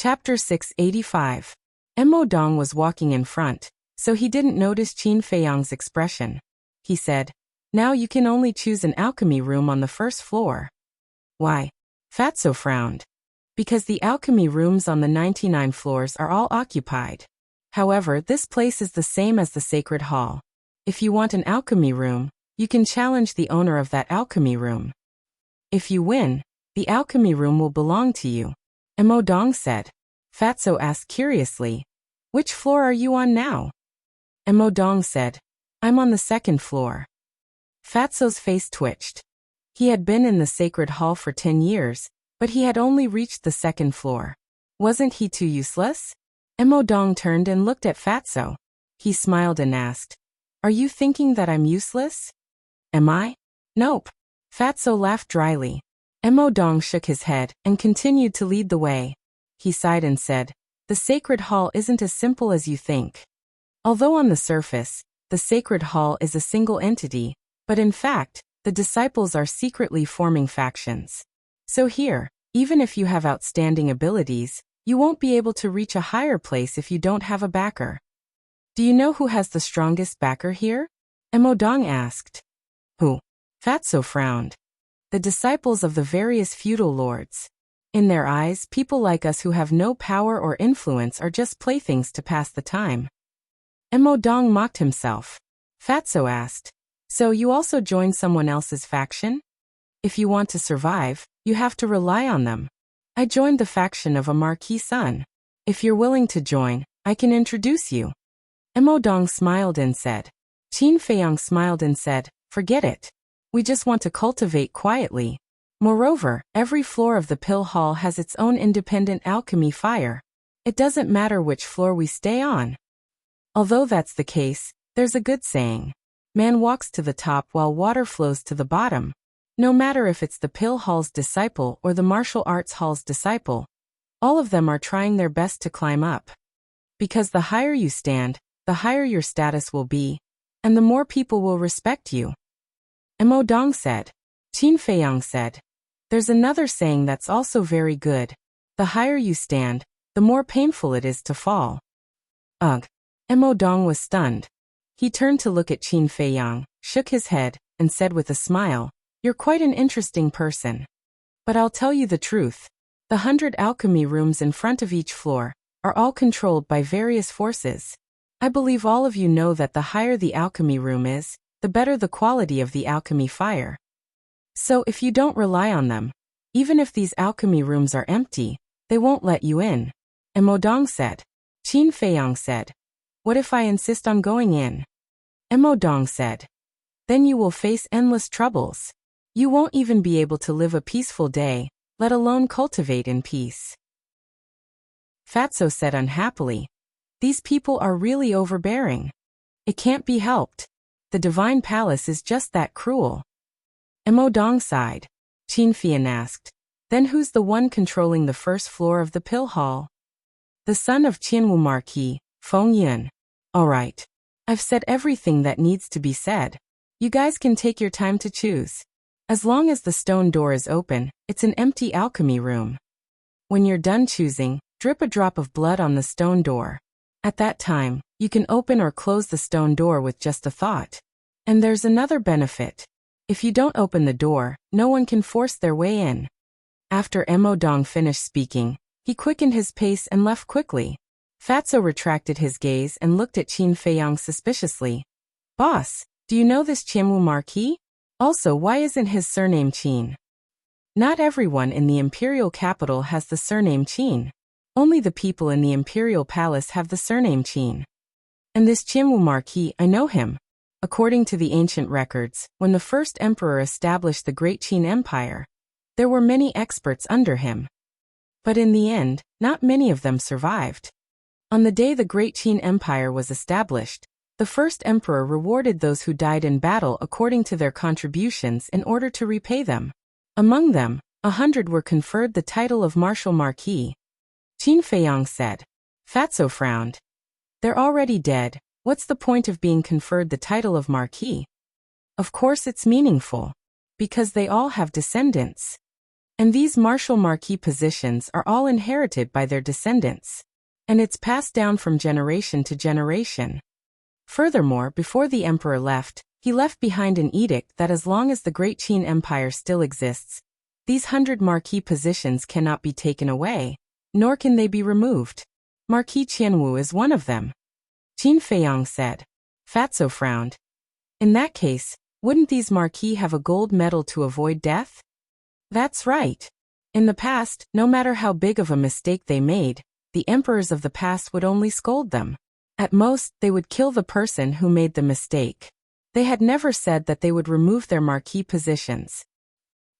Chapter 685. Mo Dong was walking in front, so he didn't notice Qin Feiyang's expression. He said, "Now you can only choose an alchemy room on the first floor." "Why?" Fatso frowned. "Because the alchemy rooms on the 99 floors are all occupied. However, this place is the same as the Sacred Hall. If you want an alchemy room, you can challenge the owner of that alchemy room. If you win, the alchemy room will belong to you," Mo Dong said. Fatso asked curiously, "Which floor are you on now?" Mo Dong said, "I'm on the second floor." Fatso's face twitched. He had been in the Sacred Hall for 10 years, but he had only reached the second floor. Wasn't he too useless? Mo Dong turned and looked at Fatso. He smiled and asked, "Are you thinking that I'm useless?" "Am I?" "Nope." Fatso laughed dryly. Mo Dong shook his head and continued to lead the way. He sighed and said, "The Sacred Hall isn't as simple as you think. Although on the surface, the Sacred Hall is a single entity, but in fact, the disciples are secretly forming factions. So here, even if you have outstanding abilities, you won't be able to reach a higher place if you don't have a backer." "Do you know who has the strongest backer here?" Mo Dong asked. "Who?" Fatso frowned. "The disciples of the various feudal lords. In their eyes, people like us who have no power or influence are just playthings to pass the time." Mo Dong mocked himself. Fatso asked, "So you also join someone else's faction?" "If you want to survive, you have to rely on them. I joined the faction of a marquis son. If you're willing to join, I can introduce you." Mo Dong smiled and said. Qin Feiyang smiled and said, "Forget it. We just want to cultivate quietly. Moreover, every floor of the Pill Hall has its own independent alchemy fire. It doesn't matter which floor we stay on." Although that's the case, there's a good saying. Man walks to the top while water flows to the bottom. No matter if it's the Pill Hall's disciple or the Martial Arts Hall's disciple, all of them are trying their best to climb up. Because the higher you stand, the higher your status will be, and the more people will respect you. Mo Dong said. Qin Feiyang said, "There's another saying that's also very good. The higher you stand, the more painful it is to fall." Ugh. Mo Dong was stunned. He turned to look at Qin Feiyang, shook his head, and said with a smile, "You're quite an interesting person. But I'll tell you the truth. The 100 alchemy rooms in front of each floor are all controlled by various forces. I believe all of you know that the higher the alchemy room is, the better the quality of the alchemy fire. So if you don't rely on them, even if these alchemy rooms are empty, they won't let you in." Mo Dong said. Qin Feiyang said, "What if I insist on going in?" Mo Dong said, "Then you will face endless troubles. You won't even be able to live a peaceful day, let alone cultivate in peace." Fatso said unhappily, "These people are really overbearing. It can't be helped. The Divine Palace is just that cruel." Mo Dong sighed. Qin Feiyang asked, "Then who's the one controlling the first floor of the Pill Hall?" "The son of Qianwu Marquis, Feng Yun." "All right. I've said everything that needs to be said. You guys can take your time to choose. As long as the stone door is open, it's an empty alchemy room. When you're done choosing, drip a drop of blood on the stone door. At that time, you can open or close the stone door with just a thought. And there's another benefit. If you don't open the door, no one can force their way in." After Mo Dong finished speaking, he quickened his pace and left quickly. Fatso retracted his gaze and looked at Qin Feiyang suspiciously. "Boss, do you know this Qianwu Marquis? Also, why isn't his surname Qin?" "Not everyone in the imperial capital has the surname Qin. Only the people in the imperial palace have the surname Qin. And this Qianwu Marquis, I know him. According to the ancient records, when the first emperor established the Great Qin Empire, there were many experts under him. But in the end, not many of them survived. On the day the Great Qin Empire was established, the first emperor rewarded those who died in battle according to their contributions in order to repay them. Among them, 100 were conferred the title of Martial Marquis." Qin Feiyang said. Fatso frowned. "They're already dead. What's the point of being conferred the title of Marquis?" "Of course it's meaningful. Because they all have descendants. And these martial marquis positions are all inherited by their descendants. And it's passed down from generation to generation. Furthermore, before the emperor left, he left behind an edict that as long as the Great Qin Empire still exists, these 100 marquis positions cannot be taken away, nor can they be removed. Marquis Qianwu is one of them. Qin Feiyang said. Fatso frowned. In that case, wouldn't these marquis have a gold medal to avoid death? That's right. In the past, no matter how big of a mistake they made, the emperors of the past would only scold them. At most, they would kill the person who made the mistake. They had never said that they would remove their marquis positions.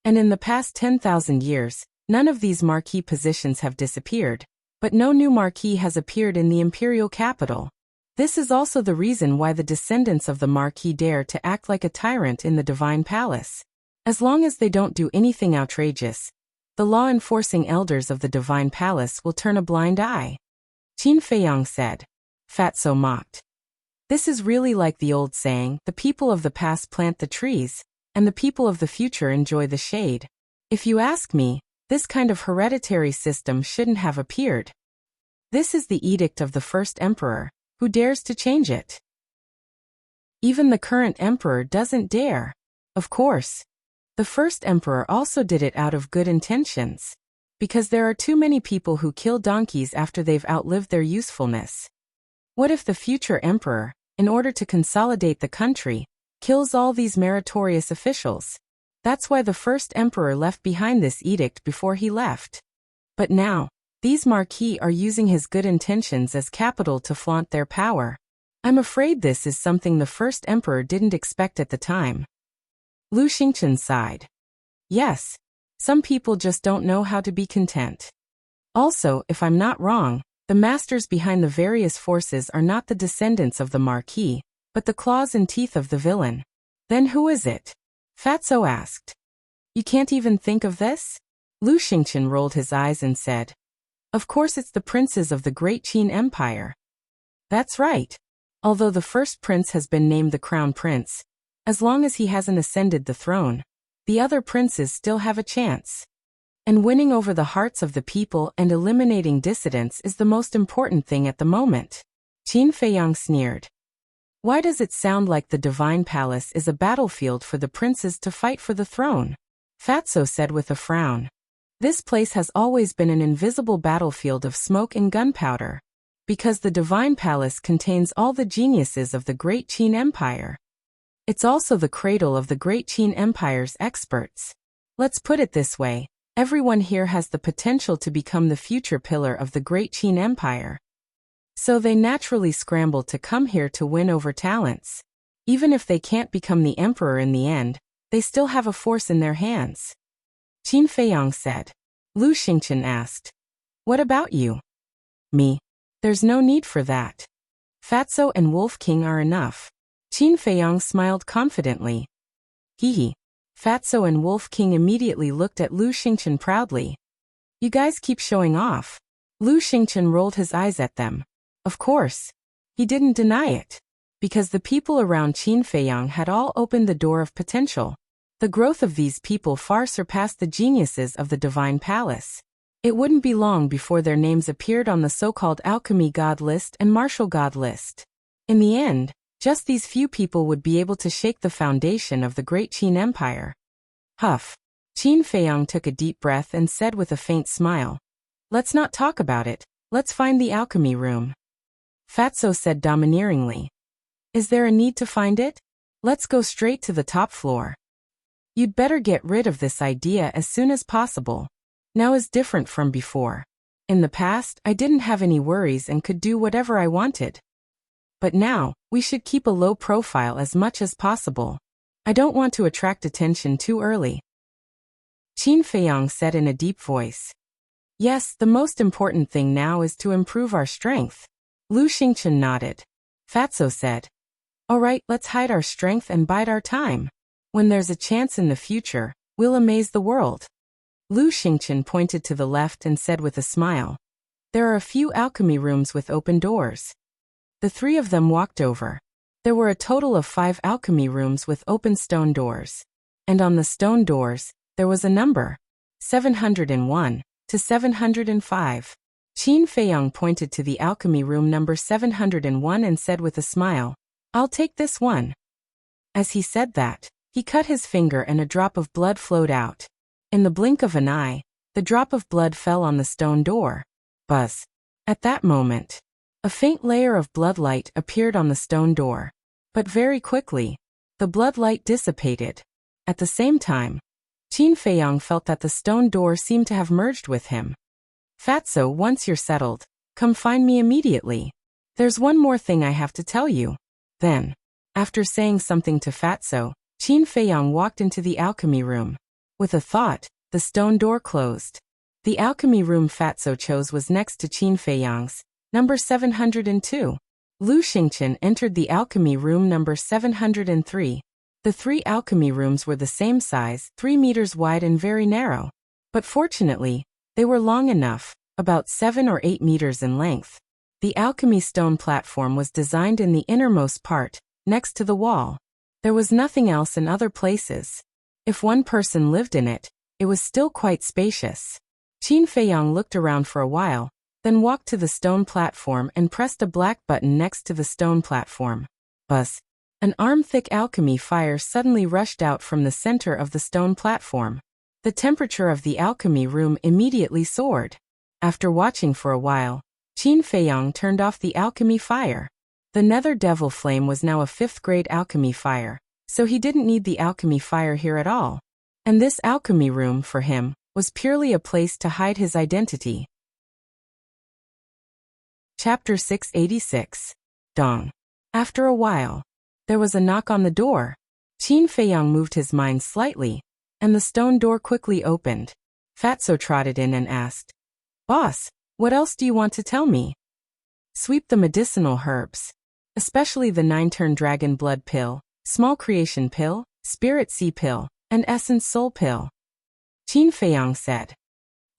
And in the past 10,000 years, none of these marquis positions have disappeared, but no new marquis has appeared in the imperial capital. This is also the reason why the descendants of the marquis dare to act like a tyrant in the divine palace. As long as they don't do anything outrageous, the law-enforcing elders of the divine palace will turn a blind eye. Qin Feiyang said. Fatso mocked. This is really like the old saying, the people of the past plant the trees, and the people of the future enjoy the shade. If you ask me, this kind of hereditary system shouldn't have appeared. This is the edict of the first emperor. Who dares to change it? Even the current emperor doesn't dare. Of course. The first emperor also did it out of good intentions. Because there are too many people who kill donkeys after they've outlived their usefulness. What if the future emperor, in order to consolidate the country, kills all these meritorious officials? That's why the first emperor left behind this edict before he left. But now, these marquis are using his good intentions as capital to flaunt their power. I'm afraid this is something the first emperor didn't expect at the time. Lu Xingchen sighed. Yes. Some people just don't know how to be content. Also, if I'm not wrong, the masters behind the various forces are not the descendants of the marquis, but the claws and teeth of the villain. Then who is it? Fatso asked. You can't even think of this? Lu Xingchen rolled his eyes and said. Of course it's the princes of the Great Qin Empire. That's right. Although the first prince has been named the crown prince, as long as he hasn't ascended the throne, the other princes still have a chance. And winning over the hearts of the people and eliminating dissidents is the most important thing at the moment. Qin Feiyang sneered. Why does it sound like the divine palace is a battlefield for the princes to fight for the throne? Fatso said with a frown. This place has always been an invisible battlefield of smoke and gunpowder. Because the divine palace contains all the geniuses of the Great Qin Empire. It's also the cradle of the Great Qin Empire's experts. Let's put it this way, everyone here has the potential to become the future pillar of the Great Qin Empire. So they naturally scramble to come here to win over talents. Even if they can't become the emperor in the end, they still have a force in their hands. Qin Feiyang said. Lu Xingchen asked. What about you? Me? There's no need for that. Fatso and Wolf King are enough. Qin Feiyang smiled confidently. Hee. Fatso and Wolf King immediately looked at Lu Xingchen proudly. You guys keep showing off. Lu Xingchen rolled his eyes at them. Of course. He didn't deny it. Because the people around Qin Feiyang had all opened the door of potential. The growth of these people far surpassed the geniuses of the divine palace. It wouldn't be long before their names appeared on the so-called alchemy god list and martial god list. In the end, just these few people would be able to shake the foundation of the Great Qin Empire. Huff. Qin Feiyang took a deep breath and said with a faint smile. Let's not talk about it, let's find the alchemy room. Fatso said domineeringly. Is there a need to find it? Let's go straight to the top floor. You'd better get rid of this idea as soon as possible. Now is different from before. In the past, I didn't have any worries and could do whatever I wanted. But now, we should keep a low profile as much as possible. I don't want to attract attention too early. Qin Feiyang said in a deep voice. Yes, the most important thing now is to improve our strength. Lu Xingchen nodded. Fatso said. All right, let's hide our strength and bide our time. When there's a chance in the future, we'll amaze the world. Lu Xingchen pointed to the left and said with a smile. There are a few alchemy rooms with open doors. The three of them walked over. There were a total of 5 alchemy rooms with open stone doors. And on the stone doors, there was a number. 701 to 705. Qin Feiyang pointed to the alchemy room number 701 and said with a smile, "I'll take this one." As he said that, he cut his finger and a drop of blood flowed out. In the blink of an eye, the drop of blood fell on the stone door. Buzz. At that moment, a faint layer of blood light appeared on the stone door. But very quickly, the blood light dissipated. At the same time, Qin Feiyang felt that the stone door seemed to have merged with him. "Fatso, once you're settled, come find me immediately. There's one more thing I have to tell you." Then, after saying something to Fatso, Qin Feiyang walked into the alchemy room. With a thought, the stone door closed. The alchemy room Fatso chose was next to Qin Feiyang's, number 702. Lu Xingqian entered the alchemy room number 703. The three alchemy rooms were the same size, 3 meters wide and very narrow. But fortunately, they were long enough, about 7 or 8 meters in length. The alchemy stone platform was designed in the innermost part, next to the wall. There was nothing else in other places. If one person lived in it, it was still quite spacious. Qin Feiyang looked around for a while, then walked to the stone platform and pressed a black button next to the stone platform. Buzz. An arm-thick alchemy fire suddenly rushed out from the center of the stone platform. The temperature of the alchemy room immediately soared. After watching for a while, Qin Feiyang turned off the alchemy fire. The nether devil flame was now a 5th-grade alchemy fire, so he didn't need the alchemy fire here at all. And this alchemy room, for him, was purely a place to hide his identity. Chapter 686. Dong. After a while, there was a knock on the door. Qin Feiyang moved his mind slightly, and the stone door quickly opened. Fatso trotted in and asked, "Boss, what else do you want to tell me?" "Sweep the medicinal herbs, especially the 9-turn dragon blood pill, small creation pill, spirit sea pill, and essence soul pill." Qin Feiyang said,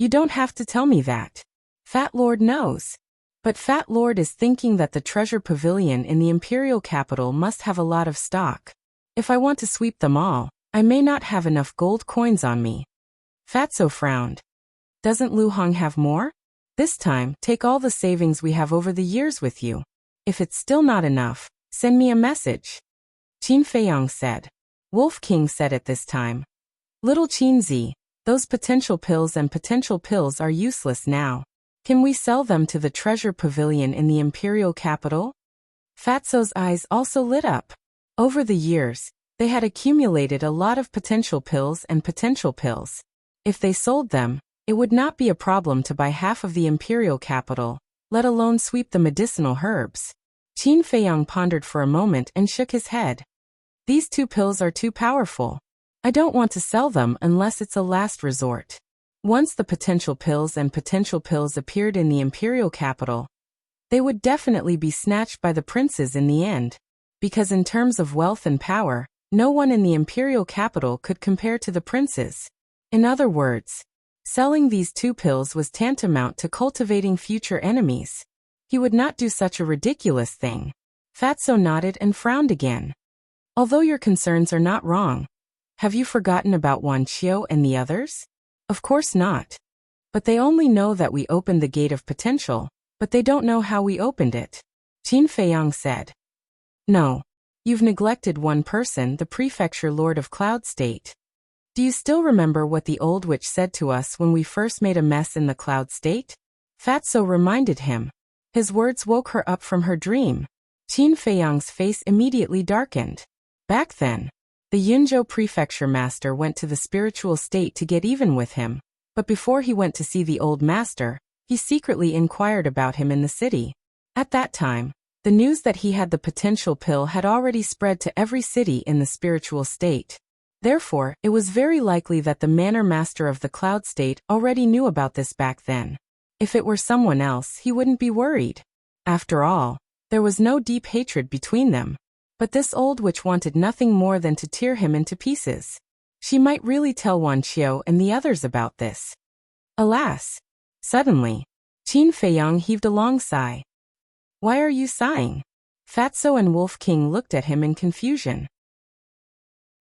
"You don't have to tell me that. Fat Lord knows. But Fat Lord is thinking that the treasure pavilion in the imperial capital must have a lot of stock. If I want to sweep them all, I may not have enough gold coins on me." Fatso frowned. "Doesn't Lu Hong have more? This time, take all the savings we have over the years with you. If it's still not enough, send me a message." Qin Feiyang said. Wolf King said at this time, "Little Qinzi, those potential pills and potential pills are useless now. Can we sell them to the treasure pavilion in the imperial capital?" Fatso's eyes also lit up. Over the years, they had accumulated a lot of potential pills and potential pills. If they sold them, it would not be a problem to buy half of the imperial capital, let alone sweep the medicinal herbs. Qin Feiyang pondered for a moment and shook his head. "These 2 pills are too powerful. I don't want to sell them unless it's a last resort." Once the potential pills and potential pills appeared in the imperial capital, they would definitely be snatched by the princes in the end. Because in terms of wealth and power, no one in the imperial capital could compare to the princes. In other words, selling these 2 pills was tantamount to cultivating future enemies. He would not do such a ridiculous thing. Fatso nodded and frowned again. "Although your concerns are not wrong, have you forgotten about Wan Qiu and the others?" "Of course not. But they only know that we opened the gate of potential, but they don't know how we opened it," Qin Feiyang said. "No. You've neglected one person, the prefecture lord of Cloud State. Do you still remember what the old witch said to us when we first made a mess in the Cloud State?" Fatso reminded him. His words woke her up from her dream. Qin Feiyang's face immediately darkened. Back then, the Yunzhou prefecture master went to the spiritual state to get even with him, but before he went to see the old master, he secretly inquired about him in the city. At that time, the news that he had the potential pill had already spread to every city in the spiritual state. Therefore, it was very likely that the manor master of the Cloud State already knew about this back then. If it were someone else, he wouldn't be worried. After all, there was no deep hatred between them. But this old witch wanted nothing more than to tear him into pieces. She might really tell Wan Qiu and the others about this. Alas! Suddenly, Qin Feiyang heaved a long sigh. "Why are you sighing?" Fatso and Wolf King looked at him in confusion.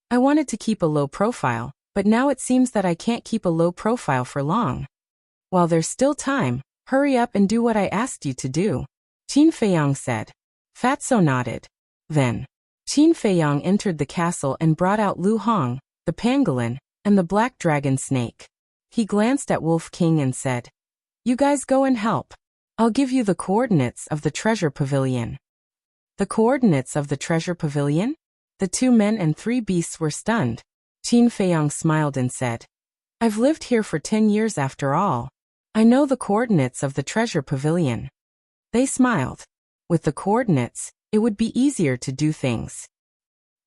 "I wanted to keep a low profile, But now it seems that I can't keep a low profile for long. While there's still time, hurry up and do what I asked you to do, Qin Feiyang said. Fatso nodded. Then, Qin Feiyang entered the castle and brought out Lu Hong, the pangolin, and the black dragon snake. He glanced at Wolf King and said, "You guys go and help. I'll give you the coordinates of the treasure pavilion." The coordinates of the treasure pavilion? The 2 men and 3 beasts were stunned. Qin Feiyang smiled and said, "I've lived here for 10 years after all. I know the coordinates of the treasure pavilion." They smiled. With the coordinates, it would be easier to do things.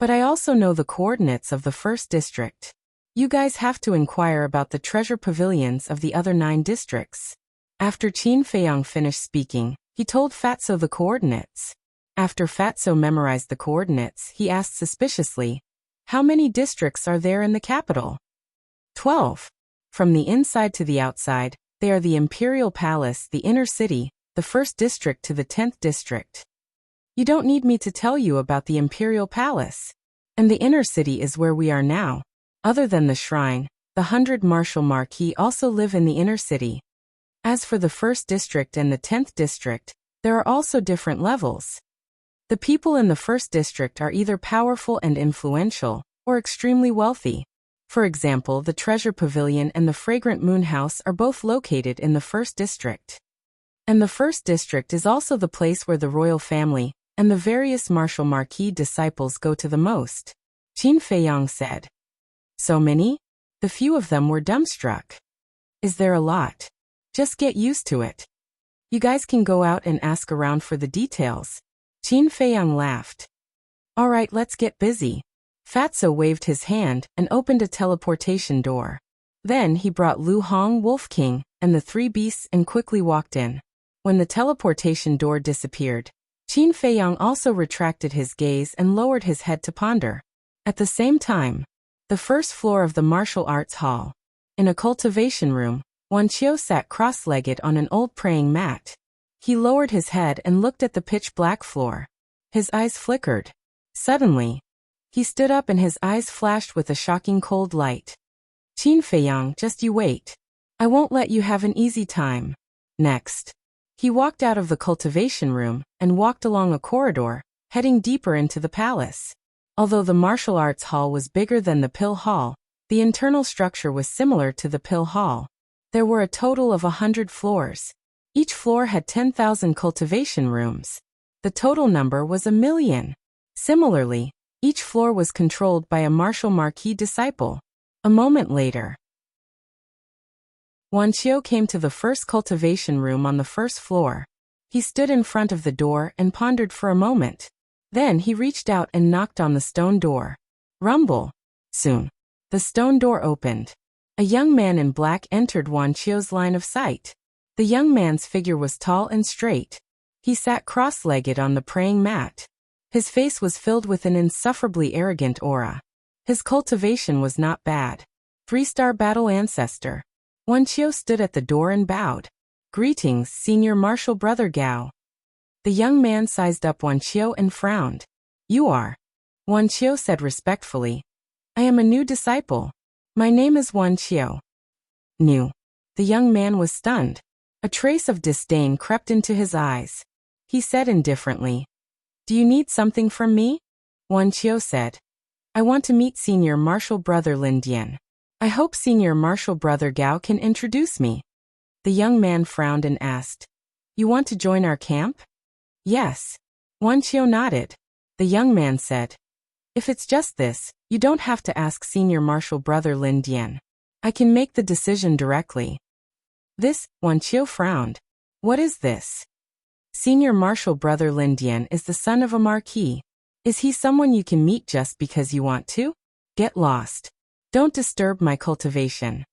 "But I also know the coordinates of the first district. You guys have to inquire about the treasure pavilions of the other 9 districts." After Qin Feiyang finished speaking, he told Fatso the coordinates. After Fatso memorized the coordinates, he asked suspiciously, "How many districts are there in the capital?" 12. From the inside to the outside, they are the Imperial Palace, the inner city, the 1st district to the 10th district. You don't need me to tell you about the Imperial Palace. And the inner city is where we are now. Other than the shrine, the 100 Martial Marquis also live in the inner city. As for the 1st district and the 10th district, there are also different levels. The people in the 1st district are either powerful and influential, or extremely wealthy. For example, the Treasure Pavilion and the Fragrant Moon House are both located in the 1st district. And the 1st district is also the place where the royal family and the various Martial Marquis disciples go to the most, Qin Feiyang said. So many? The few of them were dumbstruck. Is there a lot? Just get used to it. You guys can go out and ask around for the details. Qin Feiyang laughed. All right, let's get busy. Fatso waved his hand and opened a teleportation door. Then he brought Lu Hong, Wolf King, and the 3 beasts and quickly walked in. When the teleportation door disappeared, Qin Feiyang also retracted his gaze and lowered his head to ponder. At the same time, the 1st floor of the martial arts hall. In a cultivation room, Wuxia sat cross-legged on an old praying mat. He lowered his head and looked at the pitch-black floor. His eyes flickered. Suddenly, he stood up and his eyes flashed with a shocking cold light. Qin Feiyang, just you wait. I won't let you have an easy time. Next, he walked out of the cultivation room and walked along a corridor, heading deeper into the palace. Although the martial arts hall was bigger than the pill hall, the internal structure was similar to the pill hall. There were a total of 100 floors. Each floor had 10,000 cultivation rooms. The total number was 1,000,000. Similarly, each floor was controlled by a Martial Marquis disciple. A moment later, Wuxia came to the 1st cultivation room on the 1st floor. He stood in front of the door and pondered for a moment. Then he reached out and knocked on the stone door. Rumble. Soon, the stone door opened. A young man in black entered Wuxia's line of sight. The young man's figure was tall and straight. He sat cross-legged on the praying mat. His face was filled with an insufferably arrogant aura. His cultivation was not bad. 3-star battle ancestor. Wuxia stood at the door and bowed. Greetings, Senior Martial Brother Gao. The young man sized up Wuxia and frowned. You are? Wuxia said respectfully. I am a new disciple. My name is Wuxia. New. The young man was stunned. A trace of disdain crept into his eyes. He said indifferently, Do you need something from me? Wuxia said, I want to meet Senior Martial Brother Lin Dian. I hope Senior Martial Brother Gao can introduce me. The young man frowned and asked, You want to join our camp? Yes. Wuxia nodded. The young man said, If it's just this, you don't have to ask Senior Martial Brother Lin Dian. I can make the decision directly. This, Wuxia frowned. What is this? Senior Martial Brother Lin Dian is the son of a marquis. Is he someone you can meet just because you want to? Get lost. Don't disturb my cultivation.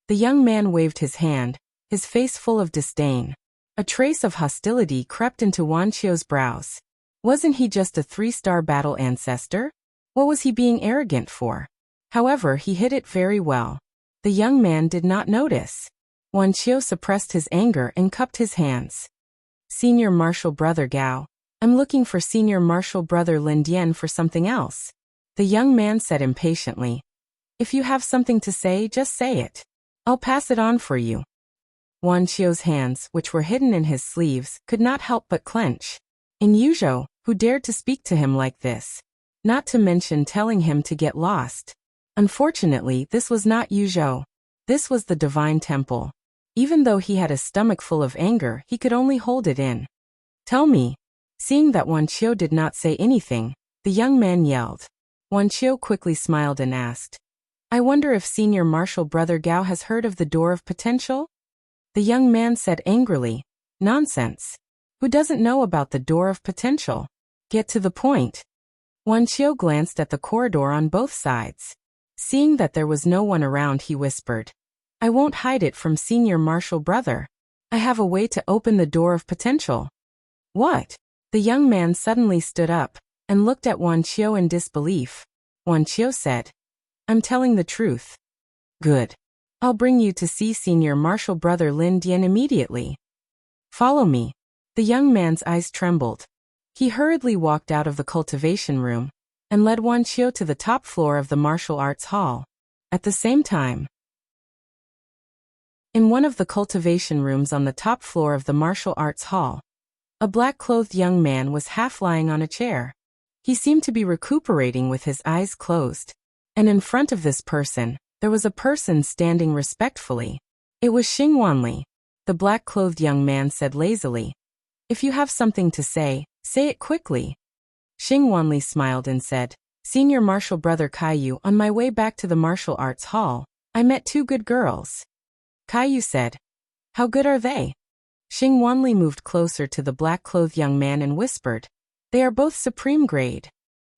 The young man waved his hand, his face full of disdain. A trace of hostility crept into Wuxia's brows. Wasn't he just a 3-star battle ancestor? What was he being arrogant for? However, he hid it very well. The young man did not notice. Wuxia suppressed his anger and cupped his hands. Senior Martial Brother Gao, I'm looking for Senior Martial Brother Lin Dian for something else. The young man said impatiently. If you have something to say, just say it. I'll pass it on for you. Wan Qiu's hands, which were hidden in his sleeves, could not help but clench. In Yuzhou, who dared to speak to him like this? Not to mention telling him to get lost. Unfortunately, this was not Yuzhou. This was the Divine Temple. Even though he had a stomach full of anger, he could only hold it in. Tell me. Seeing that Wan Qiu did not say anything, the young man yelled. Wan Qiu quickly smiled and asked, I wonder if Senior Marshal Brother Gao has heard of the Door of Potential? The young man said angrily, Nonsense. Who doesn't know about the Door of Potential? Get to the point. Wan Qiu glanced at the corridor on both sides. Seeing that there was no one around, he whispered, I won't hide it from Senior Marshal Brother. I have a way to open the Door of Potential. What? The young man suddenly stood up and looked at Wan Qiu in disbelief. Wan Qiu said, I'm telling the truth. Good. I'll bring you to see Senior Marshal Brother Lin Dian immediately. Follow me. The young man's eyes trembled. He hurriedly walked out of the cultivation room and led Wan Qiu to the top floor of the martial arts hall. At the same time, in one of the cultivation rooms on the top floor of the martial arts hall, a black-clothed young man was half lying on a chair. He seemed to be recuperating with his eyes closed. And in front of this person, there was a person standing respectfully. It was Xing Wanli. The black-clothed young man said lazily, If you have something to say it quickly. Xing Wanli smiled and said, Senior Marshal Brother Kaiyu, on my way back to the martial arts hall, I met two good girls. Kaiyu said, How good are they? Xing Wanli moved closer to the black-clothed young man and whispered, They are both supreme grade.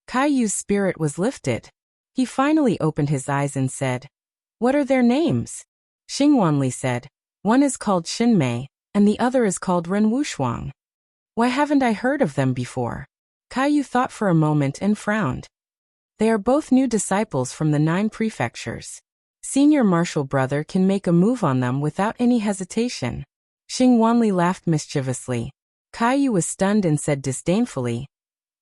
Kaiyu's spirit was lifted. He finally opened his eyes and said, What are their names? Xing Wanli said, One is called Xinmei, and the other is called Ren Wushuang. Why haven't I heard of them before? Kaiyu thought for a moment and frowned. They are both new disciples from the 9 prefectures. Senior Marshal Brother can make a move on them without any hesitation. Xing Wanli laughed mischievously. Kaiyu was stunned and said disdainfully,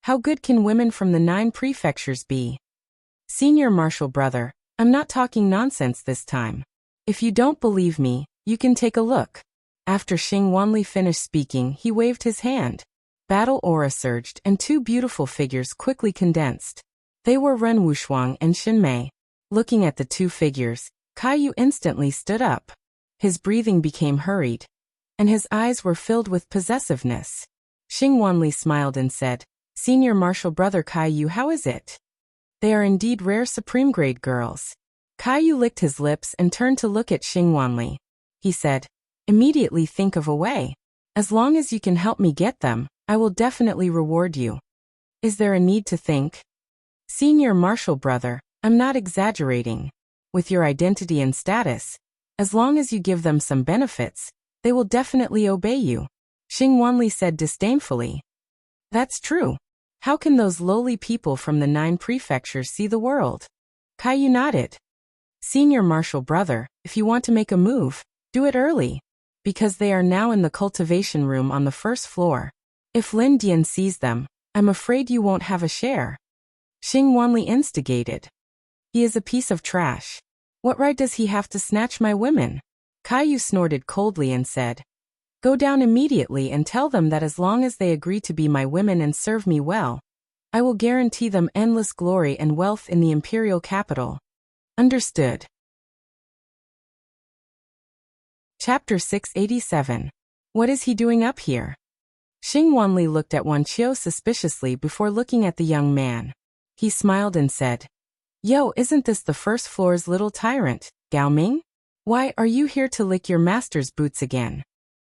How good can women from the 9 prefectures be? Senior Marshal Brother, I'm not talking nonsense this time. If you don't believe me, you can take a look. After Xing Wanli finished speaking, he waved his hand. Battle aura surged and 2 beautiful figures quickly condensed. They were Ren Wushuang and Xinmei. Looking at the 2 figures, Kaiyu instantly stood up. His breathing became hurried, and his eyes were filled with possessiveness. Xing Wanli smiled and said, Senior Marshal Brother Kaiyu, how is it? They are indeed rare supreme grade girls. Kaiyu licked his lips and turned to look at Xing Wanli. He said, Immediately think of a way. As long as you can help me get them, I will definitely reward you. Is there a need to think? Senior Marshal Brother, I'm not exaggerating. With your identity and status, as long as you give them some benefits, they will definitely obey you. Xing Wanli said disdainfully. That's true. How can those lowly people from the 9 prefectures see the world? Kaiyu nodded. Senior Marshal Brother, if you want to make a move, do it early. Because they are now in the cultivation room on the 1st floor. If Lin Dian sees them, I'm afraid you won't have a share. Xing Wanli instigated. He is a piece of trash. What right does he have to snatch my women? Kaiyu snorted coldly and said, Go down immediately and tell them that as long as they agree to be my women and serve me well, I will guarantee them endless glory and wealth in the imperial capital. Understood. Chapter 687. What is he doing up here? Xing Wanli looked at Wan Qiu suspiciously before looking at the young man. He smiled and said, Yo, isn't this the 1st floor's little tyrant, Gao Ming? Why are you here to lick your master's boots again?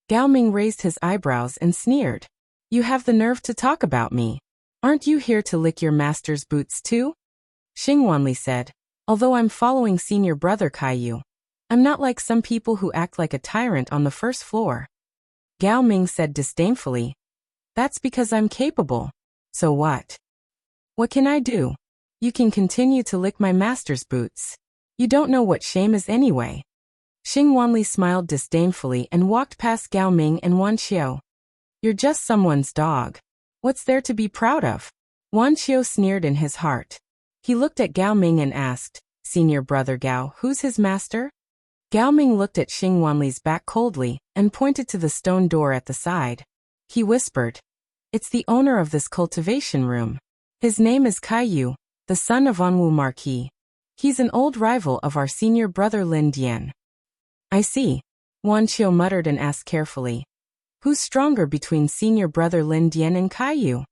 Gao Ming raised his eyebrows and sneered. You have the nerve to talk about me. Aren't you here to lick your master's boots too? Xing Wanli said, Although I'm following Senior Brother Kaiyu, I'm not like some people who act like a tyrant on the 1st floor. Gao Ming said disdainfully, That's because I'm capable. So what? What can I do? You can continue to lick my master's boots. You don't know what shame is anyway. Xing Wanli smiled disdainfully and walked past Gao Ming and Wan Qiu. You're just someone's dog. What's there to be proud of? Wan Qiu sneered in his heart. He looked at Gao Ming and asked, Senior brother Gao, who's his master? Gao Ming looked at Xing Wanli's back coldly and pointed to the stone door at the side. He whispered, "It's the owner of this cultivation room. His name is Kai Yu, the son of Anwu Marquis. He's an old rival of our senior brother Lin Dian." "I see," Wan Qiu muttered and asked carefully, "Who's stronger between senior brother Lin Dian and Kai Yu?"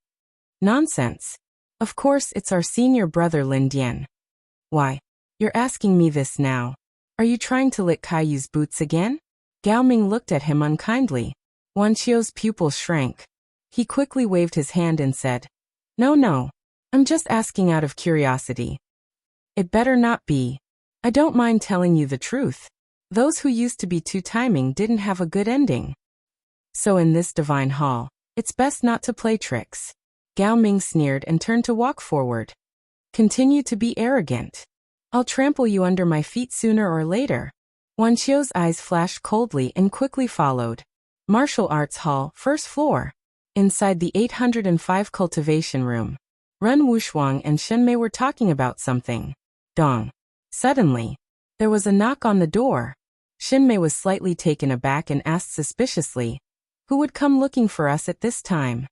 "Nonsense. Of course it's our senior brother Lin Dian." "Why? You're asking me this now. Are you trying to lick Kai Yu's boots again?" Gao Ming looked at him unkindly. Wan Qiu's pupils shrank. He quickly waved his hand and said, No, I'm just asking out of curiosity." "It better not be. I don't mind telling you the truth. Those who used to be two-timing didn't have a good ending. So in this divine hall, it's best not to play tricks." Gao Ming sneered and turned to walk forward. "Continue to be arrogant. I'll trample you under my feet sooner or later." Wan Qiu's eyes flashed coldly and quickly followed. Martial Arts Hall, first floor. Inside the 805 cultivation room, Ren Wushuang and Shenmei were talking about something. Dong. Suddenly, there was a knock on the door. Shenmei was slightly taken aback and asked suspiciously, "Who would come looking for us at this time?"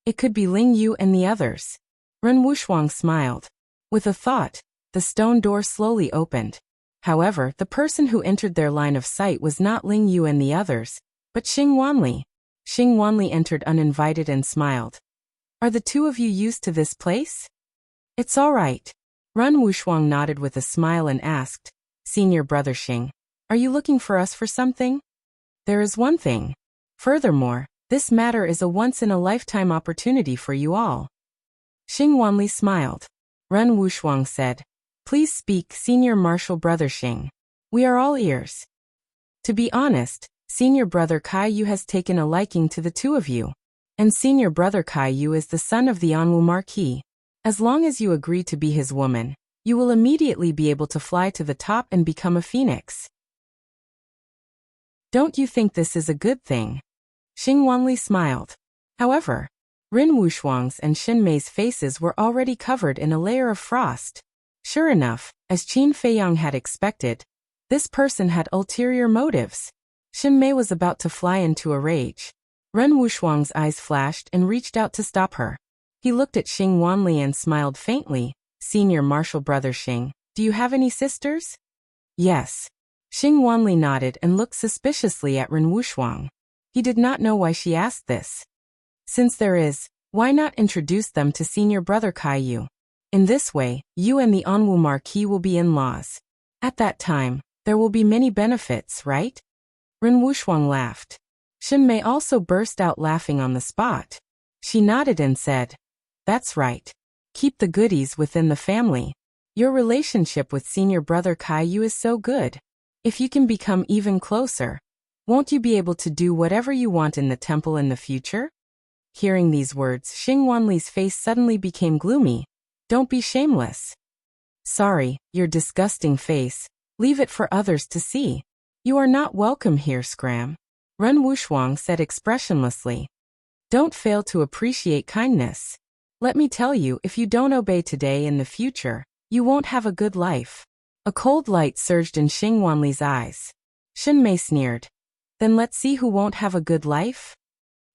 "It could be Ling Yu and the others." Ren Wushuang smiled. With a thought, the stone door slowly opened. However, the person who entered their line of sight was not Ling Yu and the others, but Xing Wanli. Xing Wanli entered uninvited and smiled. "Are the two of you used to this place?" "It's all right." Ren Wushuang nodded with a smile and asked, "Senior brother Xing, are you looking for us for something?" "There is one thing. Furthermore, this matter is a once-in-a-lifetime opportunity for you all." Xing Wanli smiled. Ren Wushuang said, "Please speak, senior martial brother Xing. We are all ears." "To be honest, senior brother Kai Yu has taken a liking to the two of you. And senior brother Kai Yu is the son of the Anwu Marquis. As long as you agree to be his woman, you will immediately be able to fly to the top and become a phoenix. Don't you think this is a good thing?" Xing Wanli smiled. However, Ren Wushuang's and Shenmei's faces were already covered in a layer of frost. Sure enough, as Qin Feiyang had expected, this person had ulterior motives. Shenmei was about to fly into a rage. Ren Wushuang's eyes flashed and reached out to stop her. He looked at Xing Wanli and smiled faintly. "Senior martial brother Xing, do you have any sisters?" "Yes." Xing Wanli nodded and looked suspiciously at Ren Wushuang. He did not know why she asked this. "Since there is, why not introduce them to senior brother Kai Yu? In this way, you and the Anwu Marquis will be in-laws. At that time, there will be many benefits, right?" Ren Wushuang laughed. Shenmei also burst out laughing on the spot. She nodded and said, "That's right. Keep the goodies within the family. Your relationship with senior brother Kai Yu is so good. If you can become even closer, won't you be able to do whatever you want in the temple in the future?" Hearing these words, Xing Wanli's face suddenly became gloomy. "Don't be shameless." "Sorry, your disgusting face. Leave it for others to see. You are not welcome here, Scram," Ren Wushuang said expressionlessly. "Don't fail to appreciate kindness. Let me tell you, if you don't obey today in the future, you won't have a good life." A cold light surged in Xing Wanli's eyes. Shenmei sneered. "Then let's see who won't have a good life."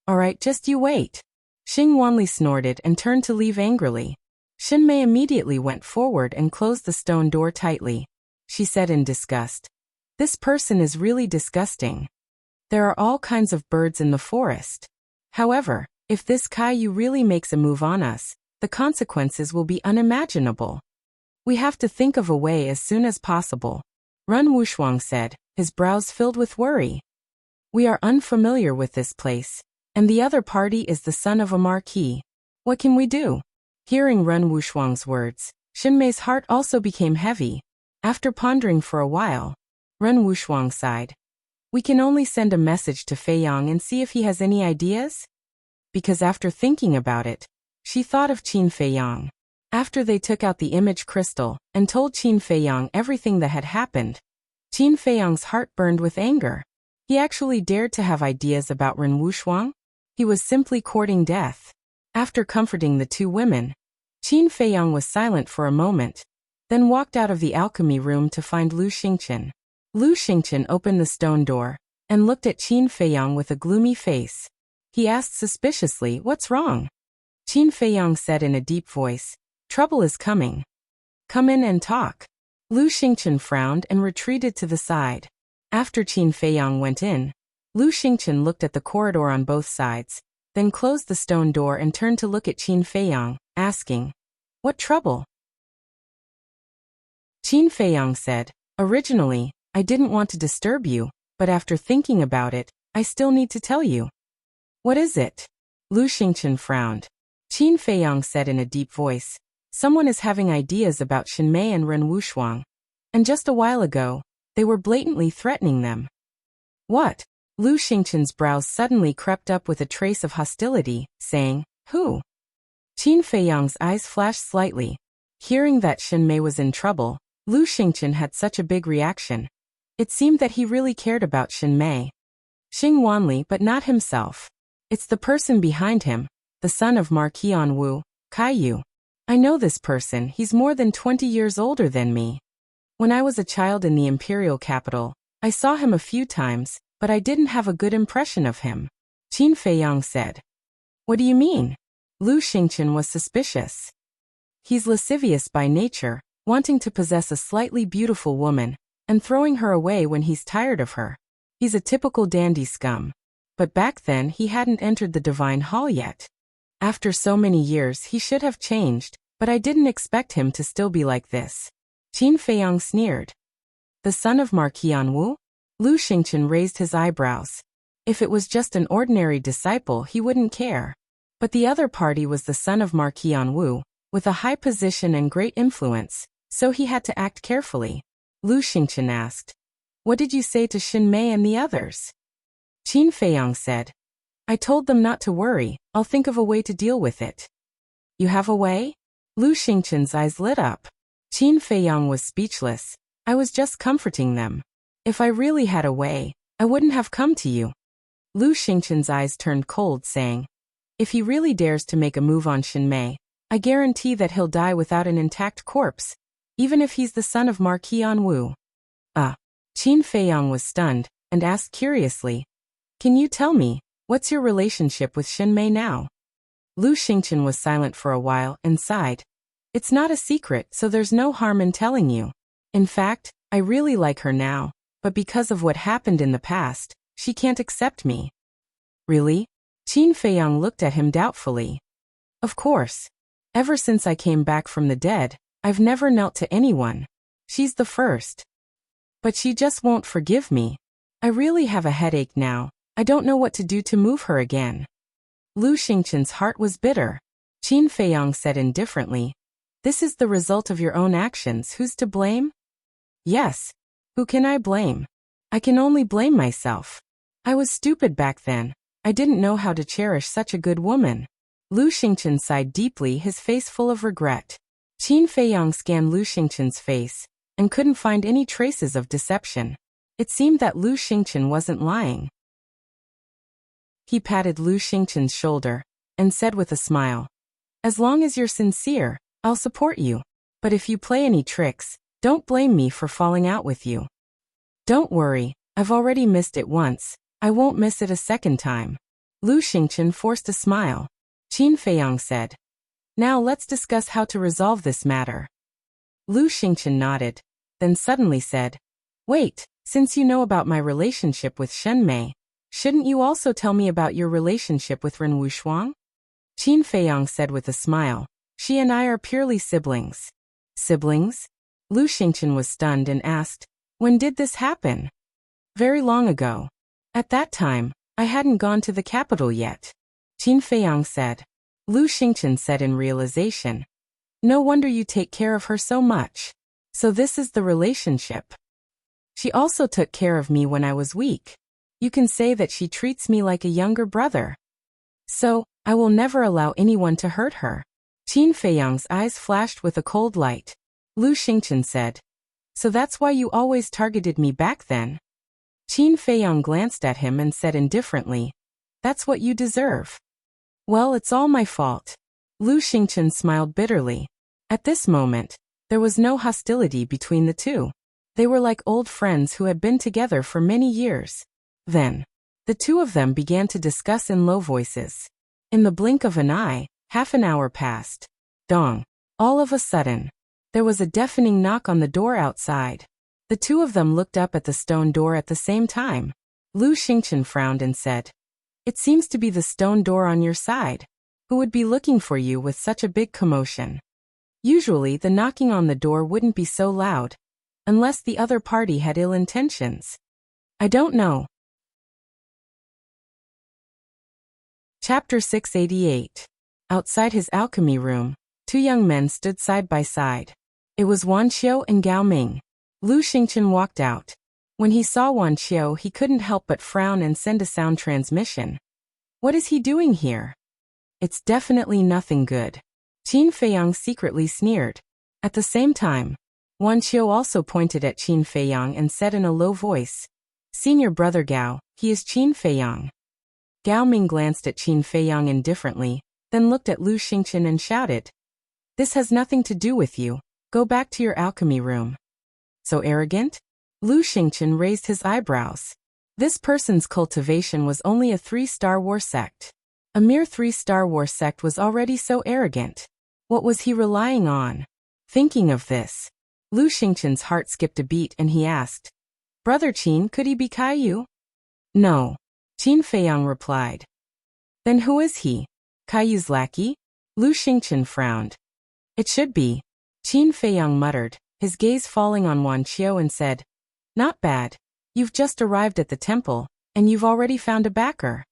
"All right, just you wait." Xing Wanli snorted and turned to leave angrily. Shenmei immediately went forward and closed the stone door tightly. She said in disgust, "This person is really disgusting. There are all kinds of birds in the forest. However, if this Kai Yu really makes a move on us, the consequences will be unimaginable. We have to think of a way as soon as possible," Ren Wushuang said, his brows filled with worry. "We are unfamiliar with this place, and the other party is the son of a marquis. What can we do?" Hearing Ren Wushuang's words, Shenmei's heart also became heavy. After pondering for a while, Ren Wushuang sighed. "We can only send a message to Feiyang and see if he has any ideas?" Because after thinking about it, she thought of Qin Feiyang. After they took out the image crystal and told Qin Feiyang everything that had happened, Qin Feiyang's heart burned with anger. He actually dared to have ideas about Ren Wushuang? He was simply courting death. After comforting the two women, Qin Feiyang was silent for a moment. then walked out of the alchemy room to find Lu Xingqian. Lu Xingqian opened the stone door and looked at Qin Feiyang with a gloomy face. He asked suspiciously, "What's wrong?" Qin Feiyang said in a deep voice, "Trouble is coming. Come in and talk." Lu Xingqian frowned and retreated to the side. After Qin Feiyang went in, Lu Xingqian looked at the corridor on both sides, then closed the stone door and turned to look at Qin Feiyang, asking, "What trouble?" Qin Feiyang said, "Originally, I didn't want to disturb you, but after thinking about it, I still need to tell you." "What is it?" Lu Xingqian frowned. Qin Feiyang said in a deep voice, "Someone is having ideas about Xinmei and Ren Wushuang. And just a while ago, they were blatantly threatening them." "What?" Lu Xingqian's brows suddenly crept up with a trace of hostility, saying, "Who?" Qin Feiyang's eyes flashed slightly. Hearing that Xinmei was in trouble, Lu Xingqian had such a big reaction. It seemed that he really cared about Xinmei. Xing Wanli, but not himself. It's the person behind him, the son of Marquis Wu, Kaiyu. I know this person, he's more than 20 years older than me. When I was a child in the imperial capital, I saw him a few times, but I didn't have a good impression of him. Qin Feiyang said. "What do you mean?" Lu Xingqian was suspicious. "He's lascivious by nature, wanting to possess a slightly beautiful woman, and throwing her away when he's tired of her. He's a typical dandy scum. But back then he hadn't entered the Divine Hall yet. After so many years he should have changed, but I didn't expect him to still be like this." Qin Feiyang sneered. "The son of Marquis Wu?" Lu Xingqian raised his eyebrows. If it was just an ordinary disciple he wouldn't care. But the other party was the son of Marquis Wu, with a high position and great influence, so he had to act carefully. Lu Xingqian asked, "What did you say to Xinmei and the others?" Qin Feiyang said, "I told them not to worry, I'll think of a way to deal with it." "You have a way?" Lu Xingqian's eyes lit up. Qin Feiyang was speechless. "I was just comforting them. If I really had a way, I wouldn't have come to you." Lu Xingqian's eyes turned cold, saying, "If he really dares to make a move on Xinmei, I guarantee that he'll die without an intact corpse, even if he's the son of Marquis Wu." Qin Feiyang was stunned, and asked curiously, "Can you tell me, what's your relationship with Xinmei now?" Lu Xingqian was silent for a while and sighed. "It's not a secret, so there's no harm in telling you. In fact, I really like her now, but because of what happened in the past, she can't accept me." "Really?" Qin Feiyang looked at him doubtfully. "Of course. Ever since I came back from the dead, I've never knelt to anyone. She's the first. But she just won't forgive me. I really have a headache now. I don't know what to do to move her again." Lu Xingqian's heart was bitter. Qin Feiyang said indifferently, "This is the result of your own actions. Who's to blame?" "Yes. Who can I blame? I can only blame myself. I was stupid back then. I didn't know how to cherish such a good woman." Lu Xingqian sighed deeply, his face full of regret. Qin Feiyang scanned Lu Xingqian's face and couldn't find any traces of deception. It seemed that Lu Xingqian wasn't lying. He patted Lu Xingqian's shoulder and said with a smile, "As long as you're sincere, I'll support you. But if you play any tricks, don't blame me for falling out with you." "Don't worry, I've already missed it once. I won't miss it a second time." Lu Xingqian forced a smile. Qin Feiyang said, "Now let's discuss how to resolve this matter." Lu Xingqian nodded, then suddenly said, "Wait, since you know about my relationship with Xinmei, shouldn't you also tell me about your relationship with Ren Wushuang?" Qin Feiyang said with a smile, "She and I are purely siblings." "Siblings?" Lu Xingqian was stunned and asked, "When did this happen?" "Very long ago. At that time, I hadn't gone to the capital yet." Qin Feiyang said. Lu Xingqian said in realization, "No wonder you take care of her so much. So this is the relationship. She also took care of me when I was weak. You can say that she treats me like a younger brother. So, I will never allow anyone to hurt her." Qin Feiyang's eyes flashed with a cold light. Lu Xingqian said, "So that's why you always targeted me back then?" Qin Feiyang glanced at him and said indifferently, "That's what you deserve." "Well, it's all my fault." Lu Xingqian smiled bitterly. At this moment, There was no hostility between the two. They were like old friends who had been together for many years. Then, the two of them began to discuss in low voices. In the blink of an eye, half an hour passed. Dong. All of a sudden, there was a deafening knock on the door outside. The two of them looked up at the stone door at the same time. Lu Xingchen frowned and said, "It seems to be the stone door on your side. Who would be looking for you with such a big commotion?" Usually the knocking on the door wouldn't be so loud, unless the other party had ill intentions. I don't know. Chapter 688. Outside his alchemy room, two young men stood side by side. It was Wan Qiu and Gao Ming. Lu Xingchen walked out. When he saw Wan Qiu, he couldn't help but frown and send a sound transmission. What is he doing here? It's definitely nothing good. Qin Feiyang secretly sneered. At the same time, Wan Qiu also pointed at Qin Feiyang and said in a low voice, "Senior brother Gao, he is Qin Feiyang." Gao Ming glanced at Qin Feiyang indifferently, then looked at Lu Xingchen and shouted, "This has nothing to do with you. Go back to your alchemy room." So arrogant? Lu Xingchen raised his eyebrows. This person's cultivation was only a 3-star war sect. A mere 3-star war sect was already so arrogant. What was he relying on? Thinking of this, Lu Xingchen's heart skipped a beat and he asked, "Brother Qin, could he be Kaiyu?" "No," Qin Feiyang replied. "Then who is he? Kaiyu's lackey?" Lu Xingchen frowned. "It should be," Qin Feiyang muttered, his gaze falling on Wan Qiu and said, "Not bad. You've just arrived at the temple, and you've already found a backer."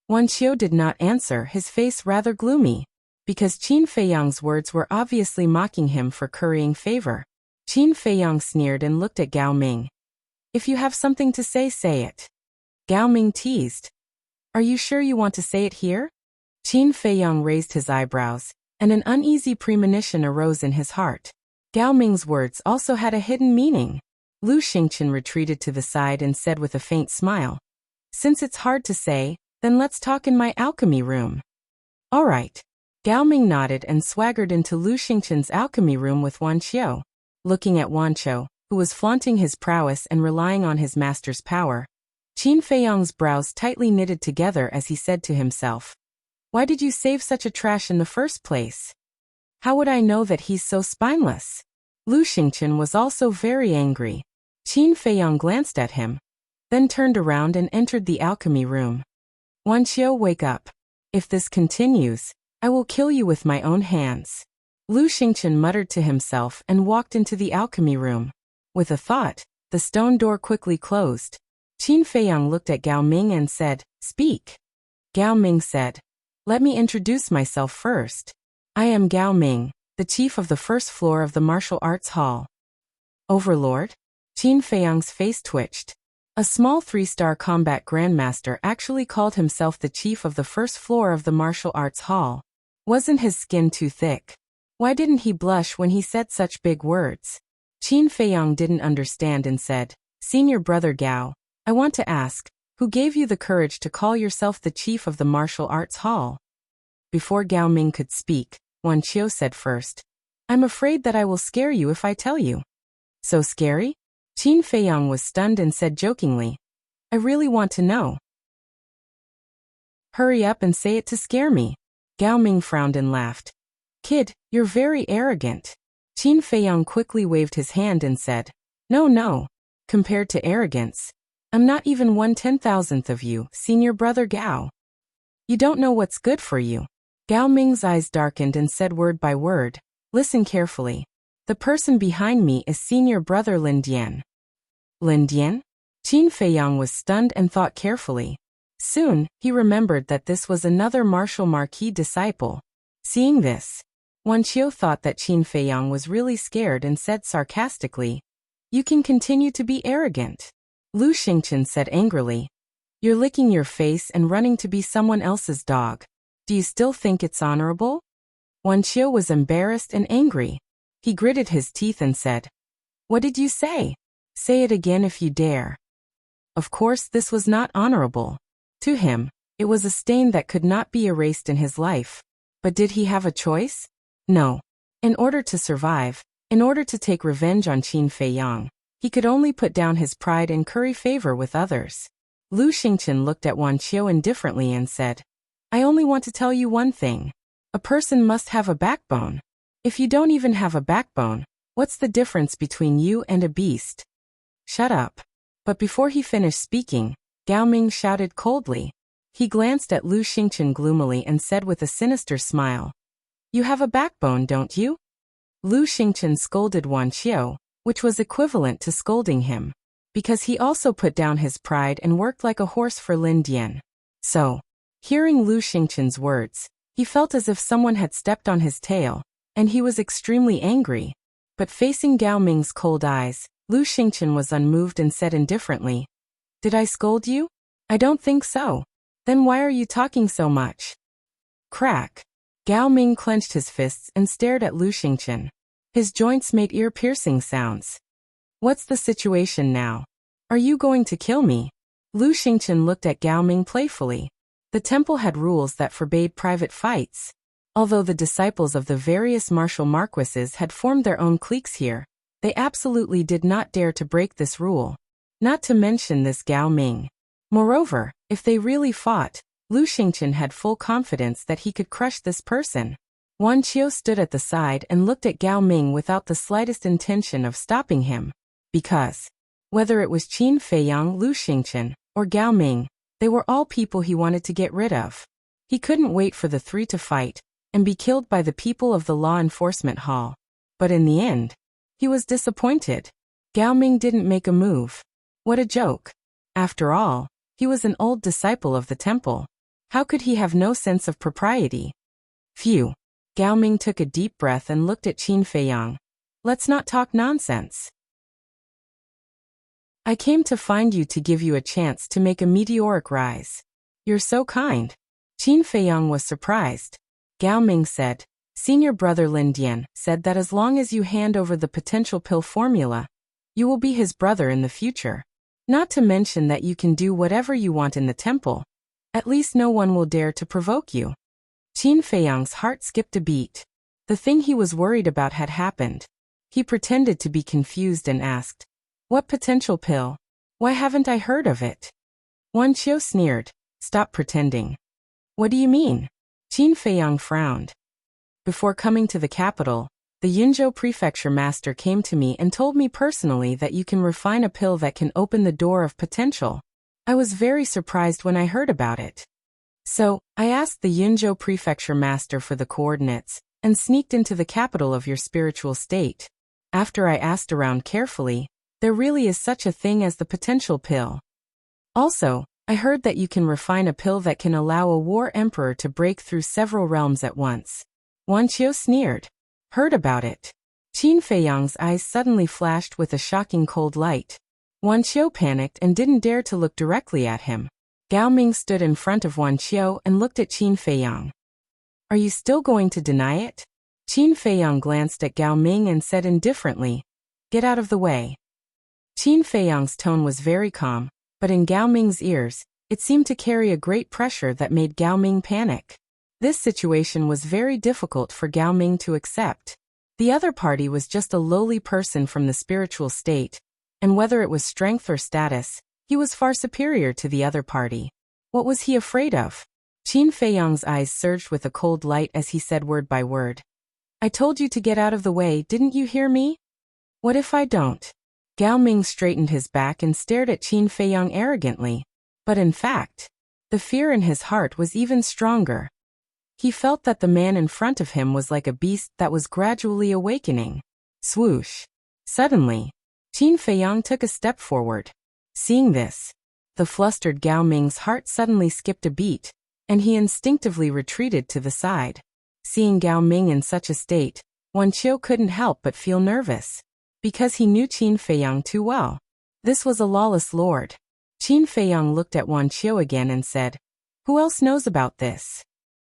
Wan Qiu did not answer, his face rather gloomy, because Qin Feiyang's words were obviously mocking him for currying favor. Qin Feiyang sneered and looked at Gao Ming. "If you have something to say, say it." Gao Ming teased. "Are you sure you want to say it here?" Qin Feiyang raised his eyebrows, and an uneasy premonition arose in his heart. Gao Ming's words also had a hidden meaning. Lu Xingchen retreated to the side and said with a faint smile, "Since it's hard to say, then let's talk in my alchemy room." "All right." Gao Ming nodded and swaggered into Lu Xingchen's alchemy room with Wan Qiu. Looking at Wan Qiu, who was flaunting his prowess and relying on his master's power, Qin Feiyang's brows tightly knitted together as he said to himself, "Why did you save such a trash in the first place? How would I know that he's so spineless?" Lu Xingchen was also very angry. Qin Feiyang glanced at him, then turned around and entered the alchemy room. "Wan Qiu, wake up. If this continues, I will kill you with my own hands." Lu Xingchen muttered to himself and walked into the alchemy room. With a thought, the stone door quickly closed. Qin Feiyang looked at Gao Ming and said, "Speak." Gao Ming said, "Let me introduce myself first. I am Gao Ming, the chief of the first floor of the martial arts hall." "Overlord?" Qin Feiyang's face twitched. A small 3-star combat grandmaster actually called himself the chief of the first floor of the martial arts hall. Wasn't his skin too thick? Why didn't he blush when he said such big words? Qin Feiyang didn't understand and said, "Senior brother Gao, I want to ask, who gave you the courage to call yourself the chief of the martial arts hall?" Before Gao Ming could speak, Wan Qiu said first, "I'm afraid that I will scare you if I tell you." "So scary?" Qin Feiyang was stunned and said jokingly, "I really want to know." "Hurry up and say it to scare me." Gao Ming frowned and laughed. "Kid, you're very arrogant." Qin Feiyang quickly waved his hand and said, No. Compared to arrogance, I'm not even 1/10,000th of you, senior brother Gao. You don't know what's good for you." Gao Ming's eyes darkened and said word by word, "Listen carefully. The person behind me is senior brother Lin Dian." Lin Dian? Qin Feiyang was stunned and thought carefully. Soon, he remembered that this was another martial marquis disciple. Seeing this, Wan Qiu thought that Qin Feiyang was really scared and said sarcastically, "You can continue to be arrogant." Lu Xingchen said angrily, "You're licking your face and running to be someone else's dog. Do you still think it's honorable?" Wan Qiu was embarrassed and angry. He gritted his teeth and said, "What did you say? Say it again if you dare." Of course, this was not honorable. To him, it was a stain that could not be erased in his life. But did he have a choice? No. In order to survive, In order to take revenge on Qin Feiyang, he could only put down his pride and curry favor with others. Lu Xingqian looked at Wan Qiu indifferently and said, I only want to tell you one thing. A person must have a backbone. If you don't even have a backbone, what's the difference between you and a beast? Shut up. But before he finished speaking, Gao Ming shouted coldly. He glanced at Lu Xingqian gloomily and said with a sinister smile, You have a backbone, don't you? Lu Xingqian scolded Wan Qiu, which was equivalent to scolding him, because he also put down his pride and worked like a horse for Lin Dian. So, hearing Lu Xingqian's words, he felt as if someone had stepped on his tail, and he was extremely angry. But facing Gao Ming's cold eyes, Lu Xingqian was unmoved and said indifferently, Did I scold you? I don't think so. Then why are you talking so much? Crack. Gao Ming clenched his fists and stared at Lu Xingqian. His joints made ear-piercing sounds. What's the situation now? Are you going to kill me? Lu Xingqian looked at Gao Ming playfully. The temple had rules that forbade private fights. Although the disciples of the various martial marquises had formed their own cliques here, they absolutely did not dare to break this rule. Not to mention this Gao Ming. Moreover, if they really fought, Lu Xingqian had full confidence that he could crush this person. Wan Qiu stood at the side and looked at Gao Ming without the slightest intention of stopping him. Because, whether it was Qin Feiyang, Lu Xingqian, or Gao Ming, they were all people he wanted to get rid of. He couldn't wait for the three to fight and be killed by the people of the law enforcement hall. But in the end, he was disappointed. Gao Ming didn't make a move. What a joke. After all, he was an old disciple of the temple. How could he have no sense of propriety? Phew. Gao Ming took a deep breath and looked at Qin Feiyang. Let's not talk nonsense. I came to find you to give you a chance to make a meteoric rise. You're so kind. Qin Feiyang was surprised. Gao Ming said, Senior brother Lin Dian said that as long as you hand over the potential pill formula, you will be his brother in the future. Not to mention that you can do whatever you want in the temple. At least no one will dare to provoke you. Qin Feiyang's heart skipped a beat. The thing he was worried about had happened. He pretended to be confused and asked, What potential pill? Why haven't I heard of it? Wan Qiu sneered, Stop pretending. What do you mean? Qin Feiyang frowned. Before coming to the capital, the Yunzhou prefecture master came to me and told me personally that you can refine a pill that can open the door of potential. I was very surprised when I heard about it. So, I asked the Yunzhou prefecture master for the coordinates, and sneaked into the capital of your spiritual state. After I asked around carefully, there really is such a thing as the potential pill. Also, I heard that you can refine a pill that can allow a war emperor to break through several realms at once. Wan Qiu sneered. Heard about it. Qin Feiyang's eyes suddenly flashed with a shocking cold light. Wan Qiu panicked and didn't dare to look directly at him. Gao Ming stood in front of Wan Qiu and looked at Qin Feiyang. Are you still going to deny it? Qin Feiyang glanced at Gao Ming and said indifferently, Get out of the way. Qin Feiyang's tone was very calm, but in Gao Ming's ears, it seemed to carry a great pressure that made Gao Ming panic. This situation was very difficult for Gao Ming to accept. The other party was just a lowly person from the spiritual state, and whether it was strength or status, he was far superior to the other party. What was he afraid of? Qin Feiyang's eyes surged with a cold light as he said word by word. I told you to get out of the way, didn't you hear me? What if I don't? Gao Ming straightened his back and stared at Qin Feiyang arrogantly. But in fact, the fear in his heart was even stronger. He felt that the man in front of him was like a beast that was gradually awakening. Swoosh. Suddenly, Qin Feiyang took a step forward. Seeing this, the flustered Gao Ming's heart suddenly skipped a beat, and he instinctively retreated to the side. Seeing Gao Ming in such a state, Wan Qiu couldn't help but feel nervous, because he knew Qin Feiyang too well. This was a lawless lord. Qin Feiyang looked at Wan Qiu again and said, Who else knows about this?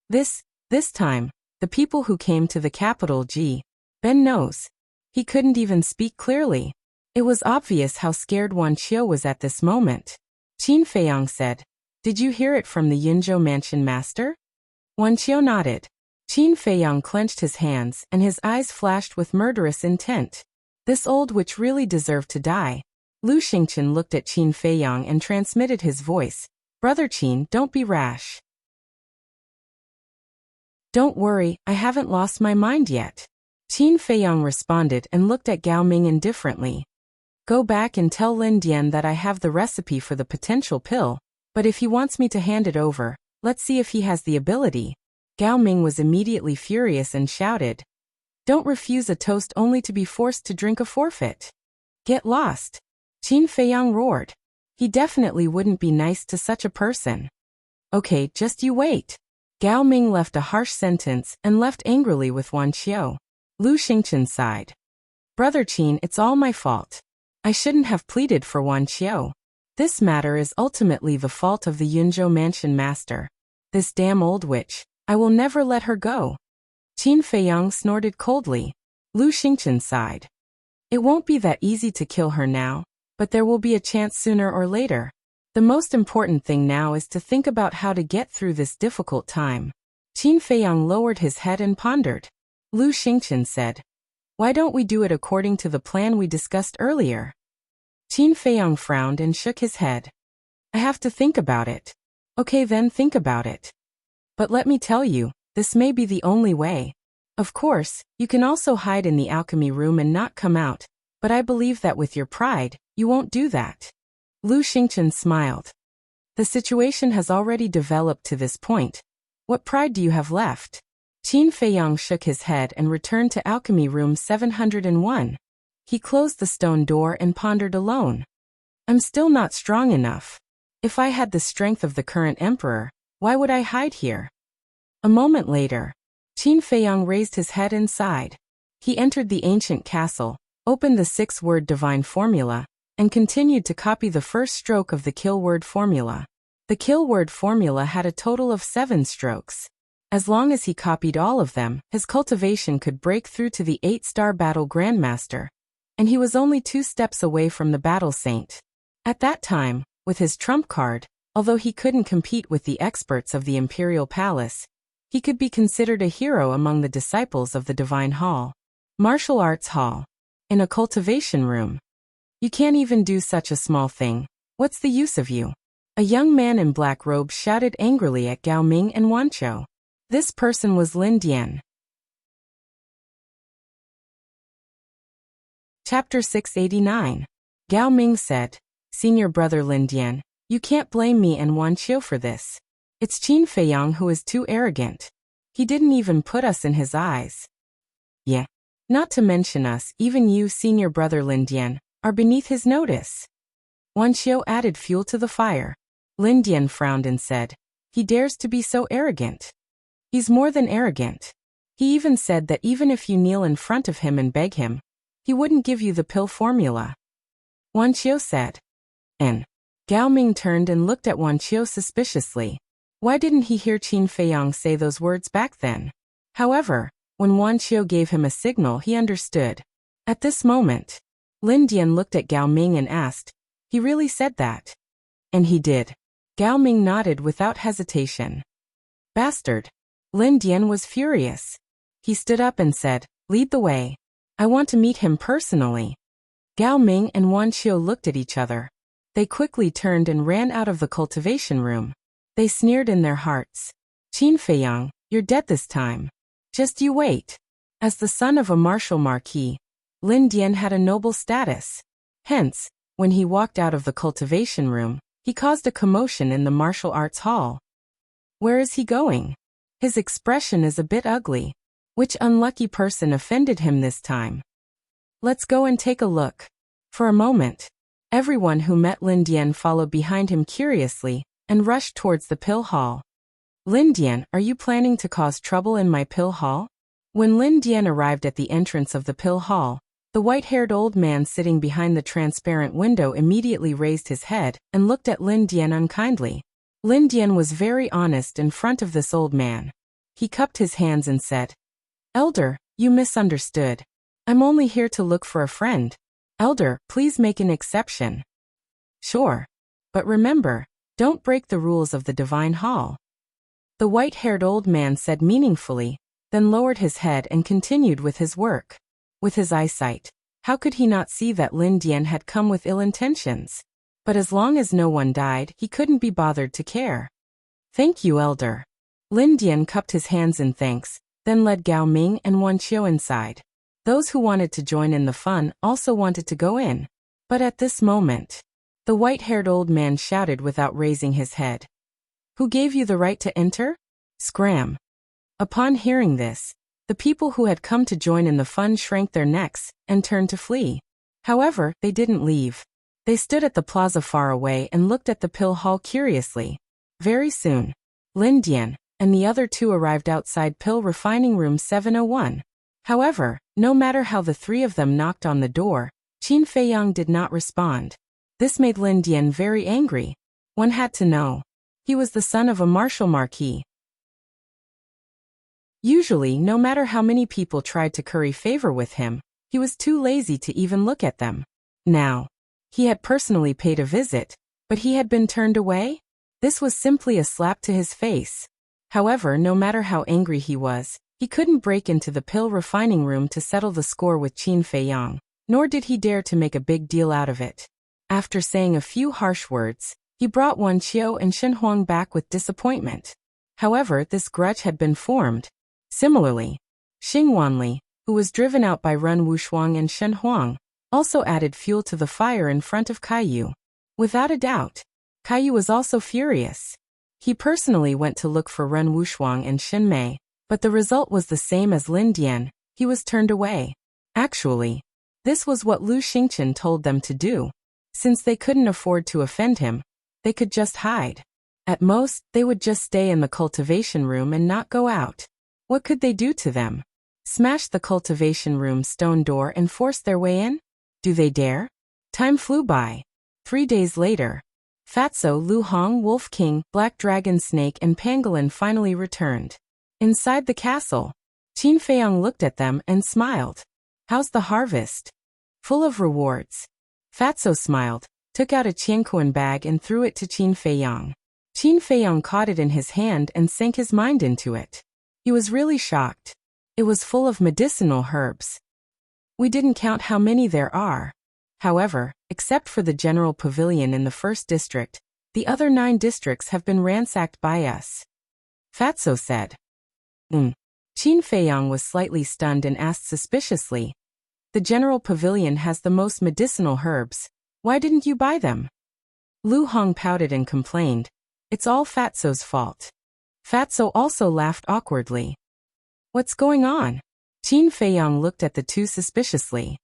This time, the people who came to the capital Ben knows. He couldn't even speak clearly. It was obvious how scared Wan Qiu was at this moment. Qin Feiyang said, Did you hear it from the Yunzhou mansion master? Wan Qiu nodded. Qin Feiyang clenched his hands and his eyes flashed with murderous intent. This old witch really deserved to die. Lu Xingqian looked at Qin Feiyang and transmitted his voice. Brother Qin, don't be rash. Don't worry, I haven't lost my mind yet. Qin Feiyang responded and looked at Gao Ming indifferently. Go back and tell Lin Dian that I have the recipe for the potential pill, but if he wants me to hand it over, let's see if he has the ability. Gao Ming was immediately furious and shouted. Don't refuse a toast only to be forced to drink a forfeit. Get lost. Qin Feiyang roared. He definitely wouldn't be nice to such a person. Okay, just you wait. Gao Ming left a harsh sentence and left angrily with Wan Qiu. Lu Xingqian sighed. Brother Qin, it's all my fault. I shouldn't have pleaded for Wan Qiu. This matter is ultimately the fault of the Yunzhou mansion master. This damn old witch. I will never let her go. Qin Feiyang snorted coldly. Lu Xingqian sighed. It won't be that easy to kill her now, but there will be a chance sooner or later. The most important thing now is to think about how to get through this difficult time. Qin Feiyang lowered his head and pondered. Lu Xingqian said, why don't we do it according to the plan we discussed earlier? Qin Feiyang frowned and shook his head. I have to think about it. Okay, then think about it. But let me tell you, this may be the only way. Of course, you can also hide in the alchemy room and not come out, but I believe that with your pride, you won't do that. Lu Xingqian smiled. The situation has already developed to this point. What pride do you have left? Qin Feiyang shook his head and returned to alchemy room 701. He closed the stone door and pondered alone. I'm still not strong enough. If I had the strength of the current emperor, why would I hide here? A moment later, Qin Feiyang raised his head and sighed. He entered the ancient castle, opened the 6-word divine formula, and continued to copy the first stroke of the kill word formula. The kill word formula had a total of 7 strokes. As long as he copied all of them, his cultivation could break through to the 8-star battle grandmaster, and he was only 2 steps away from the battle saint. At that time, with his trump card, although he couldn't compete with the experts of the Imperial Palace, he could be considered a hero among the disciples of the Divine Hall. Martial Arts Hall. In a cultivation room. You can't even do such a small thing. What's the use of you? A young man in black robes shouted angrily at Gao Ming and Wan Qiu. This person was Lin Dian. Chapter 689. Gao Ming said, Senior brother Lin Dian, you can't blame me and Wan Qiu for this. It's Qin Feiyang who is too arrogant. He didn't even put us in his eyes. Yeah. Not to mention us, even you, senior brother Lin Dian, are beneath his notice. Wan Qiu added fuel to the fire. Lin Dian frowned and said, he dares to be so arrogant. He's more than arrogant. He even said that even if you kneel in front of him and beg him, he wouldn't give you the pill formula. Wan Qiu said. And Gao Ming turned and looked at Wan Qiu suspiciously. Why didn't he hear Qin Feiyang say those words back then? However, when Wan Qiu gave him a signal, he understood. At this moment, Lin Dian looked at Gao Ming and asked, he really said that? And he did. Gao Ming nodded without hesitation. Bastard. Lin Dian was furious. He stood up and said, lead the way. I want to meet him personally. Gao Ming and Wan Qiu looked at each other. They quickly turned and ran out of the cultivation room. They sneered in their hearts. Qin Feiyang, you're dead this time. Just you wait. As the son of a martial marquis, Lin Dian had a noble status. Hence, when he walked out of the cultivation room, he caused a commotion in the martial arts hall. Where is he going? His expression is a bit ugly. Which unlucky person offended him this time? Let's go and take a look. For a moment, everyone who met Lin Dian followed behind him curiously and rushed towards the pill hall. Lin Dian, are you planning to cause trouble in my pill hall? When Lin Dian arrived at the entrance of the pill hall, the white-haired old man sitting behind the transparent window immediately raised his head and looked at Lin Dian unkindly. Lin Dian was very honest in front of this old man. He cupped his hands and said, Elder, you misunderstood. I'm only here to look for a friend. Elder, please make an exception. Sure. But remember, don't break the rules of the Divine Hall. The white-haired old man said meaningfully, then lowered his head and continued with his work. With his eyesight, how could he not see that Lin Dian had come with ill intentions? But as long as no one died, he couldn't be bothered to care. Thank you, Elder. Lin Dian cupped his hands in thanks, then led Gao Ming and Wan Qiu inside. Those who wanted to join in the fun also wanted to go in. But at this moment, the white-haired old man shouted without raising his head. Who gave you the right to enter? Scram. Upon hearing this, the people who had come to join in the fun shrank their necks and turned to flee. However, they didn't leave. They stood at the plaza far away and looked at the pill hall curiously. Very soon, Lin Dian and the other two arrived outside Pill Refining Room 701. However, no matter how the three of them knocked on the door, Qin Feiyang did not respond. This made Lin Dian very angry. One had to know. He was the son of a martial marquis. Usually, no matter how many people tried to curry favor with him, he was too lazy to even look at them. Now, he had personally paid a visit, but he had been turned away? This was simply a slap to his face. However, no matter how angry he was, he couldn't break into the pill refining room to settle the score with Qin Feiyang, nor did he dare to make a big deal out of it. After saying a few harsh words, he brought Wan Qiu and Shen Huang back with disappointment. However, this grudge had been formed. Similarly, Xing Wanli, who was driven out by Run Wushuang and Shen Huang, also added fuel to the fire in front of Caillou. Without a doubt, Caillou was also furious. He personally went to look for Run Wushuang and Shen Mei, but the result was the same as Lin Dian. He was turned away. Actually, this was what Lu Xingchen told them to do. Since they couldn't afford to offend him, they could just hide. At most, they would just stay in the cultivation room and not go out. What could they do to them? Smash the cultivation room's stone door and force their way in? Do they dare? Time flew by. 3 days later, Fatso, Lu Hong, Wolf King, Black Dragon Snake and Pangolin finally returned. Inside the castle, Qin Feiyang looked at them and smiled. How's the harvest? Full of rewards. Fatso smiled, took out a Qianquan bag and threw it to Qin Feiyang. Qin Feiyang caught it in his hand and sank his mind into it. He was really shocked. It was full of medicinal herbs. We didn't count how many there are. However, except for the general pavilion in the first district, the other 9 districts have been ransacked by us. Fatso said. Qin Feiyang was slightly stunned and asked suspiciously. The general pavilion has the most medicinal herbs. Why didn't you buy them? Lu Hong pouted and complained. It's all Fatso's fault. Fatso also laughed awkwardly. What's going on? Qin Feiyang looked at the two suspiciously.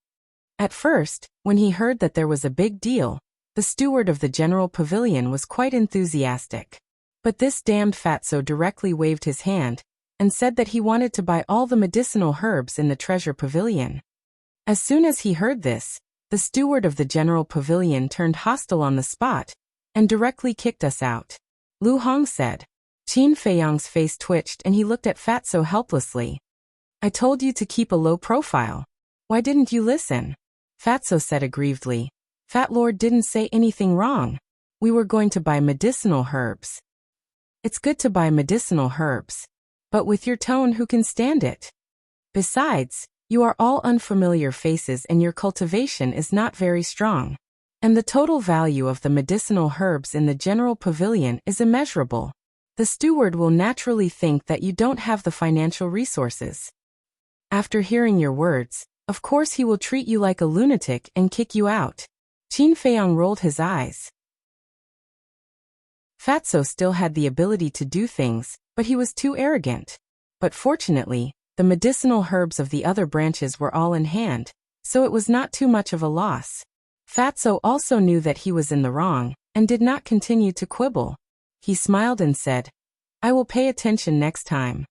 At first, when he heard that there was a big deal, the steward of the general pavilion was quite enthusiastic. But this damned Fatso directly waved his hand and said that he wanted to buy all the medicinal herbs in the treasure pavilion. As soon as he heard this, the steward of the general pavilion turned hostile on the spot and directly kicked us out. Lu Hong said. Qin Feiyang's face twitched and he looked at Fatso helplessly. I told you to keep a low profile. Why didn't you listen? Fatso said aggrievedly. Fat Lord didn't say anything wrong. We were going to buy medicinal herbs. It's good to buy medicinal herbs. But with your tone, who can stand it? Besides, you are all unfamiliar faces and your cultivation is not very strong. And the total value of the medicinal herbs in the general pavilion is immeasurable. The steward will naturally think that you don't have the financial resources. After hearing your words, of course he will treat you like a lunatic and kick you out. Qin Feiyang rolled his eyes. Fatso still had the ability to do things, but he was too arrogant. But fortunately, the medicinal herbs of the other branches were all in hand, so it was not too much of a loss. Fatso also knew that he was in the wrong, and did not continue to quibble. He smiled and said, I will pay attention next time.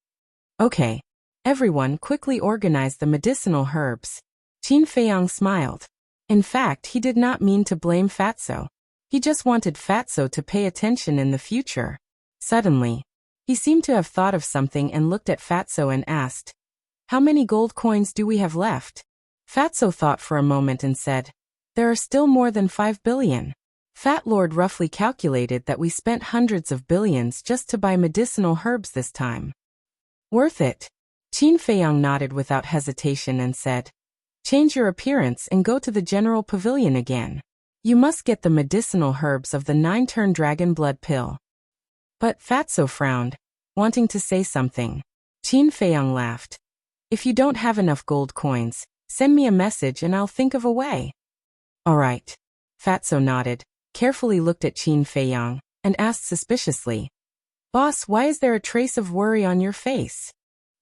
Okay. Everyone quickly organized the medicinal herbs. Qin Feiyang smiled. In fact, he did not mean to blame Fatso. He just wanted Fatso to pay attention in the future. Suddenly, he seemed to have thought of something and looked at Fatso and asked, How many gold coins do we have left? Fatso thought for a moment and said, There are still more than 5 billion. Fat Lord roughly calculated that we spent hundreds of billions just to buy medicinal herbs this time. Worth it. Qin Feiyang nodded without hesitation and said, change your appearance and go to the general pavilion again. You must get the medicinal herbs of the 9-turn dragon blood pill. But Fatso frowned, wanting to say something. Qin Feiyang laughed. If you don't have enough gold coins, send me a message and I'll think of a way. All right. Fatso nodded, carefully looked at Qin Feiyang, and asked suspiciously, Boss, why is there a trace of worry on your face?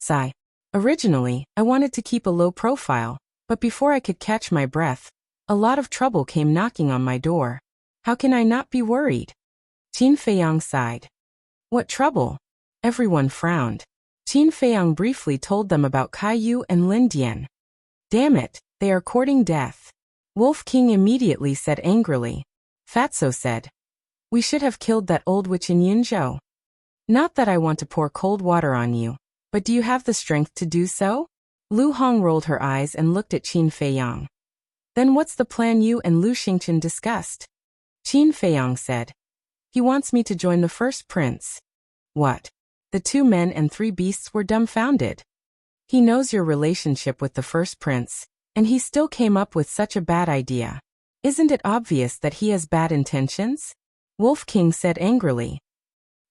Sigh. Originally, I wanted to keep a low profile, but before I could catch my breath, a lot of trouble came knocking on my door. How can I not be worried? Qin Feiyang sighed. What trouble? Everyone frowned. Qin Feiyang briefly told them about Caillou and Lin Dian. Damn it, they are courting death. Wolf King immediately said angrily. Fatso said, we should have killed that old witch in Yunzhou. Not that I want to pour cold water on you, but do you have the strength to do so? Lu Hong rolled her eyes and looked at Qin Feiyang. Then what's the plan you and Lu Xingqian discussed? Qin Feiyang said. He wants me to join the first prince. What? The 2 men and 3 beasts were dumbfounded. He knows your relationship with the first prince, and he still came up with such a bad idea. Isn't it obvious that he has bad intentions? Wolf King said angrily.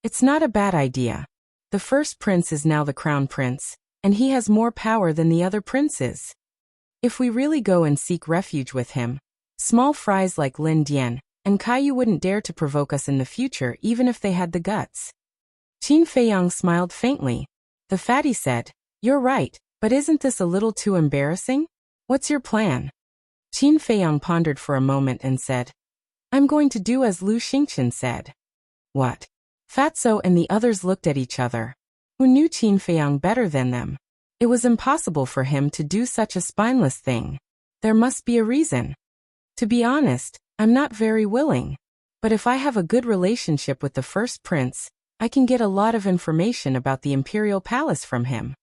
It's not a bad idea. The first prince is now the crown prince, and he has more power than the other princes. If we really go and seek refuge with him, small fries like Lin Dian and Caillou wouldn't dare to provoke us in the future even if they had the guts. Qin Feiyang smiled faintly. The fatty said, you're right, but isn't this a little too embarrassing? What's your plan? Qin Feiyang pondered for a moment and said, I'm going to do as Lu Xingqian said. What? Fatso and the others looked at each other. Who knew Qin Feiyang better than them? It was impossible for him to do such a spineless thing. There must be a reason. To be honest, I'm not very willing. But if I have a good relationship with the first prince, I can get a lot of information about the imperial palace from him.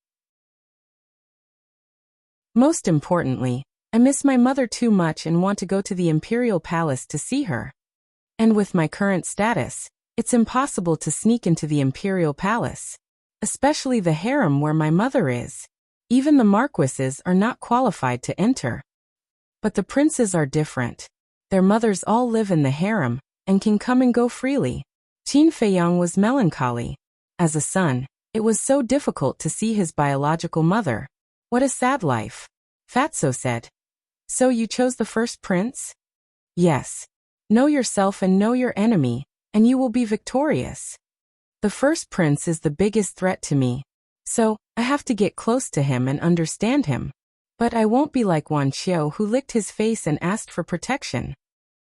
Most importantly, I miss my mother too much and want to go to the imperial palace to see her. And with my current status, it's impossible to sneak into the imperial palace. Especially the harem where my mother is. Even the marquises are not qualified to enter. But the princes are different. Their mothers all live in the harem, and can come and go freely. Qin Feiyang was melancholy. As a son, it was so difficult to see his biological mother. What a sad life. Fatso said. So you chose the first prince? Yes. Know yourself and know your enemy, and you will be victorious. The first prince is the biggest threat to me. So, I have to get close to him and understand him. But I won't be like Wan Qiu who licked his face and asked for protection.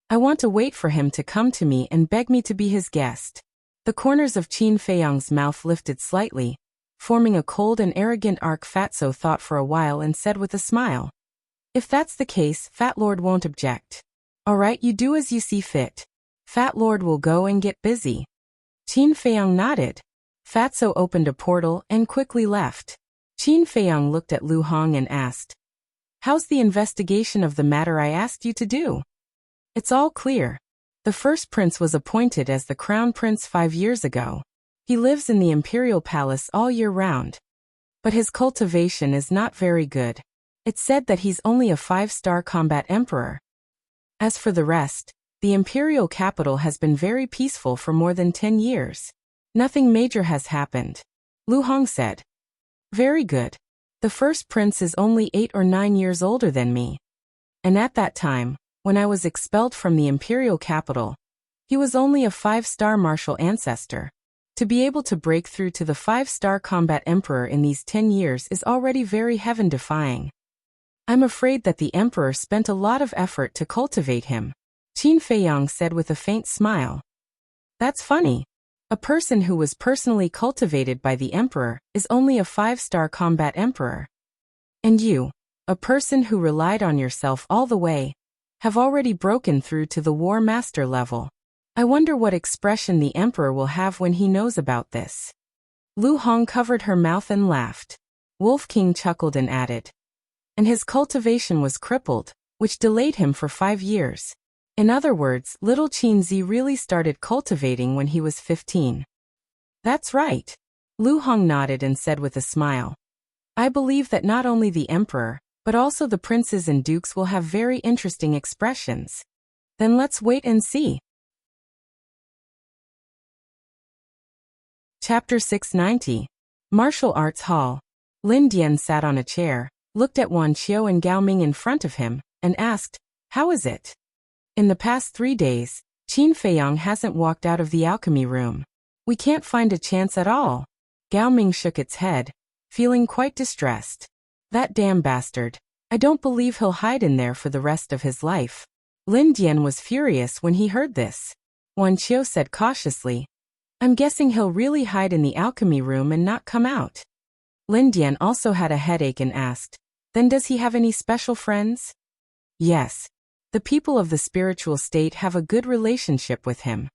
I want to wait for him to come to me and beg me to be his guest. The corners of Qin Feiyang's mouth lifted slightly, forming a cold and arrogant arc. Fatso thought for a while and said with a smile. If that's the case, Fat Lord won't object. All right, you do as you see fit. Fat Lord will go and get busy. Qin Feiyang nodded. Fatso opened a portal and quickly left. Qin Feiyang looked at Lu Hong and asked, how's the investigation of the matter I asked you to do? It's all clear. The first prince was appointed as the crown prince 5 years ago. He lives in the imperial palace all year round. But his cultivation is not very good. It's said that he's only a 5-star combat emperor. As for the rest, the imperial capital has been very peaceful for more than 10 years. Nothing major has happened. Lu Hong said. Very good. The first prince is only 8 or 9 years older than me. And at that time, when I was expelled from the imperial capital, he was only a 5-star martial ancestor. To be able to break through to the 5-star combat emperor in these 10 years is already very heaven-defying. I'm afraid that the emperor spent a lot of effort to cultivate him. Qin Feiyang said with a faint smile. That's funny. A person who was personally cultivated by the emperor is only a 5-star combat emperor. And you, a person who relied on yourself all the way, have already broken through to the war master level. I wonder what expression the emperor will have when he knows about this. Lu Hong covered her mouth and laughed. Wolf King chuckled and added. And his cultivation was crippled, which delayed him for 5 years. In other words, little Qin Zi really started cultivating when he was 15. That's right. Lu Hong nodded and said with a smile. I believe that not only the emperor, but also the princes and dukes will have very interesting expressions. Then let's wait and see. Chapter 690. Martial Arts Hall. Lin Dian sat on a chair, looked at Wan Qiu and Gao Ming in front of him, and asked, "How is it?" In the past 3 days, Qin Feiyong hasn't walked out of the alchemy room. We can't find a chance at all. Gao Ming shook its head, feeling quite distressed. That damn bastard. I don't believe he'll hide in there for the rest of his life. Lin Dian was furious when he heard this. Wan Qiu said cautiously, "I'm guessing he'll really hide in the alchemy room and not come out." Lin Dian also had a headache and asked, "Then does he have any special friends?" "Yes. The people of the spiritual state have a good relationship with him.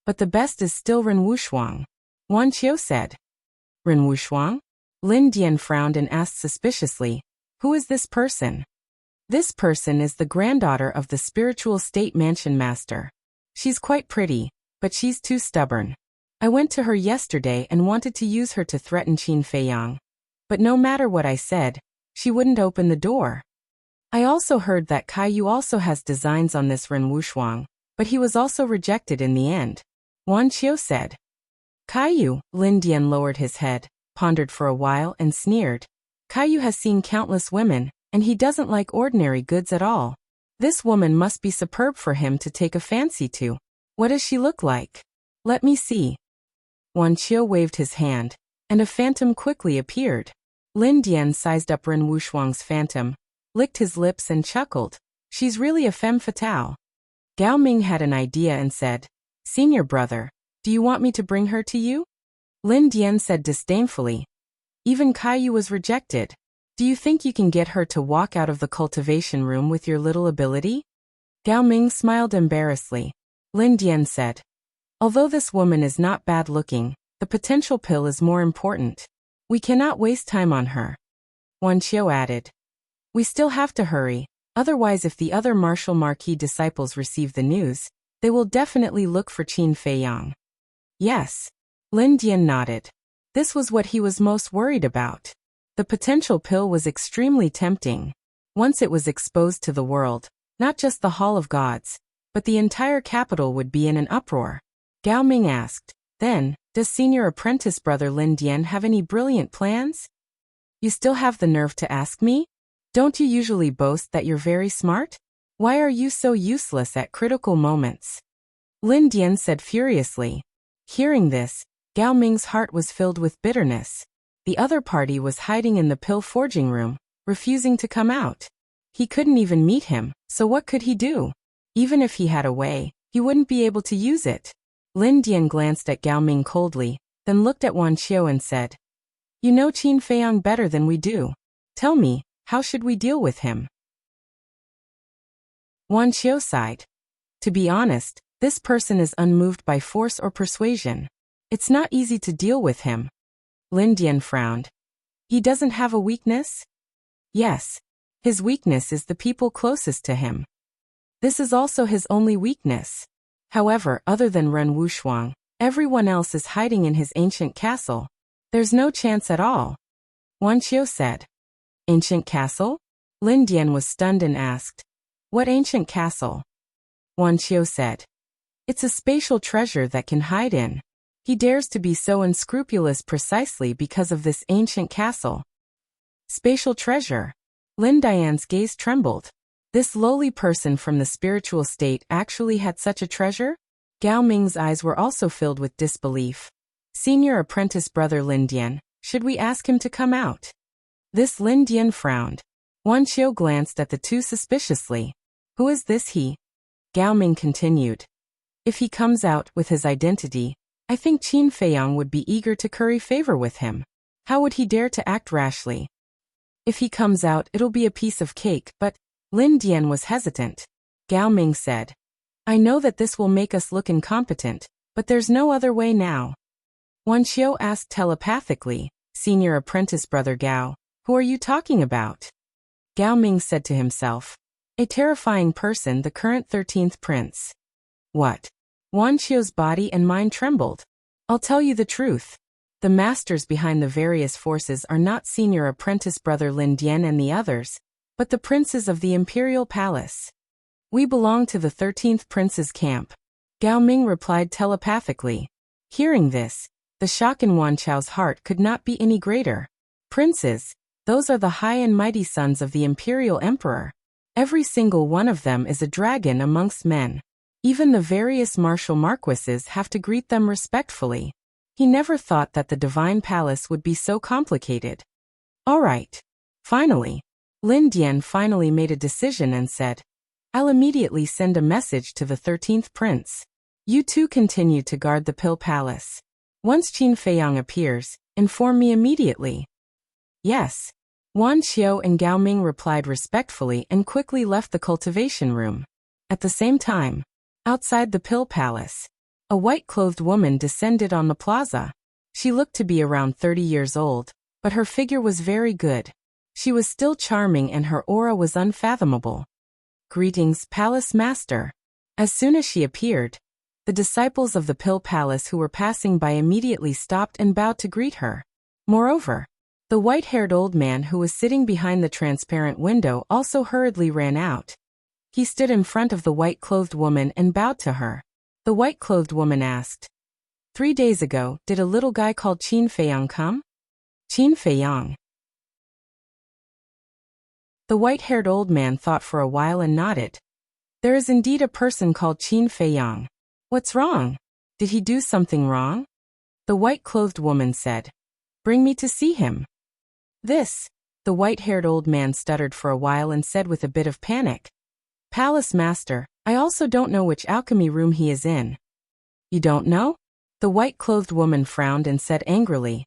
But the best is still Ren Wushuang," Wan Qiu said. "Ren Wushuang?" Lin Dian frowned and asked suspiciously, "Who is this person?" "This person is the granddaughter of the spiritual state mansion master. She's quite pretty, but she's too stubborn. I went to her yesterday and wanted to use her to threaten Qin Feiyong. But no matter what I said, she wouldn't open the door. I also heard that Caillou also has designs on this Ren Wushuang, but he was also rejected in the end," Wan Qiu said. "Caillou," Lin Dian lowered his head, pondered for a while and sneered. "Caillou has seen countless women, and he doesn't like ordinary goods at all. This woman must be superb for him to take a fancy to. What does she look like? Let me see." Wan Qiu waved his hand, and a phantom quickly appeared. Lin Dian sized up Ren Wushuang's phantom, licked his lips and chuckled. "She's really a femme fatale." Gao Ming had an idea and said, "Senior brother, do you want me to bring her to you?" Lin Dian said disdainfully, "Even Caillou was rejected. Do you think you can get her to walk out of the cultivation room with your little ability?" Gao Ming smiled embarrassedly. Lin Dian said, "Although this woman is not bad looking, the potential pill is more important. We cannot waste time on her." Wan Qiu added, "We still have to hurry, otherwise if the other martial marquis disciples receive the news, they will definitely look for Qin Feiyong." "Yes." Lin Dian nodded. This was what he was most worried about. The potential pill was extremely tempting. Once it was exposed to the world, not just the Hall of Gods, but the entire capital would be in an uproar. Gao Ming asked, "Then, does senior apprentice brother Lin Dian have any brilliant plans?" "You still have the nerve to ask me? Don't you usually boast that you're very smart? Why are you so useless at critical moments?" Lin Dian said furiously. Hearing this, Gao Ming's heart was filled with bitterness. The other party was hiding in the pill forging room, refusing to come out. He couldn't even meet him, so what could he do? Even if he had a way, he wouldn't be able to use it. Lin Dian glanced at Gao Ming coldly, then looked at Wan Qiu and said, "You know Qin Feiyong better than we do. Tell me, how should we deal with him?" Wan Qiu sighed. "To be honest, this person is unmoved by force or persuasion. It's not easy to deal with him." Lin Dian frowned. "He doesn't have a weakness?" "Yes. His weakness is the people closest to him. This is also his only weakness. However, other than Ren Wushuang, everyone else is hiding in his ancient castle. There's no chance at all," Wan Qiu said. "Ancient castle?" Lin Dian was stunned and asked, "What ancient castle?" Wan Qiu said, "It's a spatial treasure that can hide in. He dares to be so unscrupulous precisely because of this ancient castle." "Spatial treasure?" Lin Dian's gaze trembled. This lowly person from the spiritual state actually had such a treasure? Gao Ming's eyes were also filled with disbelief. "Senior apprentice brother Lin Dian, should we ask him to come out?" This Lin Dian frowned. Wan Qiu glanced at the two suspiciously. "Who is this he?" Gao Ming continued. "If he comes out with his identity, I think Qin Feiyong would be eager to curry favor with him. How would he dare to act rashly? If he comes out, it'll be a piece of cake, but..." Lin Dian was hesitant. Gao Ming said, "I know that this will make us look incompetent, but there's no other way now." Wan Qiu asked telepathically, "Senior apprentice brother Gao, who are you talking about?" Gao Ming said to himself, "A terrifying person, the current 13th prince." "What?" Wan Qiu's body and mind trembled. "I'll tell you the truth. The masters behind the various forces are not senior apprentice brother Lin Dian and the others, but the princes of the imperial palace. We belong to the 13th prince's camp, Gao Ming replied telepathically. Hearing this, the shock in Wan Chao's heart could not be any greater. Princes, those are the high and mighty sons of the imperial emperor. Every single one of them is a dragon amongst men. Even the various martial marquises have to greet them respectfully. He never thought that the divine palace would be so complicated. All right. Finally, Lin Dian finally made a decision and said, I'll immediately send a message to the 13th prince. You two continue to guard the Pill Palace. Once Qin Feiyang appears, inform me immediately. Yes. Wan Qiu and Gao Ming replied respectfully and quickly left the cultivation room. At the same time, outside the Pill Palace, a white-clothed woman descended on the plaza. She looked to be around 30 years old, but her figure was very good. She was still charming and her aura was unfathomable. Greetings, Palace Master. As soon as she appeared, the disciples of the Pill Palace who were passing by immediately stopped and bowed to greet her. Moreover, the white-haired old man who was sitting behind the transparent window also hurriedly ran out. He stood in front of the white-clothed woman and bowed to her. The white-clothed woman asked, 3 days ago, did a little guy called Qin Feiyang come? Qin Feiyang. The white-haired old man thought for a while and nodded. There is indeed a person called Qin Feiyang. What's wrong? Did he do something wrong? The white-clothed woman said, Bring me to see him. The white-haired old man stuttered for a while and said with a bit of panic, Palace Master, I also don't know which alchemy room he is in. You don't know? The white-clothed woman frowned and said angrily,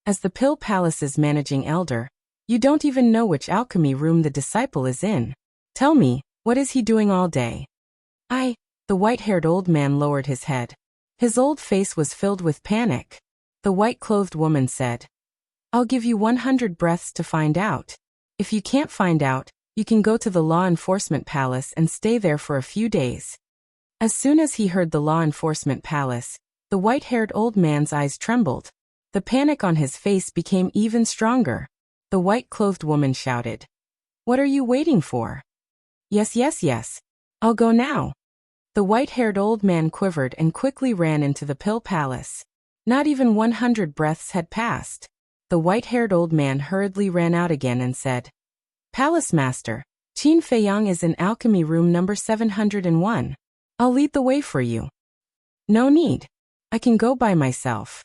As the Pill Palace's managing elder, you don't even know which alchemy room the disciple is in. Tell me, what is he doing all day? The white-haired old man lowered his head. His old face was filled with panic. The white-clothed woman said, I'll give you 100 breaths to find out. If you can't find out, you can go to the law enforcement palace and stay there for a few days. As soon as he heard the law enforcement palace, the white-haired old man's eyes trembled. The panic on his face became even stronger. The white-clothed woman shouted, What are you waiting for? Yes. I'll go now. The white-haired old man quivered and quickly ran into the Pill Palace. Not even 100 breaths had passed. The white-haired old man hurriedly ran out again and said, Palace Master, Qin Feiyang is in alchemy room number 701. I'll lead the way for you. No need. I can go by myself.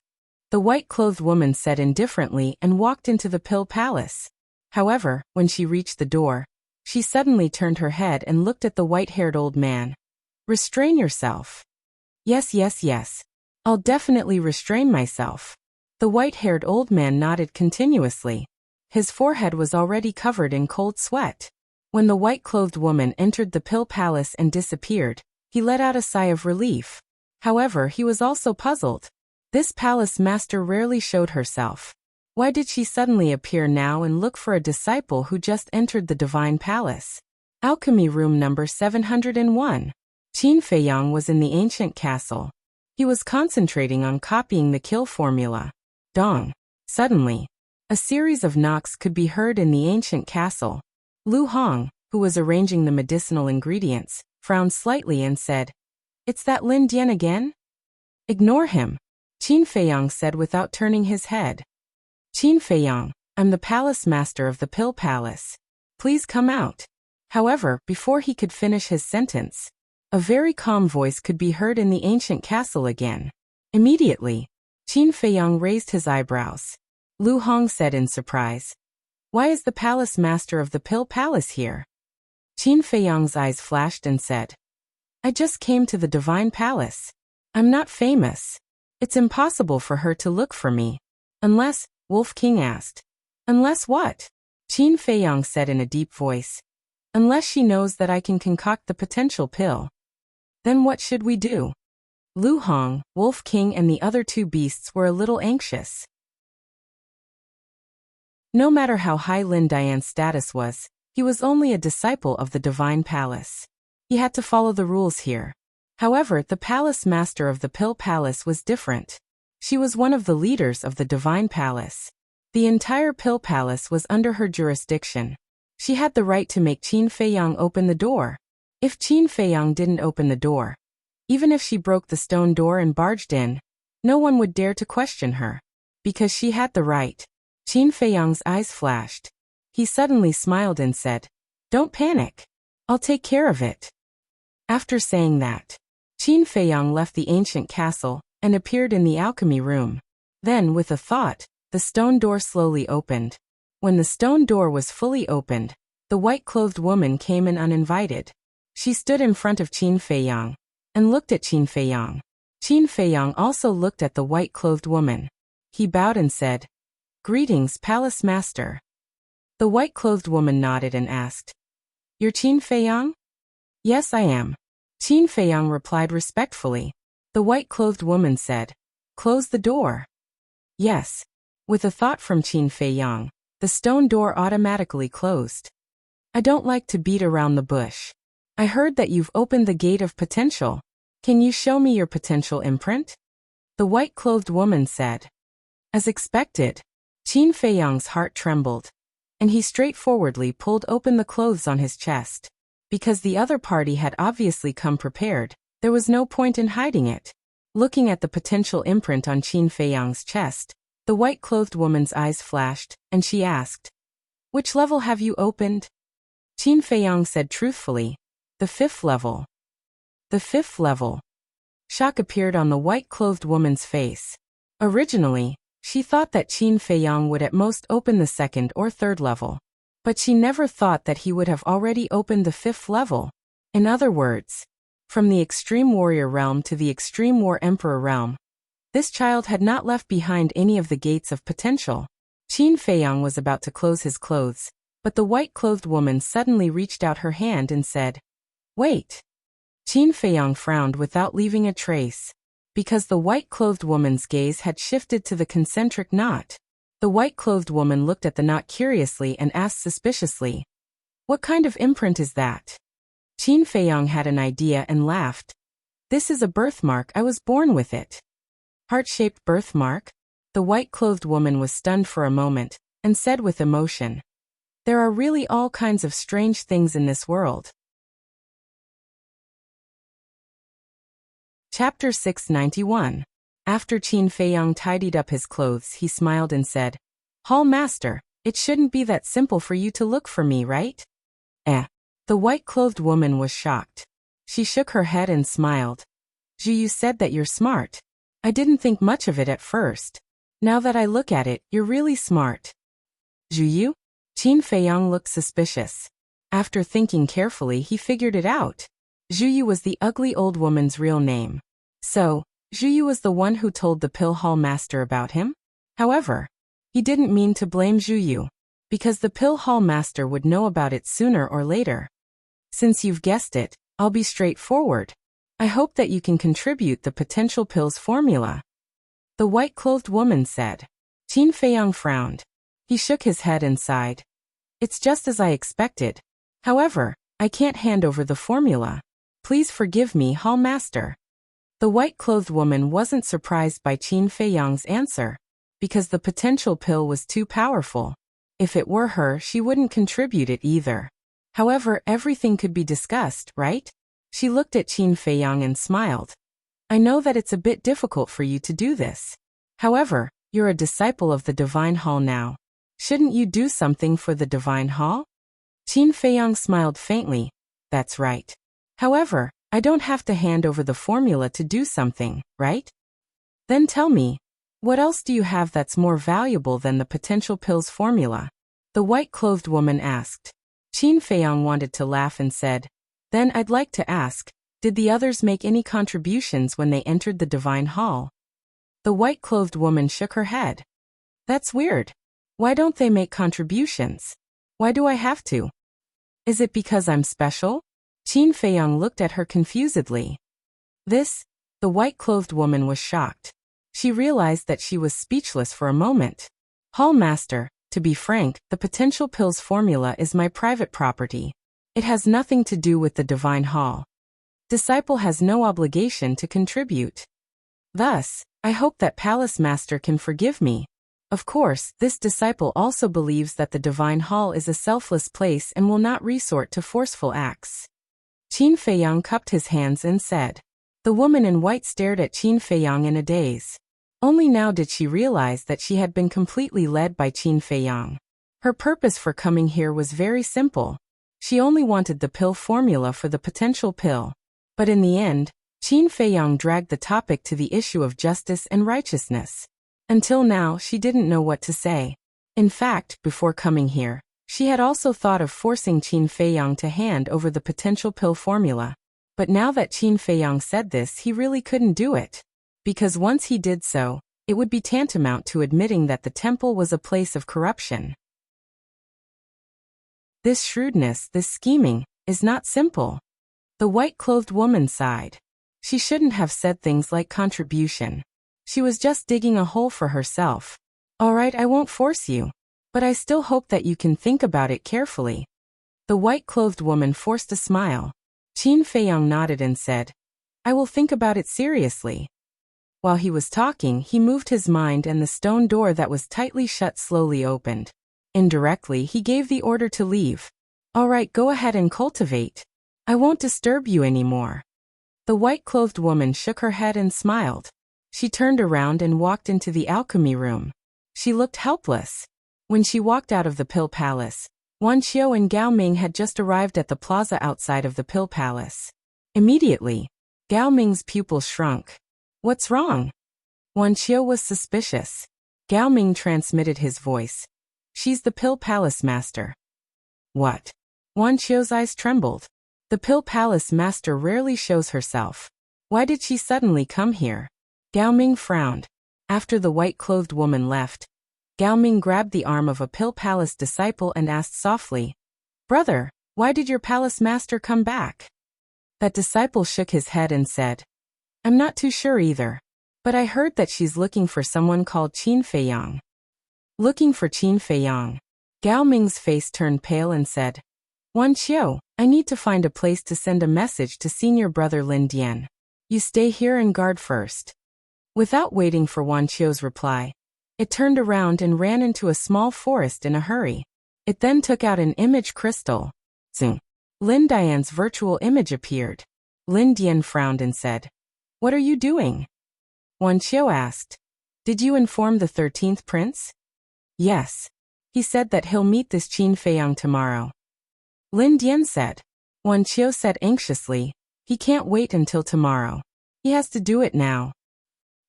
The white-clothed woman said indifferently and walked into the Pill Palace. However, when she reached the door, she suddenly turned her head and looked at the white-haired old man. Restrain yourself. Yes. I'll definitely restrain myself. The white-haired old man nodded continuously. His forehead was already covered in cold sweat. When the white-clothed woman entered the Pill Palace and disappeared, he let out a sigh of relief. However, he was also puzzled. This palace master rarely showed herself. Why did she suddenly appear now and look for a disciple who just entered the divine palace? Alchemy room number 701. Qin Feiyang was in the ancient castle. He was concentrating on copying the kill formula. Dong. Suddenly, a series of knocks could be heard in the ancient castle. Lu Hong, who was arranging the medicinal ingredients, frowned slightly and said, It's that Lin Dian again? Ignore him, Qin Feiyang said without turning his head. Qin Feiyang, I'm the palace master of the Pill Palace. Please come out. However, before he could finish his sentence, a very calm voice could be heard in the ancient castle again. Immediately, Qin Feiyang raised his eyebrows. Lu Hong said in surprise, Why is the palace master of the Pill Palace here? Qin Feiyang's eyes flashed and said, I just came to the divine palace. I'm not famous. It's impossible for her to look for me. Unless, Wolf King asked. Unless what? Qin Feiyang said in a deep voice. Unless she knows that I can concoct the potential pill. Then what should we do? Lu Hong, Wolf King and the other two beasts were a little anxious. No matter how high Lin Dian's status was, he was only a disciple of the divine palace. He had to follow the rules here. However, the palace master of the Pill Palace was different. She was one of the leaders of the Divine Palace. The entire Pill Palace was under her jurisdiction. She had the right to make Qin Feiyang open the door. If Qin Feiyang didn't open the door, even if she broke the stone door and barged in, no one would dare to question her. Because she had the right. Qin Feiyang's eyes flashed. He suddenly smiled and said, "Don't panic. I'll take care of it." After saying that, Qin Feiyang left the ancient castle and appeared in the alchemy room. Then, with a thought, the stone door slowly opened. When the stone door was fully opened, the white-clothed woman came in uninvited. She stood in front of Qin Feiyang and looked at Qin Feiyang. Qin Feiyang also looked at the white-clothed woman. He bowed and said, "Greetings, Palace Master." The white-clothed woman nodded and asked, "You're Qin Feiyang?" "Yes, I am." Qin Feiyang replied respectfully. The white-clothed woman said, "Close the door." "Yes." With a thought from Qin Feiyang, the stone door automatically closed. "I don't like to beat around the bush. I heard that you've opened the gate of potential. Can you show me your potential imprint?" The white-clothed woman said. As expected, Qin Feiyang's heart trembled, and he straightforwardly pulled open the clothes on his chest. Because the other party had obviously come prepared, there was no point in hiding it. Looking at the potential imprint on Qin Feiyang's chest, the white-clothed woman's eyes flashed, and she asked, "Which level have you opened?" Qin Feiyang said truthfully, "The 5th level." "The 5th level." Shock appeared on the white-clothed woman's face. Originally, she thought that Qin Feiyang would at most open the 2nd or 3rd level. But she never thought that he would have already opened the 5th level. In other words, from the Extreme Warrior realm to the Extreme War Emperor realm, this child had not left behind any of the gates of potential. Qin Feiyang was about to close his clothes, but the white-clothed woman suddenly reached out her hand and said, "Wait." Qin Feiyang frowned without leaving a trace. Because the white-clothed woman's gaze had shifted to the concentric knot. The white-clothed woman looked at the knot curiously and asked suspiciously, "What kind of imprint is that?" Qin Feiyang had an idea and laughed. "This is a birthmark. I was born with it." "Heart-shaped birthmark?" The white-clothed woman was stunned for a moment, and said with emotion, "There are really all kinds of strange things in this world." Chapter 691. After Qin Feiyang tidied up his clothes, he smiled and said, "Hall Master, it shouldn't be that simple for you to look for me, right?" "Eh." The white-clothed woman was shocked. She shook her head and smiled. "You said that you're smart. I didn't think much of it at first. Now that I look at it, you're really smart." "You?" Qin Feiyang looked suspicious. After thinking carefully, he figured it out. Zhuyu was the ugly old woman's real name. So, Zhuyu was the one who told the Pill Hall Master about him? However, he didn't mean to blame Zhuyu, because the Pill Hall Master would know about it sooner or later. "Since you've guessed it, I'll be straightforward. I hope that you can contribute the potential pills formula," the white-clothed woman said. Qin Feiyang frowned. He shook his head and sighed. "It's just as I expected. However, I can't hand over the formula. Please forgive me, Hall Master." The white-clothed woman wasn't surprised by Qin Feiyang's answer, because the potential pill was too powerful. If it were her, she wouldn't contribute it either. However, everything could be discussed, right? She looked at Qin Feiyang and smiled. "I know that it's a bit difficult for you to do this. However, you're a disciple of the Divine Hall now. Shouldn't you do something for the Divine Hall?" Qin Feiyang smiled faintly. "That's right. However, I don't have to hand over the formula to do something, right?" "Then tell me, what else do you have that's more valuable than the potential pills formula?" the white-clothed woman asked. Qin Feiyang wanted to laugh and said, "Then I'd like to ask, did the others make any contributions when they entered the Divine Hall?" The white-clothed woman shook her head. "That's weird. Why don't they make contributions? Why do I have to? Is it because I'm special?" Qin Feiyang looked at her confusedly. The white-clothed woman was shocked. She realized that she was speechless for a moment. "Hall Master, to be frank, the potential pills formula is my private property. It has nothing to do with the Divine Hall. Disciple has no obligation to contribute." Thus, I hope that Palace Master can forgive me. Of course, this disciple also believes that the Divine Hall is a selfless place and will not resort to forceful acts. Qin Feiyang cupped his hands and said. The woman in white stared at Qin Feiyang in a daze. Only now did she realize that she had been completely led by Qin Feiyang. Her purpose for coming here was very simple. She only wanted the pill formula for the potential pill. But in the end, Qin Feiyang dragged the topic to the issue of justice and righteousness. Until now, she didn't know what to say. In fact, before coming here, she had also thought of forcing Qin Feiyang to hand over the potential pill formula. But now that Qin Feiyang said this, he really couldn't do it. Because once he did so, it would be tantamount to admitting that the temple was a place of corruption. This shrewdness, this scheming, is not simple. The white-clothed woman sighed. She shouldn't have said things like contribution. She was just digging a hole for herself. All right, I won't force you. But I still hope that you can think about it carefully. The white-clothed woman forced a smile. Qin Feiyang nodded and said, I will think about it seriously. While he was talking, he moved his mind and the stone door that was tightly shut slowly opened. Indirectly, he gave the order to leave. All right, go ahead and cultivate. I won't disturb you anymore. The white-clothed woman shook her head and smiled. She turned around and walked into the alchemy room. She looked helpless. When she walked out of the Pill Palace, Wan Qiu and Gao Ming had just arrived at the plaza outside of the Pill Palace. Immediately, Gao Ming's pupils shrunk. What's wrong? Wan Qiu was suspicious. Gao Ming transmitted his voice. She's the Pill Palace Master. What? Wan Qiu's eyes trembled. The Pill Palace Master rarely shows herself. Why did she suddenly come here? Gao Ming frowned. After the white-clothed woman left, Gao Ming grabbed the arm of a Pill Palace disciple and asked softly, Brother, why did your palace master come back? That disciple shook his head and said, I'm not too sure either. But I heard that she's looking for someone called Qin Feiyang. Looking for Qin Feiyang. Gao Ming's face turned pale and said, Wan Qiu, I need to find a place to send a message to senior brother Lin Dian. You stay here and guard first. Without waiting for Wan Qiu's reply, it turned around and ran into a small forest in a hurry. It then took out an image crystal. Zing. Lin Dian's virtual image appeared. Lin Dian frowned and said, What are you doing? Wan Qiu asked, Did you inform the 13th prince? Yes. He said that he'll meet this Qin Feiyang tomorrow. Lin Dian said. Wan Qiu said anxiously, He can't wait until tomorrow. He has to do it now.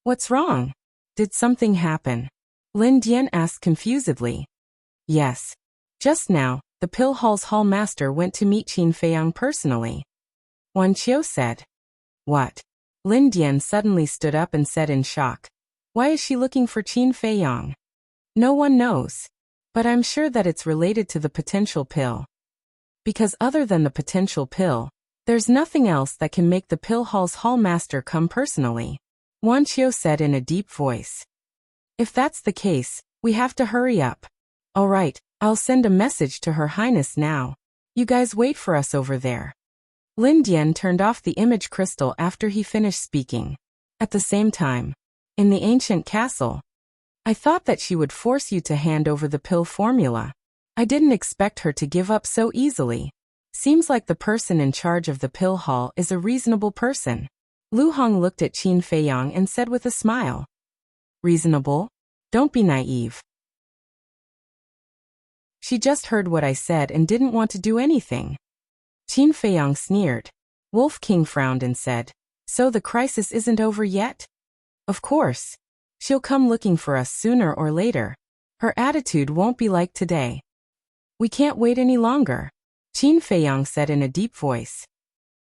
What's wrong? Did something happen? Lin Dian asked confusedly. Yes. Just now, the Pill Hall's hall master went to meet Qin Feiyang personally. Wan Qiu said. What? Lin Dian suddenly stood up and said in shock. Why is she looking for Qin Feiyang? No one knows. But I'm sure that it's related to the potential pill. Because other than the potential pill, there's nothing else that can make the Pill Hall's hall master come personally. Wan Qiu said in a deep voice. If that's the case, we have to hurry up. All right, I'll send a message to Her Highness now. You guys wait for us over there. Lin Dian turned off the image crystal after he finished speaking. At the same time, in the ancient castle, I thought that she would force you to hand over the pill formula. I didn't expect her to give up so easily. Seems like the person in charge of the pill hall is a reasonable person. Lu Hong looked at Qin Feiyang and said with a smile. Reasonable? Don't be naive. She just heard what I said and didn't want to do anything. Qin Feiyang sneered. Wolf King frowned and said, So the crisis isn't over yet? Of course. She'll come looking for us sooner or later. Her attitude won't be like today. We can't wait any longer. Qin Feiyang said in a deep voice.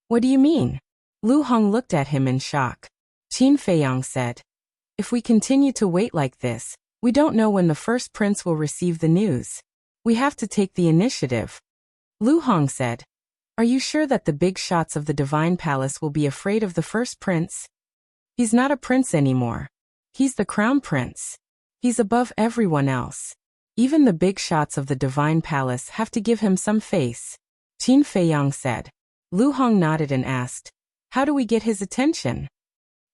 What do you mean? Lu Hong looked at him in shock. Qin Feiyang said, If we continue to wait like this, we don't know when the first prince will receive the news. We have to take the initiative. Lu Hong said, Are you sure that the big shots of the Divine Palace will be afraid of the first prince? He's not a prince anymore. He's the crown prince. He's above everyone else. Even the big shots of the Divine Palace have to give him some face. Qin Feiyang said. Lu Hong nodded and asked, How do we get his attention?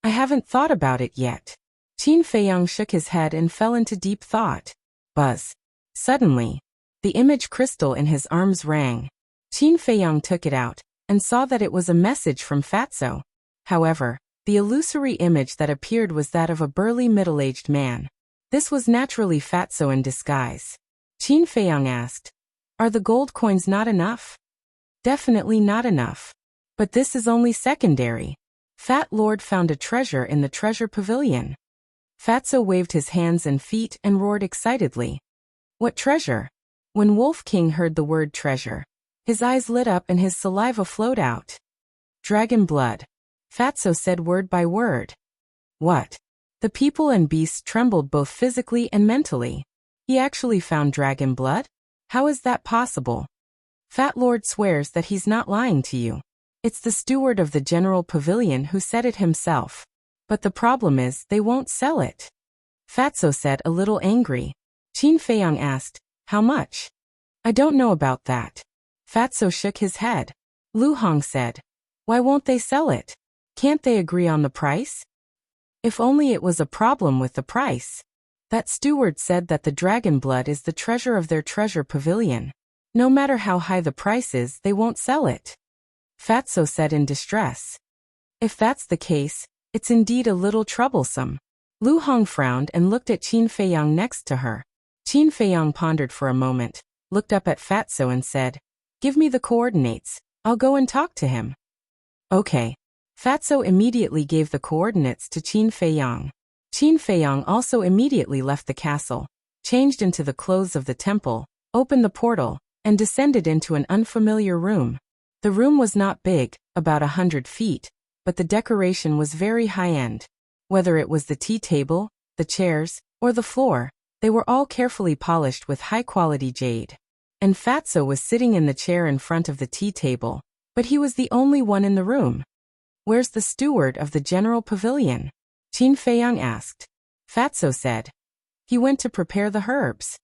I haven't thought about it yet. Qin Feiyang shook his head and fell into deep thought. Buzz. Suddenly, the image crystal in his arms rang. Qin Feiyang took it out and saw that it was a message from Fatso. However, the illusory image that appeared was that of a burly middle-aged man. This was naturally Fatso in disguise. Qin Feiyang asked, "Are the gold coins not enough?" "Definitely not enough. But this is only secondary. Fat Lord found a treasure in the treasure pavilion." Fatso waved his hands and feet and roared excitedly. "What treasure?" When Wolf King heard the word treasure, his eyes lit up and his saliva flowed out. "Dragon blood," Fatso said word by word. "What?" The people and beasts trembled both physically and mentally. "He actually found dragon blood? How is that possible?" "Fat Lord swears that he's not lying to you. It's the steward of the General Pavilion who said it himself. But the problem is, they won't sell it," Fatso said, a little angry. Qin Feiyang asked, "How much?" "I don't know about that." Fatso shook his head. Lu Hong said, "Why won't they sell it? Can't they agree on the price?" "If only it was a problem with the price. That steward said that the dragon blood is the treasure of their treasure pavilion. No matter how high the price is, they won't sell it," Fatso said in distress. "If that's the case, it's indeed a little troublesome." Lu Hong frowned and looked at Qin Feiyang next to her. Qin Feiyang pondered for a moment, looked up at Fatso and said, "Give me the coordinates. I'll go and talk to him." "Okay." Fatso immediately gave the coordinates to Qin Feiyang. Qin Feiyang also immediately left the castle, changed into the clothes of the temple, opened the portal, and descended into an unfamiliar room. The room was not big, about 100 feet, but the decoration was very high-end. Whether it was the tea table, the chairs, or the floor, they were all carefully polished with high-quality jade. And Fatso was sitting in the chair in front of the tea table, but he was the only one in the room. "Where's the steward of the General Pavilion?" Qin Feiyang asked. Fatso said, "He went to prepare the herbs."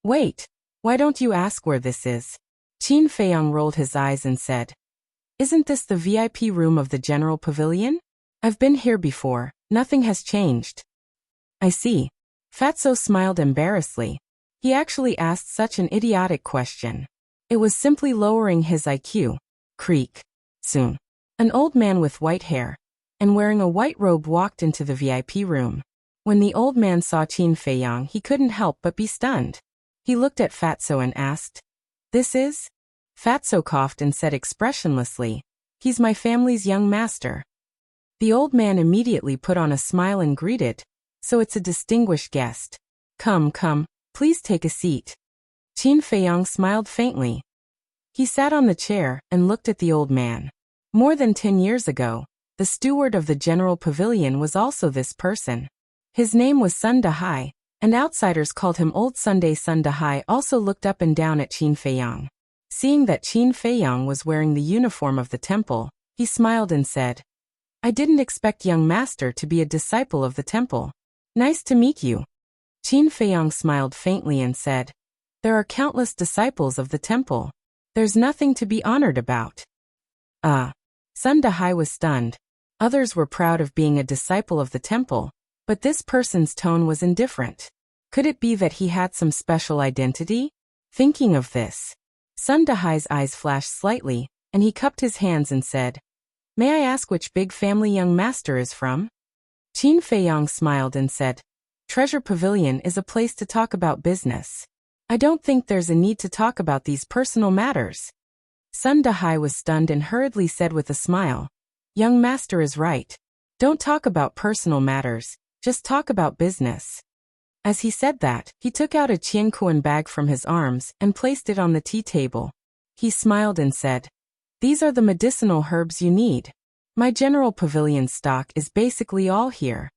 "Wait, why don't you ask where this is?" Qin Feiyang rolled his eyes and said, "Isn't this the VIP room of the General Pavilion? I've been here before, nothing has changed." "I see." Fatso smiled embarrassedly. He actually asked such an idiotic question. It was simply lowering his IQ. Creak. Soon, an old man with white hair and wearing a white robe walked into the VIP room. When the old man saw Qin Feiyang, he couldn't help but be stunned. He looked at Fatso and asked, "This is?" Fatso coughed and said expressionlessly, "He's my family's young master." The old man immediately put on a smile and greeted, "So it's a distinguished guest. Come, come, please take a seat." Qin Feiyang smiled faintly. He sat on the chair and looked at the old man. More than 10 years ago, the steward of the General Pavilion was also this person. His name was Sun Dahai, and outsiders called him Old Sunday. Sun Dahai also looked up and down at Qin Feiyang. Seeing that Qin Feiyang was wearing the uniform of the temple, he smiled and said, "I didn't expect young master to be a disciple of the temple. Nice to meet you." Qin Feiyang smiled faintly and said, "There are countless disciples of the temple. There's nothing to be honored about." Sun Dahai was stunned. Others were proud of being a disciple of the temple, but this person's tone was indifferent. Could it be that he had some special identity? Thinking of this, Sun Dahai's eyes flashed slightly, and he cupped his hands and said, "May I ask which big family young master is from?" Qin Feiyang smiled and said, "Treasure Pavilion is a place to talk about business. I don't think there's a need to talk about these personal matters." Sun Dahai was stunned and hurriedly said with a smile, "Young master is right. Don't talk about personal matters, just talk about business." As he said that, he took out a qiankuan bag from his arms and placed it on the tea table. He smiled and said, "These are the medicinal herbs you need. My General Pavilion stock is basically all here."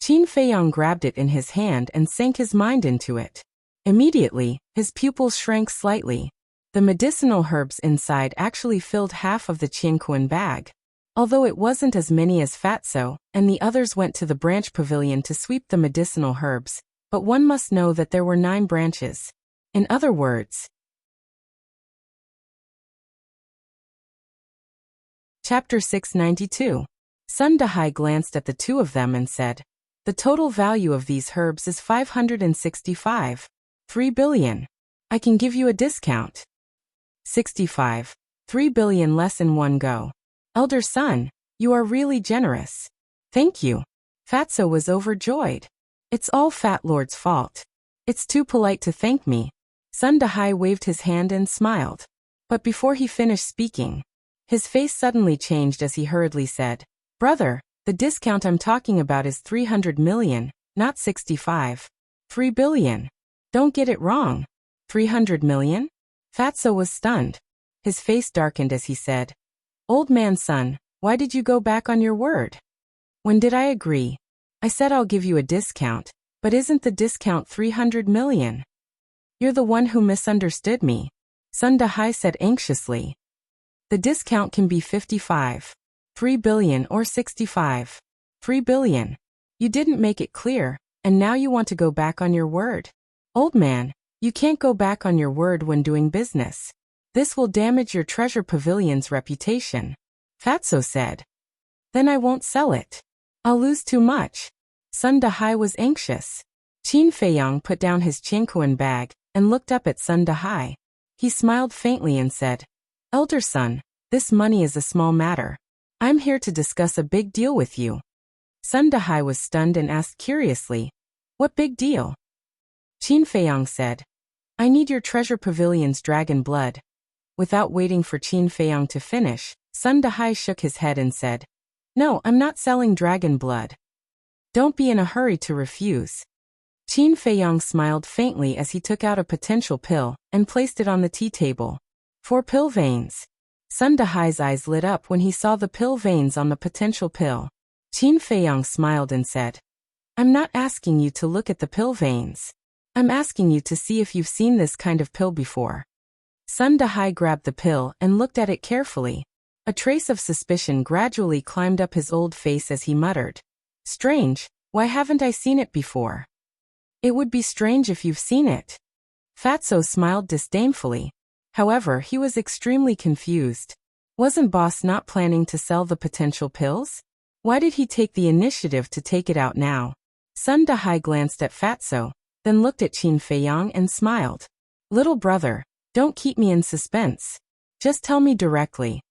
Qin Feiyang grabbed it in his hand and sank his mind into it. Immediately, his pupils shrank slightly. The medicinal herbs inside actually filled half of the qiankuan bag. Although it wasn't as many as Fatso, and the others went to the branch pavilion to sweep the medicinal herbs, but one must know that there were 9 branches. In other words, Chapter 692. Sun Dahai glanced at the two of them and said, the total value of these herbs is 565. 3 billion. I can give you a discount. 65. 3 billion less in one go. Elder son, you are really generous. Thank you. Fatso was overjoyed. It's all Fat Lord's fault. It's too polite to thank me. Sun Dahai waved his hand and smiled. But before he finished speaking, his face suddenly changed as he hurriedly said, brother, the discount I'm talking about is 300 million, not 65. 3 billion. Don't get it wrong. 300 million? Fatso was stunned. His face darkened as he said, old man's son, why did you go back on your word? When did I agree? I said I'll give you a discount, but isn't the discount 300 million? You're the one who misunderstood me. Sun Dahai said anxiously. The discount can be 55. 3 billion or 65. 3 billion. You didn't make it clear, and now you want to go back on your word. Old man, you can't go back on your word when doing business. This will damage your treasure pavilion's reputation. Fatso said. Then I won't sell it. I'll lose too much. Sun Dahai was anxious. Qin Feiyang put down his Qianquan bag and looked up at Sun Dahai. He smiled faintly and said, elder son, this money is a small matter. I'm here to discuss a big deal with you. Sun Dahai was stunned and asked curiously, what big deal? Qin Feiyang said, I need your treasure pavilion's dragon blood. Without waiting for Qin Feiyang to finish, Sun Dahai shook his head and said, no, I'm not selling dragon blood. Don't be in a hurry to refuse. Qin Feiyang smiled faintly as he took out a potential pill and placed it on the tea table. 4 pill veins. Sun Dahai's eyes lit up when he saw the pill veins on the potential pill. Qin Feiyang smiled and said, I'm not asking you to look at the pill veins. I'm asking you to see if you've seen this kind of pill before. Sun Dahai grabbed the pill and looked at it carefully. A trace of suspicion gradually climbed up his old face as he muttered, strange, why haven't I seen it before? It would be strange if you've seen it. Fatso smiled disdainfully. However, he was extremely confused. Wasn't boss not planning to sell the potential pills? Why did he take the initiative to take it out now? Sun Dahai glanced at Fatso, then looked at Qin Feiyang and smiled. Little brother, don't keep me in suspense. Just tell me directly.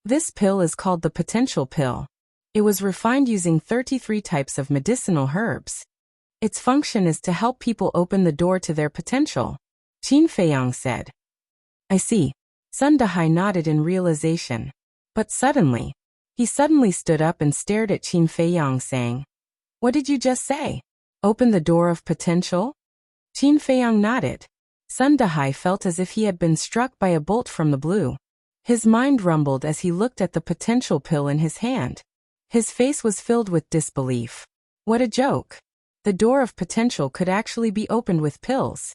This pill is called the potential pill. It was refined using 33 types of medicinal herbs. Its function is to help people open the door to their potential. Qin Feiyang said. I see. Sun Dahai nodded in realization. But suddenly, he stood up and stared at Qin Feiyang saying, what did you just say? Open the door of potential? Qin Feiyang nodded. Sun Dahai felt as if he had been struck by a bolt from the blue. His mind rumbled as he looked at the potential pill in his hand. His face was filled with disbelief. What a joke. The door of potential could actually be opened with pills.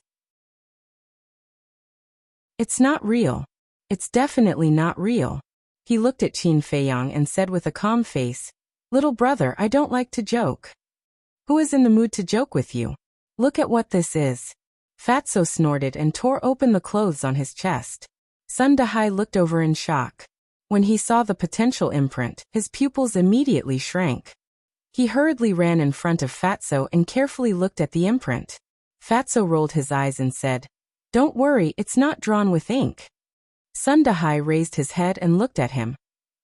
It's not real. It's definitely not real. He looked at Qin Feiyang and said with a calm face, little brother, I don't like to joke. Who is in the mood to joke with you? Look at what this is. Fatso snorted and tore open the clothes on his chest. Sun Dahai looked over in shock. When he saw the potential imprint, his pupils immediately shrank. He hurriedly ran in front of Fatso and carefully looked at the imprint. Fatso rolled his eyes and said, don't worry, it's not drawn with ink. Sun Dahai raised his head and looked at him,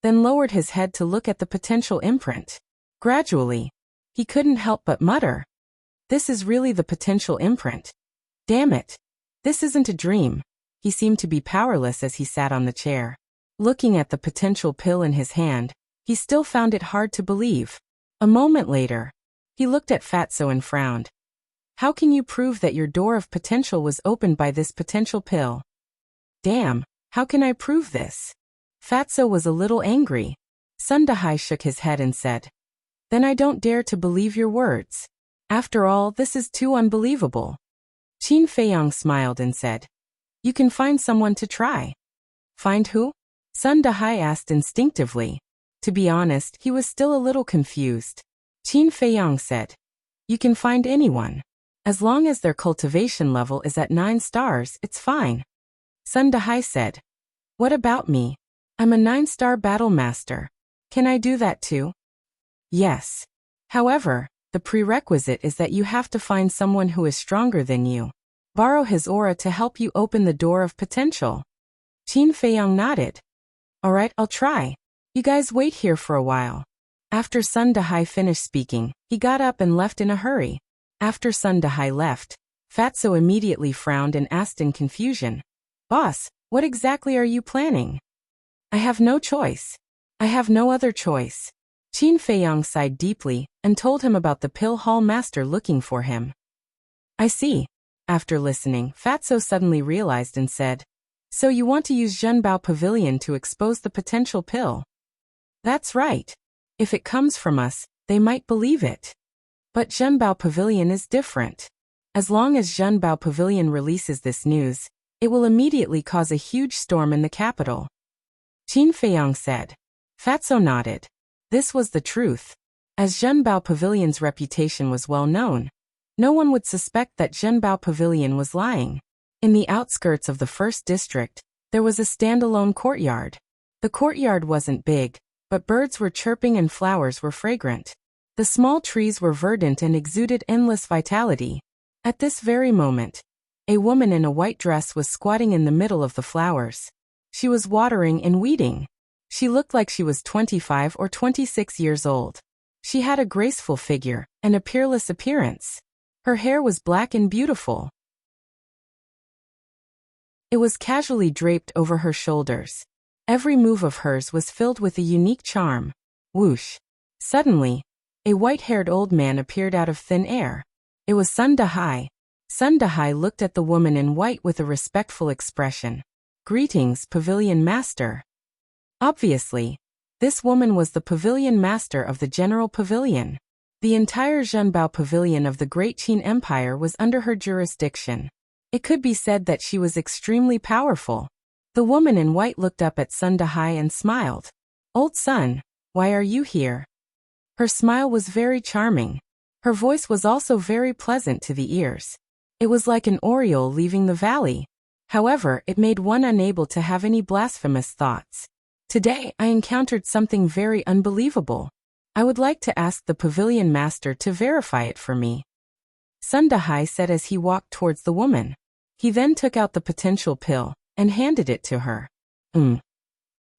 then lowered his head to look at the potential imprint. Gradually, he couldn't help but mutter, this is really the potential imprint. Damn it. This isn't a dream. He seemed to be powerless as he sat on the chair. Looking at the potential pill in his hand, he still found it hard to believe. A moment later, he looked at Fatso and frowned. How can you prove that your door of potential was opened by this potential pill? Damn, how can I prove this? Fatso was a little angry. Sun Dahai shook his head and said, then I don't dare to believe your words. After all, this is too unbelievable. Qin Feiyang smiled and said, you can find someone to try. Find who? Sun Dahai asked instinctively. To be honest, he was still a little confused. Qin Feiyang said, you can find anyone. As long as their cultivation level is at 9 stars, it's fine. Sun Dahai said, what about me? I'm a 9-star battle master. Can I do that too? Yes. However, the prerequisite is that you have to find someone who is stronger than you. Borrow his aura to help you open the door of potential. Qin Feiyang nodded. Alright, I'll try. You guys wait here for a while. After Sun Dahai finished speaking, he got up and left in a hurry. After Sun Dahai left, Fatso immediately frowned and asked in confusion, Boss, what exactly are you planning? I have no choice. I have no other choice. Qin Feiyang sighed deeply and told him about the pill hall master looking for him. I see. After listening, Fatso suddenly realized and said, So you want to use Zhenbao Pavilion to expose the potential pill? That's right. If it comes from us, they might believe it. But Zhenbao Pavilion is different. As long as Zhenbao Pavilion releases this news, it will immediately cause a huge storm in the capital. Qin Feiyang said. Fatso nodded. This was the truth. As Zhenbao Pavilion's reputation was well known, no one would suspect that Zhenbao Pavilion was lying. In the outskirts of the first district, there was a standalone courtyard. The courtyard wasn't big, but birds were chirping and flowers were fragrant. The small trees were verdant and exuded endless vitality. At this very moment, a woman in a white dress was squatting in the middle of the flowers. She was watering and weeding. She looked like she was 25 or 26 years old. She had a graceful figure and a peerless appearance. Her hair was black and beautiful. It was casually draped over her shoulders. Every move of hers was filled with a unique charm. Whoosh! Suddenly, a white-haired old man appeared out of thin air. It was Sun Dahai. Sun Dahai looked at the woman in white with a respectful expression. Greetings, Pavilion Master. Obviously, this woman was the Pavilion Master of the General Pavilion. The entire Zhenbao Pavilion of the Great Qin Empire was under her jurisdiction. It could be said that she was extremely powerful. The woman in white looked up at Sun Dahai and smiled. Old Sun, why are you here? Her smile was very charming. Her voice was also very pleasant to the ears. It was like an oriole leaving the valley. However, it made one unable to have any blasphemous thoughts. Today, I encountered something very unbelievable. I would like to ask the Pavilion Master to verify it for me. Sun Dahai said as he walked towards the woman. He then took out the potential pill and handed it to her.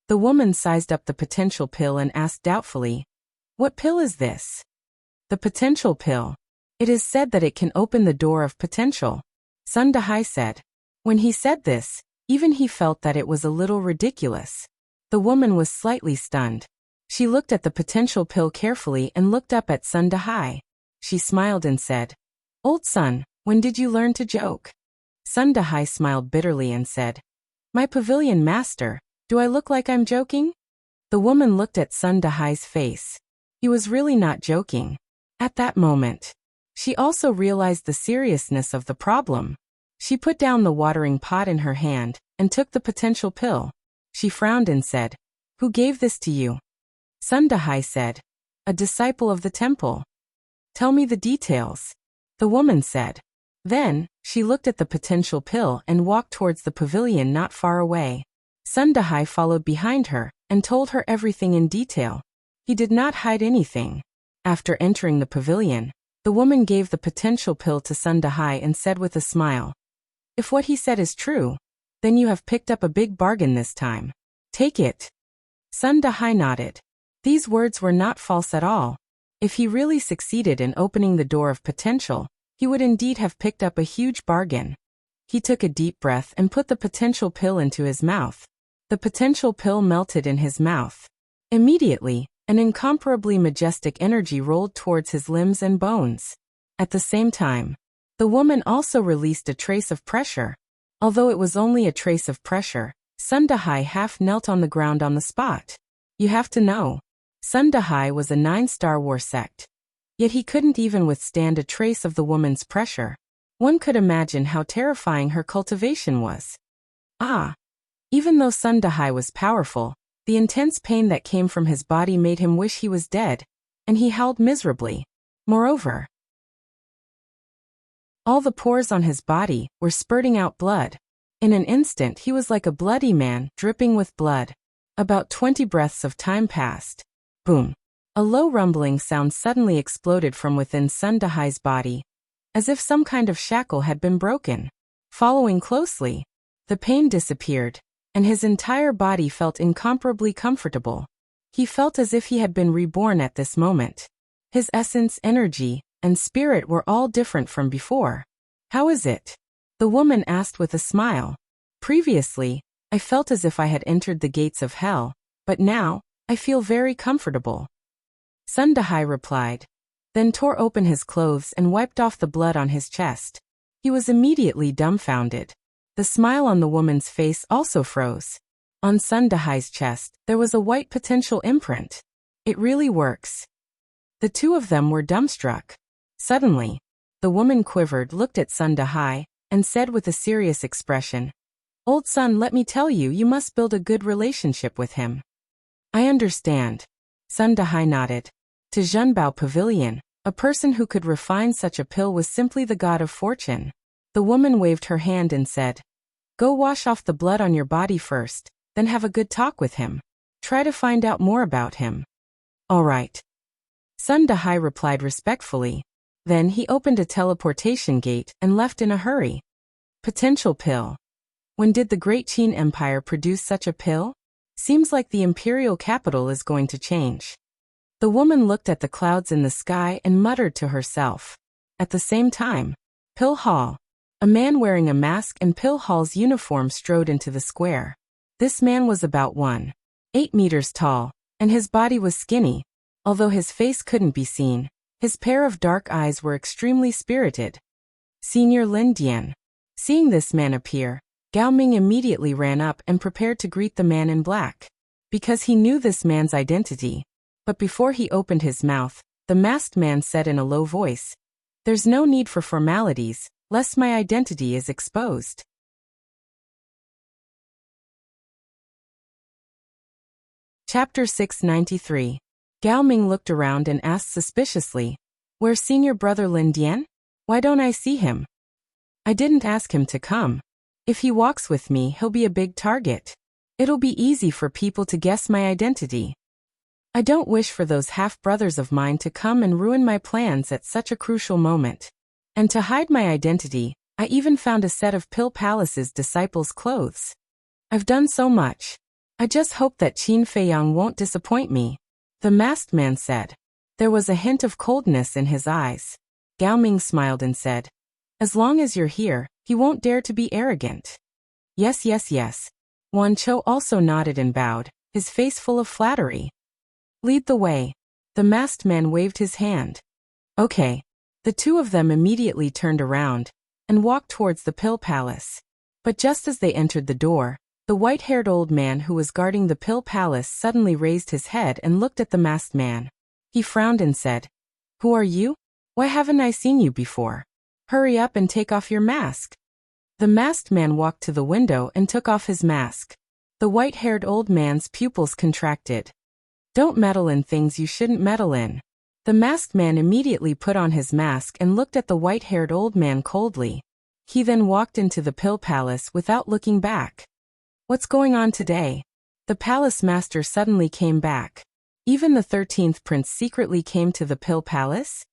The woman sized up the potential pill and asked doubtfully, What pill is this? The potential pill. It is said that it can open the door of potential. Sun Dahai said. When he said this, even he felt that it was a little ridiculous. The woman was slightly stunned. She looked at the potential pill carefully and looked up at Sun Dahai. She smiled and said, Old Sun, when did you learn to joke? Sun Dahai smiled bitterly and said, My Pavilion Master, do I look like I'm joking? The woman looked at Sun Dahai's face. He was really not joking. At that moment, she also realized the seriousness of the problem. She put down the watering pot in her hand and took the potential pill. She frowned and said, Who gave this to you? Sun Dahai said, A disciple of the temple. Tell me the details. The woman said. Then, she looked at the potential pill and walked towards the pavilion not far away. Sun Dahai followed behind her and told her everything in detail. He did not hide anything. After entering the pavilion, the woman gave the potential pill to Sun Dahai and said with a smile, If what he said is true, then you have picked up a big bargain this time. Take it. Sun Dahai nodded. These words were not false at all. If he really succeeded in opening the door of potential, he would indeed have picked up a huge bargain. He took a deep breath and put the potential pill into his mouth. The potential pill melted in his mouth. Immediately, an incomparably majestic energy rolled towards his limbs and bones. At the same time, the woman also released a trace of pressure. Although it was only a trace of pressure, Sun Dahai half knelt on the ground on the spot. You have to know, Sun Dahai was a 9-star war sect. Yet he couldn't even withstand a trace of the woman's pressure. One could imagine how terrifying her cultivation was. Even though Sun Dahai was powerful, the intense pain that came from his body made him wish he was dead, and he howled miserably. Moreover, all the pores on his body were spurting out blood. In an instant he was like a bloody man, dripping with blood. About 20 breaths of time passed. Boom. A low rumbling sound suddenly exploded from within Sun Dahai's body, as if some kind of shackle had been broken. Following closely, the pain disappeared, and his entire body felt incomparably comfortable. He felt as if he had been reborn at this moment. His essence, energy, and spirit were all different from before. "How is it?" the woman asked with a smile. "Previously, I felt as if I had entered the gates of hell, but now, I feel very comfortable," Sun Dahai replied, then tore open his clothes and wiped off the blood on his chest. He was immediately dumbfounded. The smile on the woman's face also froze. On Sun Dahai's chest, there was a white potential imprint. "It really works." The two of them were dumbstruck. Suddenly, the woman quivered, looked at Sun Dahai, and said with a serious expression, "Old Sun, let me tell you, you must build a good relationship with him." "I understand." Sun Dahai nodded. To Zhenbao Pavilion, a person who could refine such a pill was simply the god of fortune. The woman waved her hand and said, "Go wash off the blood on your body first, then have a good talk with him. Try to find out more about him." "All right." Sun Dahai replied respectfully. Then he opened a teleportation gate and left in a hurry. Potential pill. When did the Great Qin Empire produce such a pill? Seems like the imperial capital is going to change. The woman looked at the clouds in the sky and muttered to herself. At the same time, Pill Hall. A man wearing a mask and Pill Hall's uniform strode into the square. This man was about 1.8 meters tall, and his body was skinny. Although his face couldn't be seen, his pair of dark eyes were extremely spirited. Senior Lin Dian. Seeing this man appear, Gao Ming immediately ran up and prepared to greet the man in black, because he knew this man's identity. But before he opened his mouth, the masked man said in a low voice, "There's no need for formalities, lest my identity is exposed." Chapter 693. Gao Ming looked around and asked suspiciously, "Where's senior brother Lin Dian? Why don't I see him? I didn't ask him to come. If he walks with me, he'll be a big target. It'll be easy for people to guess my identity. I don't wish for those half-brothers of mine to come and ruin my plans at such a crucial moment. And to hide my identity, I even found a set of Pill Palace's disciples' clothes. I've done so much. I just hope that Qin Feiyang won't disappoint me," the masked man said. There was a hint of coldness in his eyes. Gao Ming smiled and said, "As long as you're here, he won't dare to be arrogant." Yes, yes, yes. Wan Chou also nodded and bowed, his face full of flattery. "Lead the way." The masked man waved his hand. "Okay." The two of them immediately turned around and walked towards the Pill Palace. But just as they entered the door, the white-haired old man who was guarding the Pill Palace suddenly raised his head and looked at the masked man. He frowned and said, "Who are you? Why haven't I seen you before? Hurry up and take off your mask." The masked man walked to the window and took off his mask. The white-haired old man's pupils contracted. "Don't meddle in things you shouldn't meddle in." The masked man immediately put on his mask and looked at the white-haired old man coldly. He then walked into the Pill Palace without looking back. "What's going on today?" The palace master suddenly came back. Even the 13th prince secretly came to the Pill Palace?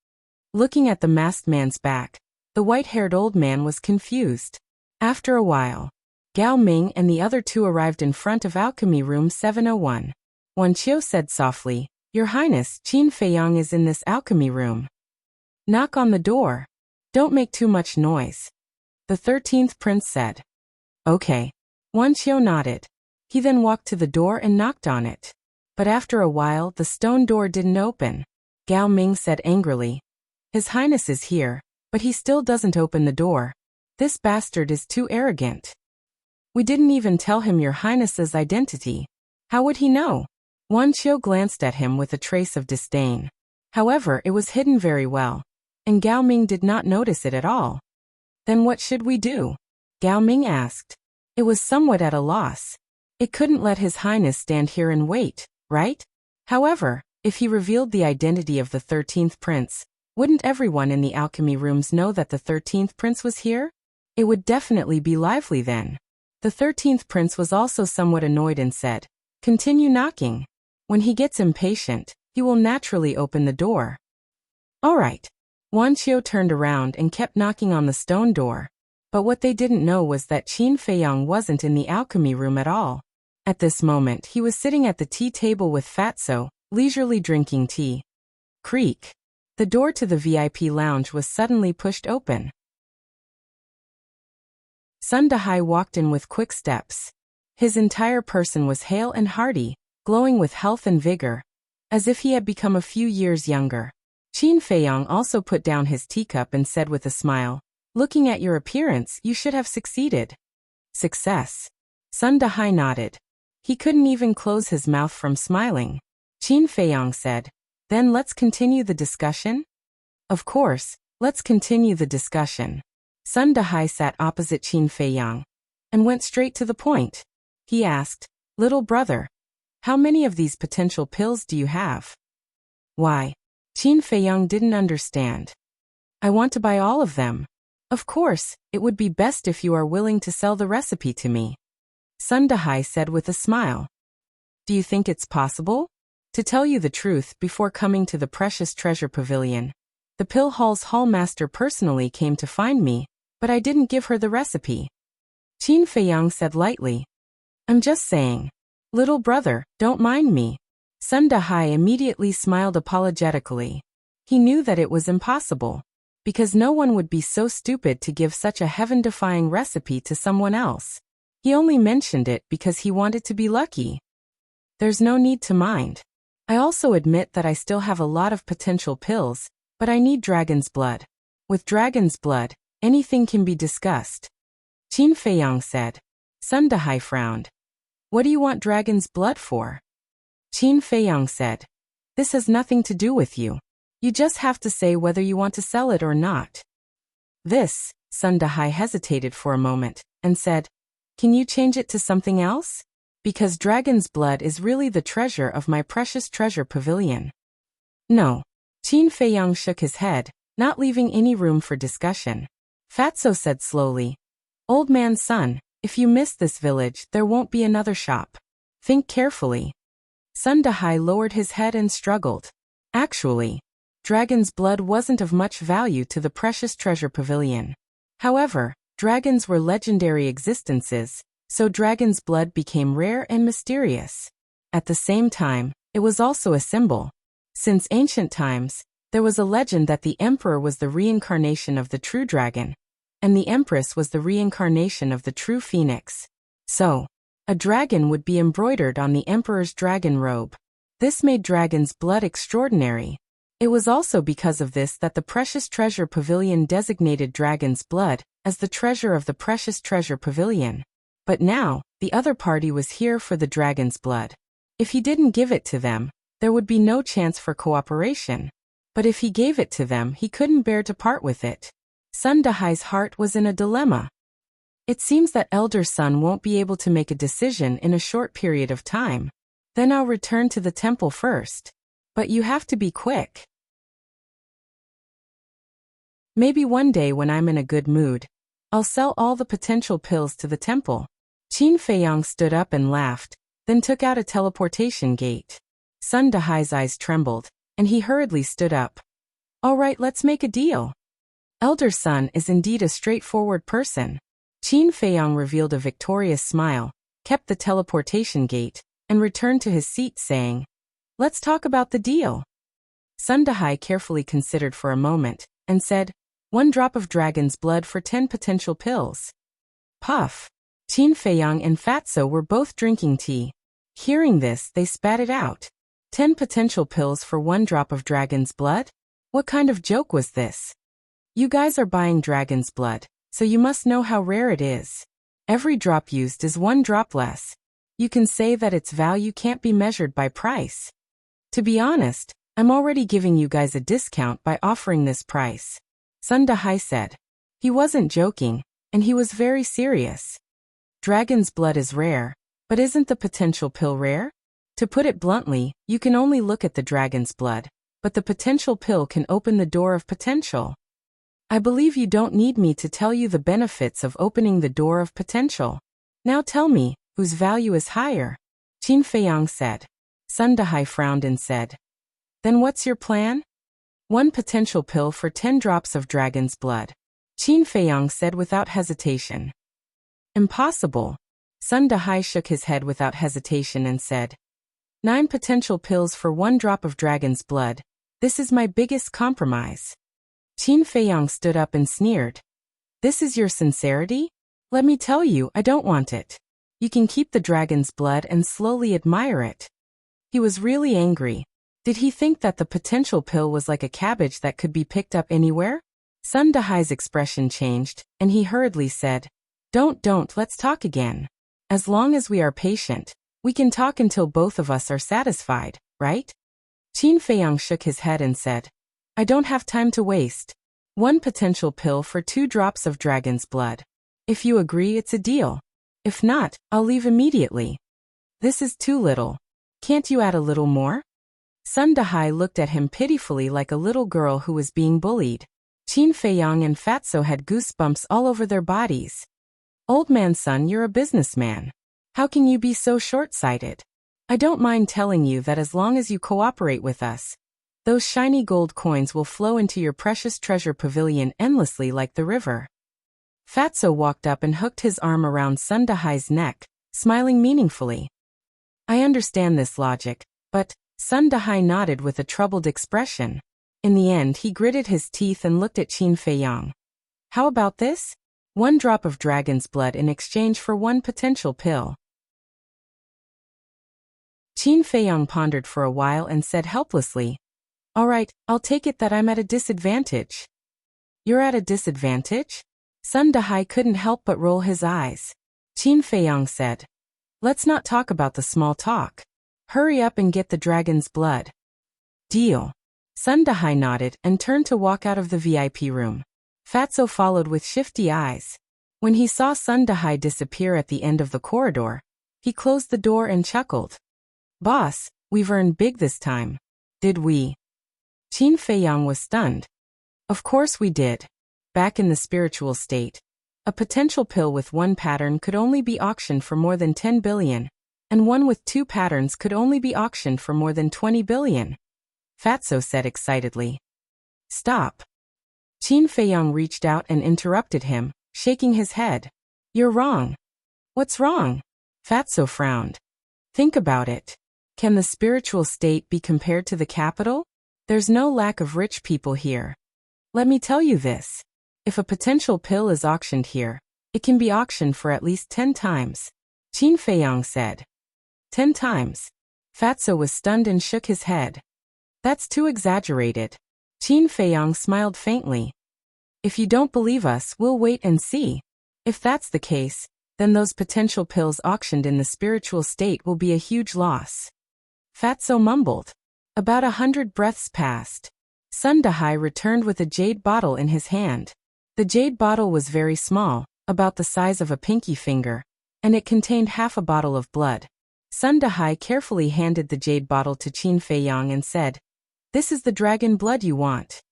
Looking at the masked man's back, the white-haired old man was confused. After a while, Gao Ming and the other two arrived in front of Alchemy Room 701. Wan Qiu said softly, "Your Highness, Qin Feiyang is in this alchemy room." "Knock on the door. Don't make too much noise," the 13th prince said. "Okay." Wan Qiu nodded. He then walked to the door and knocked on it. But after a while, the stone door didn't open. Gao Ming said angrily, "His Highness is here, but he still doesn't open the door. This bastard is too arrogant. We didn't even tell him your Highness's identity. How would he know?" Wan Qiu glanced at him with a trace of disdain. However, it was hidden very well, and Gao Ming did not notice it at all. "Then what should we do?" Gao Ming asked. It was somewhat at a loss. It couldn't let His Highness stand here and wait, right? However, if he revealed the identity of the 13th prince, wouldn't everyone in the alchemy rooms know that the 13th prince was here? It would definitely be lively then. The 13th prince was also somewhat annoyed and said, "Continue knocking. When he gets impatient, he will naturally open the door. All right. Wuxia turned around and kept knocking on the stone door. But what they didn't know was that Qin Feiyang wasn't in the alchemy room at all. At this moment, he was sitting at the tea table with Fatso, leisurely drinking tea. Creak. The door to the VIP lounge was suddenly pushed open. Sun Dahai walked in with quick steps. His entire person was hale and hearty, glowing with health and vigor, as if he had become a few years younger. Qin Feiyang also put down his teacup and said with a smile, "Looking at your appearance, you should have succeeded." Success. Sun Dahai nodded. He couldn't even close his mouth from smiling. Qin Feiyang said, "Then let's continue the discussion?" "Of course, let's continue the discussion." Sun Dahai sat opposite Qin Feiyang and went straight to the point. He asked, "Little brother, how many of these potential pills do you have?" "Why?" Qin Feiyang didn't understand. "I want to buy all of them. Of course, it would be best if you are willing to sell the recipe to me." Sun Dahai said with a smile. "Do you think it's possible?" "To tell you the truth, before coming to the Precious Treasure Pavilion, the pill hall's hallmaster personally came to find me, but I didn't give her the recipe." Qin Feiyang said lightly, "I'm just saying. Little brother, don't mind me." Sun Dahai immediately smiled apologetically. He knew that it was impossible, because no one would be so stupid to give such a heaven-defying recipe to someone else. He only mentioned it because he wanted to be lucky. "There's no need to mind. I also admit that I still have a lot of potential pills, but I need dragon's blood. With dragon's blood, anything can be discussed." Qin Feiyang said. Sun Dahai frowned. "What do you want dragon's blood for?" Qin Feiyang said, "This has nothing to do with you. You just have to say whether you want to sell it or not." "This," Sun Dahai hesitated for a moment, and said, "Can you change it to something else? Because dragon's blood is really the treasure of my precious treasure pavilion." "No." Qin Feiyang shook his head, not leaving any room for discussion. Fatso said slowly, "Old man's son, if you miss this village, there won't be another shop. Think carefully." Sun Dahai lowered his head and struggled. Actually, dragon's blood wasn't of much value to the precious treasure pavilion. However, dragons were legendary existences, so dragon's blood became rare and mysterious. At the same time, it was also a symbol. Since ancient times, there was a legend that the emperor was the reincarnation of the true dragon, and the empress was the reincarnation of the true phoenix. So, a dragon would be embroidered on the emperor's dragon robe. This made dragon's blood extraordinary. It was also because of this that the Precious Treasure Pavilion designated dragon's blood as the treasure of the Precious Treasure Pavilion. But now, the other party was here for the dragon's blood. If he didn't give it to them, there would be no chance for cooperation. But if he gave it to them, he couldn't bear to part with it. Sun Dahai's heart was in a dilemma. It seems that elder son won't be able to make a decision in a short period of time. Then I'll return to the temple first. But you have to be quick. Maybe one day when I'm in a good mood, I'll sell all the potential pills to the temple. Qin Feiyang stood up and laughed, then took out a teleportation gate. Sun Dahai's eyes trembled, and he hurriedly stood up. "All right, let's make a deal." Elder son is indeed a straightforward person. Qin Feiyang revealed a victorious smile, kept the teleportation gate, and returned to his seat saying, "Let's talk about the deal." Sun Dahai carefully considered for a moment, and said, 1 drop of dragon's blood for 10 potential pills." Puff. Qin Feiyang and Fatso were both drinking tea. Hearing this, they spat it out. 10 potential pills for 1 drop of dragon's blood? What kind of joke was this? You guys are buying dragon's blood, so you must know how rare it is. Every drop used is 1 drop less. You can say that its value can't be measured by price. To be honest, I'm already giving you guys a discount by offering this price. Sun Dahai said. He wasn't joking, and he was very serious. Dragon's blood is rare, but isn't the potential pill rare? To put it bluntly, you can only look at the dragon's blood, but the potential pill can open the door of potential. I believe you don't need me to tell you the benefits of opening the door of potential. Now tell me, whose value is higher? Qin Feiyang said. Sun Dahai frowned and said, Then what's your plan? 1 potential pill for 10 drops of dragon's blood. Qin Feiyang said without hesitation. Impossible. Sun Dahai shook his head without hesitation and said, 9 potential pills for 1 drop of dragon's blood. This is my biggest compromise. Qin Feiyang stood up and sneered. This is your sincerity? Let me tell you, I don't want it. You can keep the dragon's blood and slowly admire it. He was really angry. Did he think that the potential pill was like a cabbage that could be picked up anywhere? Sun Dahai's expression changed, and he hurriedly said, Don't, let's talk again. As long as we are patient, we can talk until both of us are satisfied, right? Qin Feiyang shook his head and said, I don't have time to waste. 1 potential pill for 2 drops of dragon's blood. If you agree, it's a deal. If not, I'll leave immediately. This is too little. Can't you add a little more? Sun Dahai looked at him pitifully like a little girl who was being bullied. Qin Feiyang and Fatso had goosebumps all over their bodies. Old man Sun, you're a businessman. How can you be so short-sighted? I don't mind telling you that as long as you cooperate with us, those shiny gold coins will flow into your precious treasure pavilion endlessly like the river. Fatso walked up and hooked his arm around Sun Dahai's neck, smiling meaningfully. I understand this logic, but Sun Dahai nodded with a troubled expression. In the end, he gritted his teeth and looked at Qin Feiyang. How about this? 1 drop of dragon's blood in exchange for 1 potential pill. Qin Feiyang pondered for a while and said helplessly, All right, I'll take it that I'm at a disadvantage. You're at a disadvantage? Sun Dahai couldn't help but roll his eyes. Qin Feiyang said, Let's not talk about the small talk. Hurry up and get the dragon's blood. Deal. Sun Dahai nodded and turned to walk out of the VIP room. Fatso followed with shifty eyes. When he saw Sun Dahai disappear at the end of the corridor, he closed the door and chuckled. Boss, we've earned big this time. Did we? Qin Feiyang was stunned. Of course we did. Back in the spiritual state, a potential pill with 1 pattern could only be auctioned for more than 10 billion, and one with 2 patterns could only be auctioned for more than 20 billion. Fatso said excitedly. Stop. Qin Feiyang reached out and interrupted him, shaking his head. You're wrong. What's wrong? Fatso frowned. Think about it. Can the spiritual state be compared to the capital? There's no lack of rich people here. Let me tell you this. If a potential pill is auctioned here, it can be auctioned for at least 10 times. Qin Feiyang said. 10 times. Fatso was stunned and shook his head. That's too exaggerated. Qin Feiyang smiled faintly. If you don't believe us, we'll wait and see. If that's the case, then those potential pills auctioned in the spiritual state will be a huge loss. Fatso mumbled. About 100 breaths passed. Sun Dahai returned with a jade bottle in his hand. The jade bottle was very small, about the size of a pinky finger, and it contained half a bottle of blood. Sun Dahai carefully handed the jade bottle to Qin Feiyang and said, This is the dragon blood you want.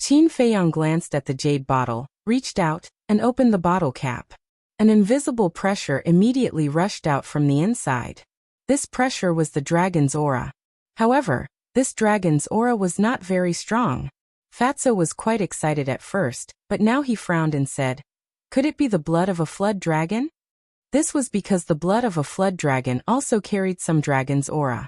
Qin Feiyang glanced at the jade bottle, reached out, and opened the bottle cap. An invisible pressure immediately rushed out from the inside. This pressure was the dragon's aura. However, this dragon's aura was not very strong. Fatso was quite excited at first, but now he frowned and said, Could it be the blood of a flood dragon? This was because the blood of a flood dragon also carried some dragon's aura.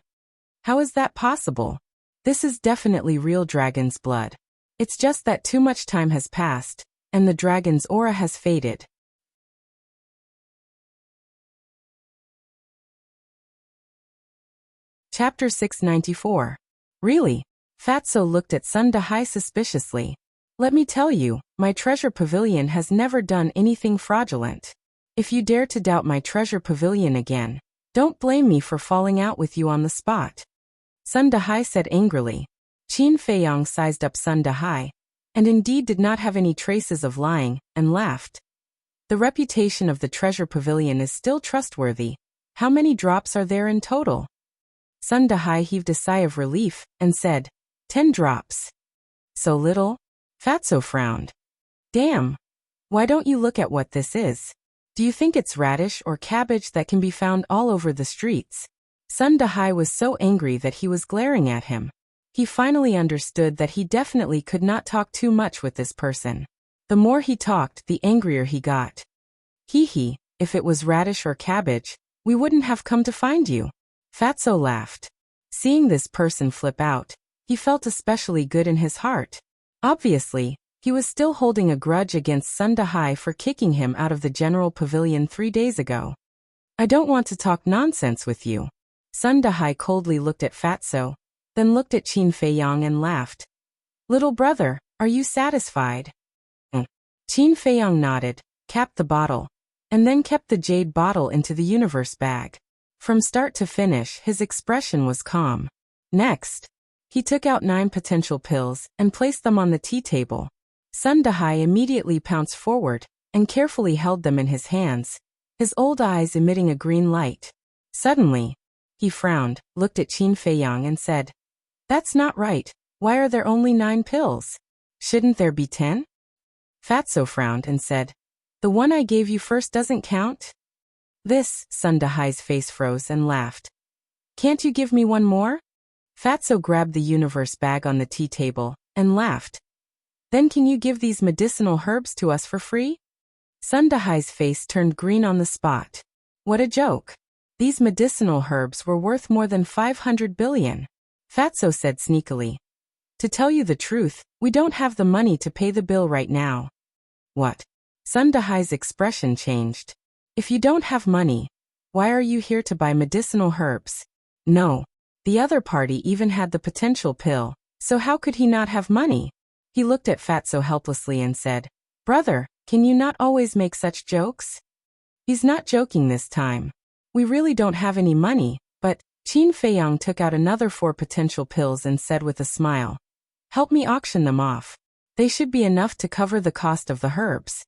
How is that possible? This is definitely real dragon's blood. It's just that too much time has passed, and the dragon's aura has faded. Chapter 694. Really? Fatso looked at Sun Dahai suspiciously. Let me tell you, my treasure pavilion has never done anything fraudulent. If you dare to doubt my treasure pavilion again, don't blame me for falling out with you on the spot. Sun Dahai said angrily. Qin Feiyang sized up Sun Dahai, and indeed did not have any traces of lying, and laughed. The reputation of the treasure pavilion is still trustworthy. How many drops are there in total? Sun Dahai heaved a sigh of relief, and said, 10 drops. So little? Fatso frowned. Damn. Why don't you look at what this is? Do you think it's radish or cabbage that can be found all over the streets? Sun Dahai was so angry that he was glaring at him. He finally understood that he definitely could not talk too much with this person. The more he talked, the angrier he got. Hee, if it was radish or cabbage, we wouldn't have come to find you. Fatso laughed. Seeing this person flip out, he felt especially good in his heart. Obviously, he was still holding a grudge against Sun Dahai for kicking him out of the general pavilion 3 days ago. I don't want to talk nonsense with you. Sun Dahai coldly looked at Fatso, then looked at Qin Feiyang and laughed. Little brother, are you satisfied? Qin Feiyang nodded, capped the bottle, and then kept the jade bottle into the universe bag. From start to finish, his expression was calm. Next, he took out 9 potential pills and placed them on the tea table. Sun Dahai immediately pounced forward and carefully held them in his hands, his old eyes emitting a green light. Suddenly, he frowned, looked at Qin Feiyang and said, "That's not right. Why are there only 9 pills? Shouldn't there be 10? Fatso frowned and said, "The one I gave you first doesn't count?" This, Sun Dahai's face froze and laughed. "Can't you give me one more?" Fatso grabbed the universe bag on the tea table and laughed. "Then can you give these medicinal herbs to us for free?" Sun Dahai's face turned green on the spot. What a joke. These medicinal herbs were worth more than 500 billion. Fatso said sneakily. "To tell you the truth, we don't have the money to pay the bill right now." What? Sun Dahai's expression changed. "If you don't have money, why are you here to buy medicinal herbs?" No. The other party even had the potential pill, so how could he not have money? He looked at Fatso helplessly and said, "Brother, can you not always make such jokes?" He's not joking this time. "We really don't have any money, but..." Qin Feiyang took out another 4 potential pills and said with a smile, "Help me auction them off. They should be enough to cover the cost of the herbs."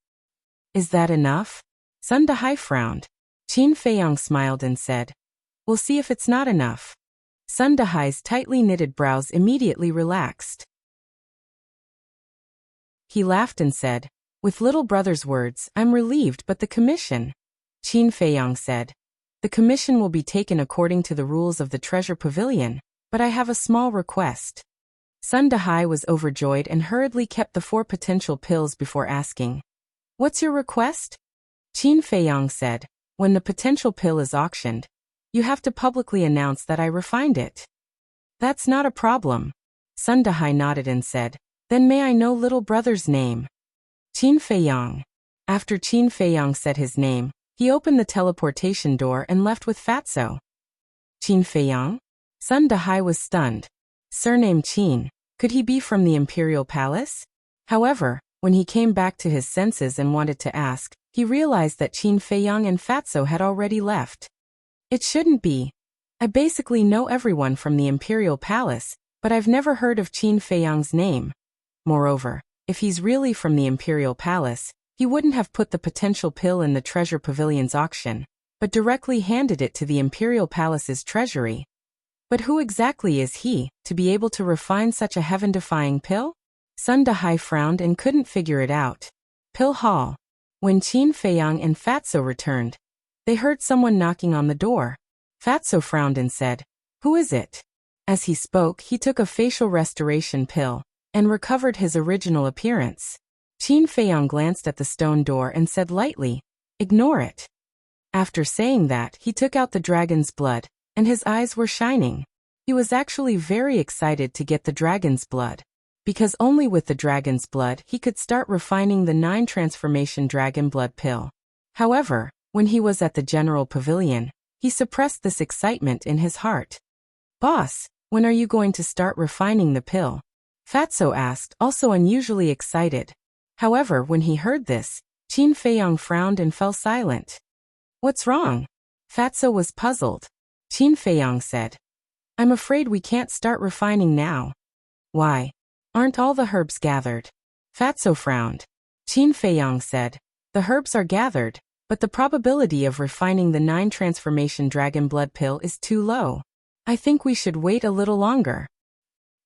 "Is that enough?" Sun Dahai frowned. Qin Feiyang smiled and said, "We'll see if it's not enough." Sun Dahai's tightly knitted brows immediately relaxed. He laughed and said, "With little brother's words, I'm relieved, but the commission?" Qin Feiyang said, "The commission will be taken according to the rules of the treasure pavilion, but I have a small request." Sun Dahai was overjoyed and hurriedly kept the 4 potential pills before asking, "What's your request?" Qin Feiyang said, "When the potential pill is auctioned, you have to publicly announce that I refined it." "That's not a problem." Sun Dahai nodded and said, "Then may I know little brother's name?" Qin Feiyang. After Qin Feiyang said his name, he opened the teleportation door and left with Fatso. Qin Feiyang? Sun Dahai was stunned. Surname Qin, could he be from the Imperial Palace? However, when he came back to his senses and wanted to ask, he realized that Qin Feiyang and Fatso had already left. It shouldn't be. I basically know everyone from the Imperial Palace, but I've never heard of Qin Feiyang's name. Moreover, if he's really from the Imperial Palace, he wouldn't have put the potential pill in the Treasure Pavilion's auction, but directly handed it to the Imperial Palace's treasury. But who exactly is he, to be able to refine such a heaven-defying pill? Sun Dahai frowned and couldn't figure it out. Pill Hall. When Qin Feiyang and Fatso returned, they heard someone knocking on the door. Fatso frowned and said, "Who is it?" As he spoke, he took a facial restoration pill and recovered his original appearance. Qin Feiyang glanced at the stone door and said lightly, "Ignore it." After saying that, he took out the dragon's blood, and his eyes were shining. He was actually very excited to get the dragon's blood, because only with the dragon's blood he could start refining the 9 transformation dragon blood pill. However, when he was at the general pavilion, he suppressed this excitement in his heart. "Boss, when are you going to start refining the pill?" Fatso asked, also unusually excited. However, when he heard this, Qin Feiyang frowned and fell silent. "What's wrong?" Fatso was puzzled. Qin Feiyang said, "I'm afraid we can't start refining now." "Why? Aren't all the herbs gathered?" Fatso frowned. Qin Feiyang said, "The herbs are gathered, but the probability of refining the 9 transformation dragon blood pill is too low. I think we should wait a little longer."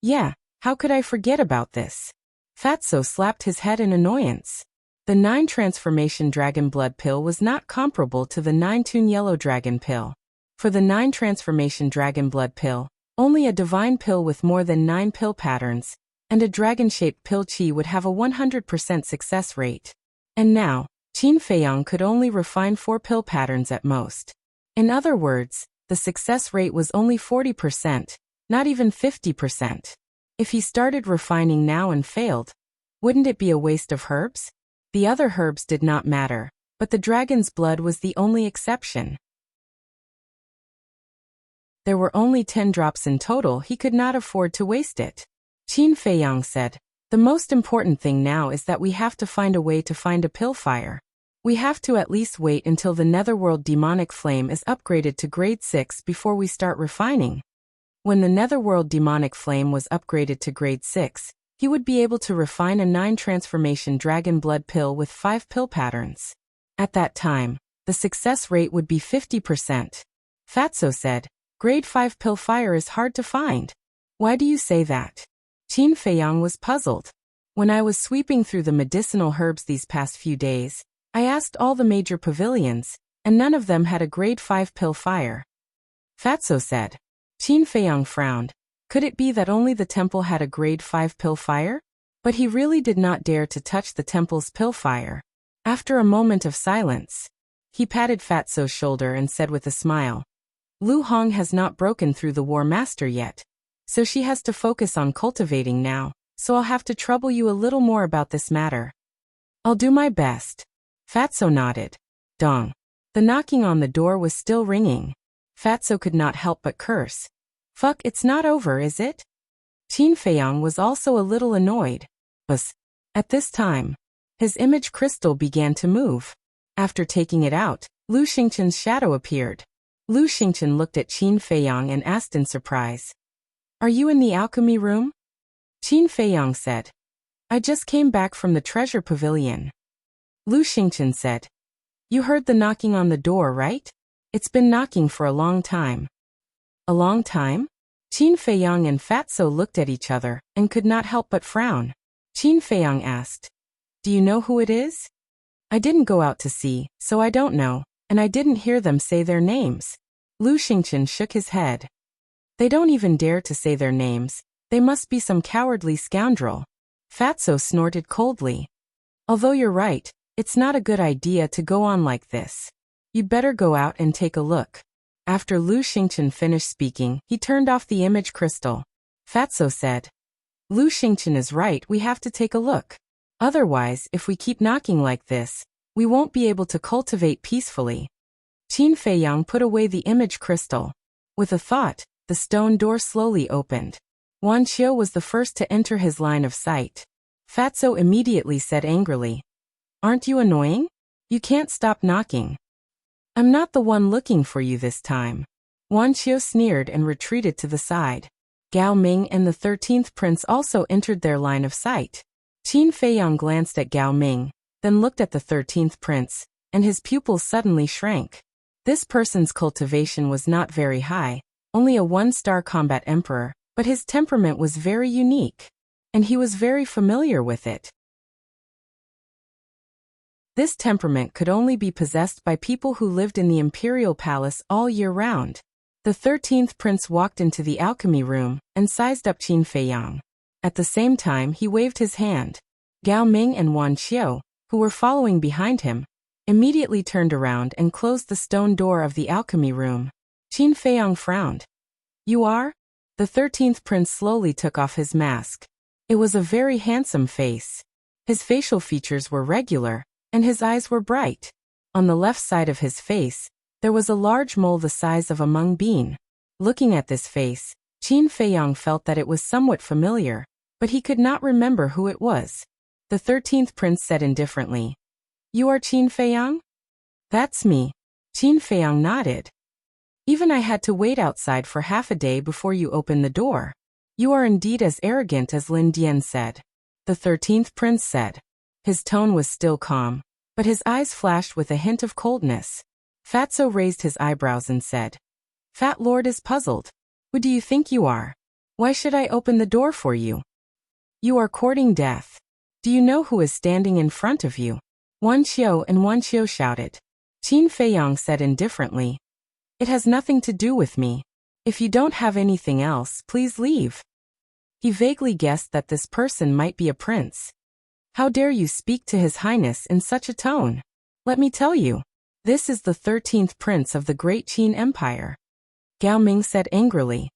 "Yeah, how could I forget about this?" Fatso slapped his head in annoyance. The 9 transformation dragon blood pill was not comparable to the 9 toon yellow dragon pill. For the 9 transformation dragon blood pill, Only a divine pill with more than 9 pill patterns, and a dragon-shaped pill chi would have a 100% success rate. And now, Qin Feiyang could only refine 4 pill patterns at most. In other words, the success rate was only 40%, not even 50%. If he started refining now and failed, wouldn't it be a waste of herbs? The other herbs did not matter, but the dragon's blood was the only exception. There were only 10 drops in total. He could not afford to waste it. Qin Feiyang said, "The most important thing now is that we have to find a way to find a pill fire. We have to at least wait until the netherworld demonic flame is upgraded to grade 6 before we start refining." When the netherworld demonic flame was upgraded to grade 6, he would be able to refine a 9 transformation dragon blood pill with 5 pill patterns. At that time, the success rate would be 50%. Fatso said, "Grade 5 pill fire is hard to find. Why do you say that?" Qin Feiyang was puzzled. "When I was sweeping through the medicinal herbs these past few days, I asked all the major pavilions, and none of them had a grade 5 pill fire." Fatso said. Qin Feiyang frowned. Could it be that only the temple had a grade 5 pill fire? But he really did not dare to touch the temple's pill fire. After a moment of silence, he patted Fatso's shoulder and said with a smile, "Lu Hong has not broken through the War Master yet, so she has to focus on cultivating now, so I'll have to trouble you a little more about this matter." "I'll do my best." Fatso nodded. Dong. The knocking on the door was still ringing. Fatso could not help but curse. "Fuck, it's not over, is it?" Qin Feiyang was also a little annoyed. But at this time, his image crystal began to move. After taking it out, Lu Xingchen's shadow appeared. Lu Xingchen looked at Qin Feiyang and asked in surprise, "Are you in the alchemy room?" Qin Feiyang said, "I just came back from the treasure pavilion." Lu Xingchen said, "You heard the knocking on the door, right? It's been knocking for a long time." "A long time?" Qin Feiyang and Fatso looked at each other and could not help but frown. Qin Feiyang asked, "Do you know who it is?" "I didn't go out to see, so I don't know, and I didn't hear them say their names." Lu Xingchen shook his head. "They don't even dare to say their names. They must be some cowardly scoundrel." Fatso snorted coldly. "Although you're right, it's not a good idea to go on like this. You'd better go out and take a look." After Lu Xingchen finished speaking, he turned off the image crystal. Fatso said, "Lu Xingchen is right, we have to take a look. Otherwise, if we keep knocking like this, we won't be able to cultivate peacefully." Qin Feiyang put away the image crystal. With a thought, the stone door slowly opened. Wan Qiu was the first to enter his line of sight. Fatso immediately said angrily, "Aren't you annoying? You can't stop knocking." "I'm not the one looking for you this time." Wan Qiu sneered and retreated to the side. Gao Ming and the 13th prince also entered their line of sight. Qin Feiyang glanced at Gao Ming, then looked at the 13th prince, and his pupils suddenly shrank. This person's cultivation was not very high, only a 1-star combat emperor, but his temperament was very unique, and he was very familiar with it. This temperament could only be possessed by people who lived in the imperial palace all year round. The 13th prince walked into the alchemy room and sized up Qin Feiyang. At the same time, he waved his hand. Gao Ming and Wan Qiu, who were following behind him, immediately turned around and closed the stone door of the alchemy room. Qin Feiyang frowned. "You are?" The 13th prince slowly took off his mask. It was a very handsome face. His facial features were regular, and his eyes were bright. On the left side of his face, there was a large mole the size of a mung bean. Looking at this face, Qin Feiyang felt that it was somewhat familiar, but he could not remember who it was. The 13th prince said indifferently, "You are Qin Feiyang?" "That's me." Qin Feiyang nodded. "Even I had to wait outside for half a day before you opened the door. You are indeed as arrogant as Lin Dian said." The 13th prince said. His tone was still calm, but his eyes flashed with a hint of coldness. Fatso raised his eyebrows and said, "Fat Lord is puzzled. Who do you think you are? Why should I open the door for you? You are courting death. Do you know who is standing in front of you?" Wan Qiu and Wan Qiu shouted. Qin Feiyang said indifferently, "It has nothing to do with me." If you don't have anything else, please leave. He vaguely guessed that this person might be a prince. How dare you speak to His Highness in such a tone? Let me tell you, this is the 13th prince of the great Qin Empire. Gao Ming said angrily.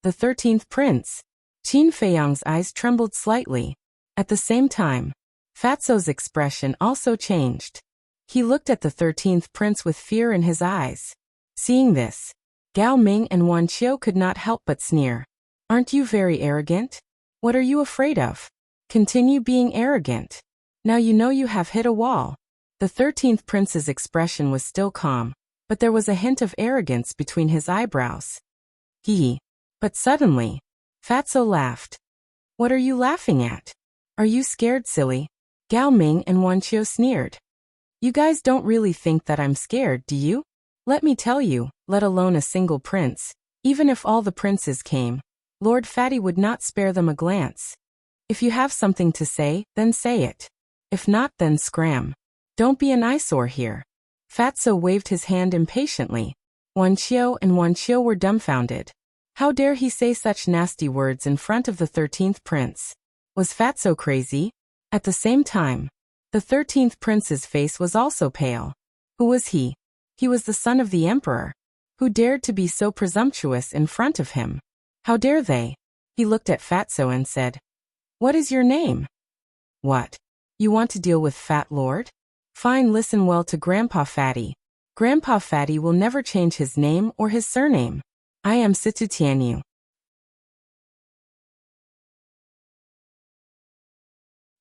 The 13th prince? Qin Feiyang's eyes trembled slightly. At the same time, Fatso's expression also changed. He looked at the 13th prince with fear in his eyes. Seeing this, Gao Ming and Wan Qiu could not help but sneer. Aren't you very arrogant? What are you afraid of? Continue being arrogant. Now you know you have hit a wall. The 13th prince's expression was still calm, but there was a hint of arrogance between his eyebrows. But suddenly, Fatso laughed. What are you laughing at? Are you scared, silly? Gao Ming and Wan Qiu sneered. You guys don't really think that I'm scared, do you? Let me tell you, let alone a single prince, even if all the princes came, Lord Fatty would not spare them a glance. If you have something to say, then say it. If not, then scram. Don't be an eyesore here. Fatso waved his hand impatiently. Wan Qiu were dumbfounded. How dare he say such nasty words in front of the 13th prince? Was Fatso crazy? At the same time, the 13th prince's face was also pale. Who was he? He was the son of the emperor. Who dared to be so presumptuous in front of him? How dare they? He looked at Fatso and said, What is your name? What? You want to deal with Fat Lord? Fine, listen well to Grandpa Fatty. Grandpa Fatty will never change his name or his surname. I am Situ Tianyu.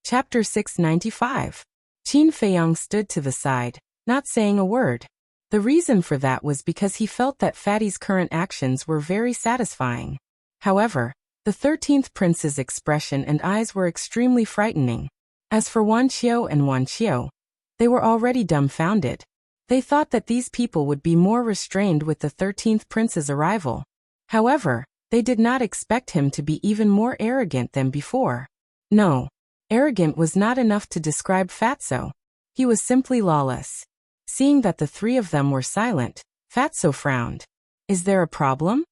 Chapter 695. Qin Feiyang stood to the side, not saying a word. The reason for that was because he felt that Fatty's current actions were very satisfying. However, the 13th prince's expression and eyes were extremely frightening. As for Wan Qiu, they were already dumbfounded. They thought that these people would be more restrained with the 13th prince's arrival. However, they did not expect him to be even more arrogant than before. No, arrogant was not enough to describe Fatso. He was simply lawless. Seeing that the three of them were silent, Fatso frowned. Is there a problem?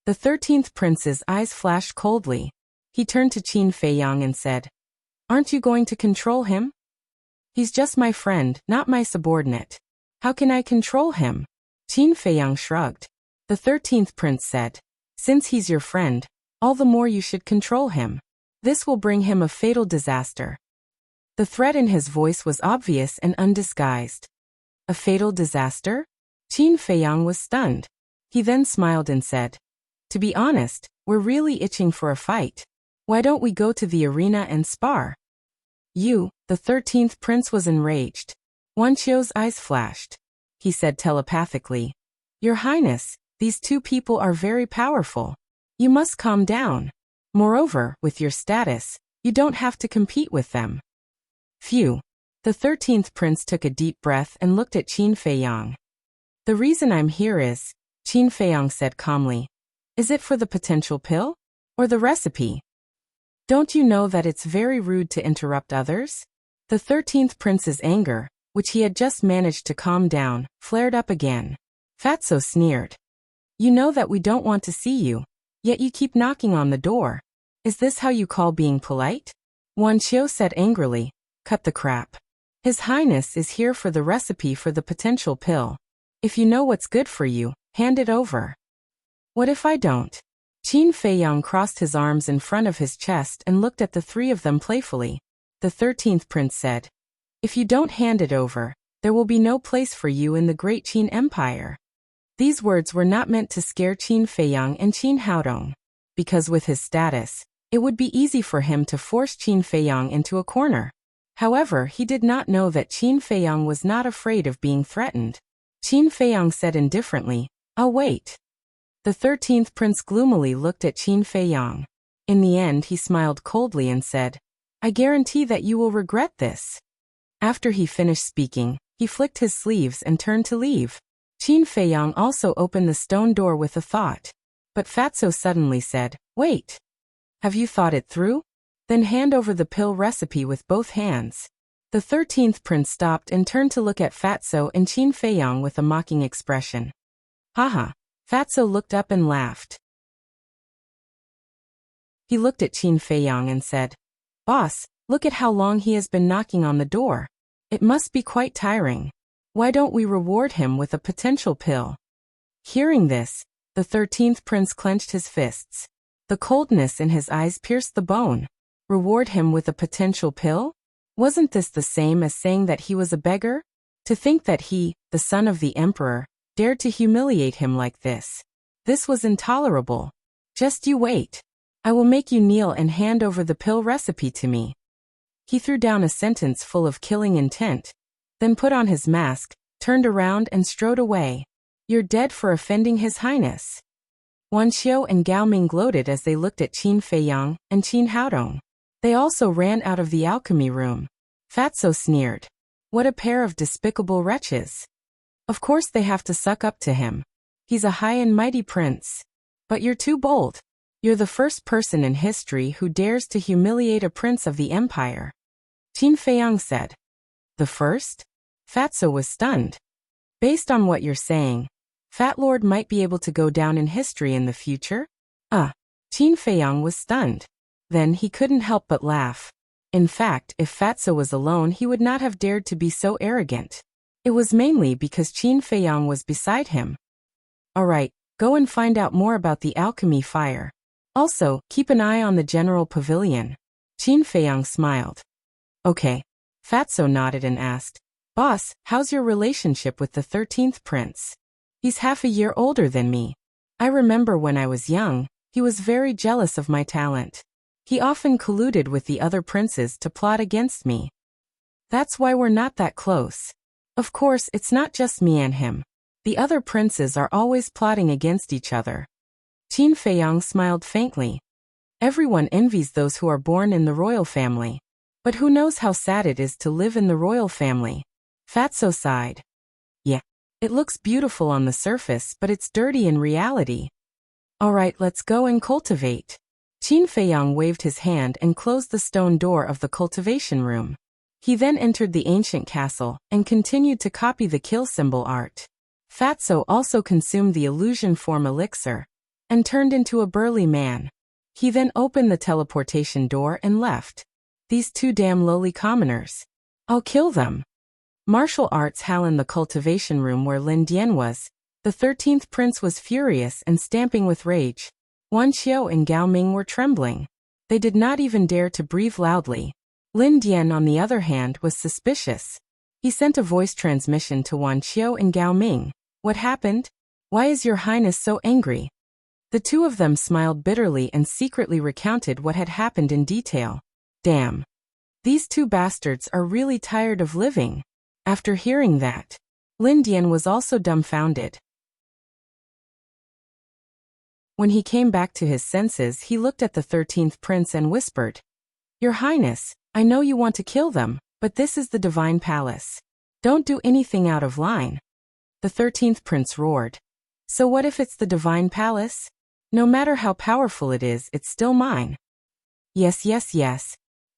The 13th prince's eyes flashed coldly. He turned to Qin Feiyang and said, Aren't you going to control him? He's just my friend, not my subordinate. How can I control him? Qin Feiyang shrugged. The 13th prince said, Since he's your friend, all the more you should control him. This will bring him a fatal disaster. The threat in his voice was obvious and undisguised. A fatal disaster? Qin Feiyang was stunned. He then smiled and said, To be honest, we're really itching for a fight. Why don't we go to the arena and spar? You, the 13th prince was enraged. Wan Qiu's eyes flashed. He said telepathically, Your Highness, these two people are very powerful. You must calm down. Moreover, with your status, you don't have to compete with them. Phew. The 13th prince took a deep breath and looked at Qin Feiyang. The reason I'm here is, Qin Feiyang said calmly, Is it for the potential pill? Or the recipe? Don't you know that it's very rude to interrupt others? The 13th prince's anger, which he had just managed to calm down, flared up again. Fatso sneered. You know that we don't want to see you, yet you keep knocking on the door. Is this how you call being polite? Wan Qiu said angrily, Cut the crap. His Highness is here for the recipe for the potential pill. If you know what's good for you, hand it over. What if I don't? Qin Feiyang crossed his arms in front of his chest and looked at the three of them playfully. The 13th prince said, If you don't hand it over, there will be no place for you in the great Qin Empire. These words were not meant to scare Qin Feiyang and Qin Haodong, because with his status, it would be easy for him to force Qin Feiyang into a corner. However, he did not know that Qin Feiyang was not afraid of being threatened. Qin Feiyang said indifferently, I'll wait. The 13th prince gloomily looked at Qin Feiyang. In the end, he smiled coldly and said, I guarantee that you will regret this. After he finished speaking, he flicked his sleeves and turned to leave. Qin Feiyang also opened the stone door with a thought. But Fatso suddenly said, Wait. Have you thought it through? Then hand over the pill recipe with both hands. The 13th prince stopped and turned to look at Fatso and Qin Feiyang with a mocking expression. Haha. Fatso looked up and laughed. He looked at Qin Feiyang and said, "Boss, look at how long he has been knocking on the door. It must be quite tiring. Why don't we reward him with a potential pill?" Hearing this, the 13th prince clenched his fists. The coldness in his eyes pierced the bone. Reward him with a potential pill? Wasn't this the same as saying that he was a beggar? To think that he, the son of the emperor, dared to humiliate him like this. This was intolerable. "Just you wait. I will make you kneel and hand over the pill recipe to me." He threw down a sentence full of killing intent, then put on his mask, turned around and strode away. "You're dead for offending His Highness." Wan Qiu and Gao Ming gloated as they looked at Qin Feiyang and Qin Haodong. They also ran out of the alchemy room. Fatso sneered. What a pair of despicable wretches. Of course they have to suck up to him. He's a high and mighty prince. But you're too bold. You're the first person in history who dares to humiliate a prince of the empire. Qin Feiyang said. The first? Fatso was stunned. Based on what you're saying, Fat Lord might be able to go down in history in the future? Qin Feiyang was stunned. Then he couldn't help but laugh. In fact, if Fatso was alone, he would not have dared to be so arrogant. It was mainly because Qin Feiyang was beside him. Alright, go and find out more about the alchemy fire. Also, keep an eye on the general pavilion. Qin Feiyang smiled. Okay. Fatso nodded and asked, Boss, how's your relationship with the 13th prince? He's half a year older than me. I remember when I was young, he was very jealous of my talent. He often colluded with the other princes to plot against me. That's why we're not that close. Of course, it's not just me and him. The other princes are always plotting against each other. Qin Feiyang smiled faintly. Everyone envies those who are born in the royal family. But who knows how sad it is to live in the royal family? Fatso sighed. Yeah, it looks beautiful on the surface, but it's dirty in reality. Alright, let's go and cultivate. Qin Feiyang waved his hand and closed the stone door of the cultivation room. He then entered the ancient castle and continued to copy the kill symbol art. Fatso also consumed the illusion form elixir and turned into a burly man. He then opened the teleportation door and left. These two damn lowly commoners. I'll kill them. Martial arts hall in the cultivation room where Lin Dian was. The 13th prince was furious and stamping with rage. Wan Qiu and Gao Ming were trembling. They did not even dare to breathe loudly. Lin Dian, on the other hand, was suspicious. He sent a voice transmission to Wan Qiu and Gao Ming. What happened? Why is your highness so angry? The two of them smiled bitterly and secretly recounted what had happened in detail. Damn. These two bastards are really tired of living. After hearing that, Lin Dian was also dumbfounded. When he came back to his senses, he looked at the 13th prince and whispered, Your Highness, I know you want to kill them, but this is the divine palace. Don't do anything out of line. The 13th prince roared. So what if it's the divine palace? No matter how powerful it is, it's still mine. Yes.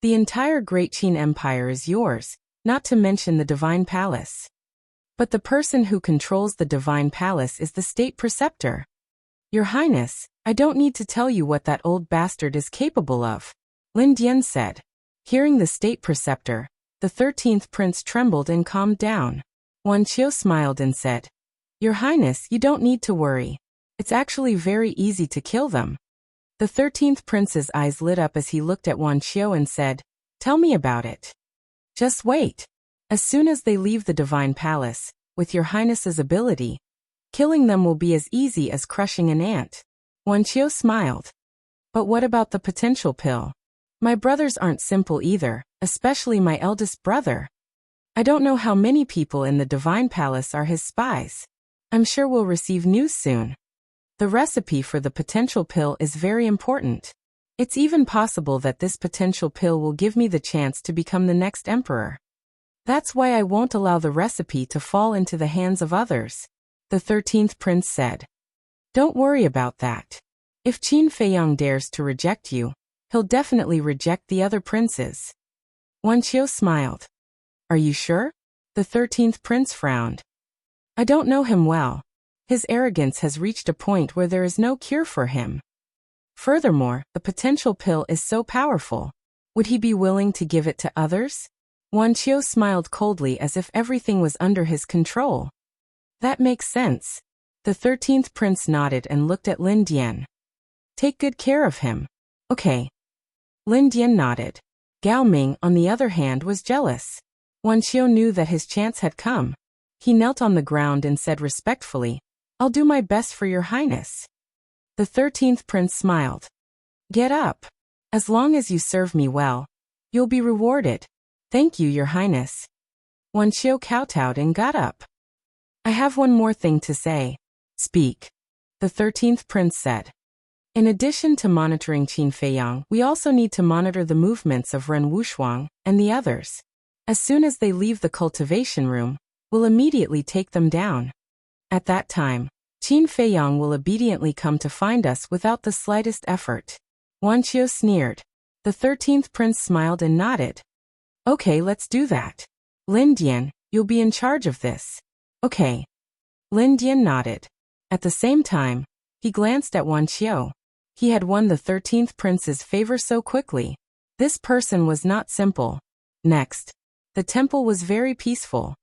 The entire Great Qin Empire is yours, not to mention the divine palace. But the person who controls the divine palace is the state preceptor. Your Highness, I don't need to tell you what that old bastard is capable of, Lin Dian said. Hearing the state preceptor, the 13th prince trembled and calmed down. Wan Qiu smiled and said, Your Highness, you don't need to worry. It's actually very easy to kill them. The 13th prince's eyes lit up as he looked at Wan Qiu and said, Tell me about it. Just wait. As soon as they leave the divine palace, with your highness's ability, killing them will be as easy as crushing an ant. Wan Qiu smiled. But what about the potential pill? My brothers aren't simple either, especially my eldest brother. I don't know how many people in the divine palace are his spies. I'm sure we'll receive news soon. The recipe for the potential pill is very important. It's even possible that this potential pill will give me the chance to become the next emperor. That's why I won't allow the recipe to fall into the hands of others, the 13th prince said. Don't worry about that. If Qin Feiyang dares to reject you, he'll definitely reject the other princes. Wan Qiu smiled. Are you sure? The 13th prince frowned. I don't know him well. His arrogance has reached a point where there is no cure for him. Furthermore, the potential pill is so powerful. Would he be willing to give it to others? Wuxia smiled coldly as if everything was under his control. That makes sense. The 13th prince nodded and looked at Lin Dian. Take good care of him. Okay. Lin Dian nodded. Gao Ming, on the other hand, was jealous. Wuxia knew that his chance had come. He knelt on the ground and said respectfully, I'll do my best for your highness. The 13th prince smiled. Get up. As long as you serve me well, you'll be rewarded. Thank you, your highness. Wuxia kowtowed and got up. I have one more thing to say. Speak. The 13th prince said. In addition to monitoring Qin Feiyang, we also need to monitor the movements of Ren Wushuang and the others. As soon as they leave the cultivation room, we'll immediately take them down. At that time, Qin Feiyang will obediently come to find us without the slightest effort. Wuxia sneered. The 13th prince smiled and nodded. Okay, let's do that. Lin Dian, you'll be in charge of this. Okay. Lin Dian nodded. At the same time, he glanced at Wuxia. He had won the 13th prince's favor so quickly. This person was not simple. Next, the temple was very peaceful.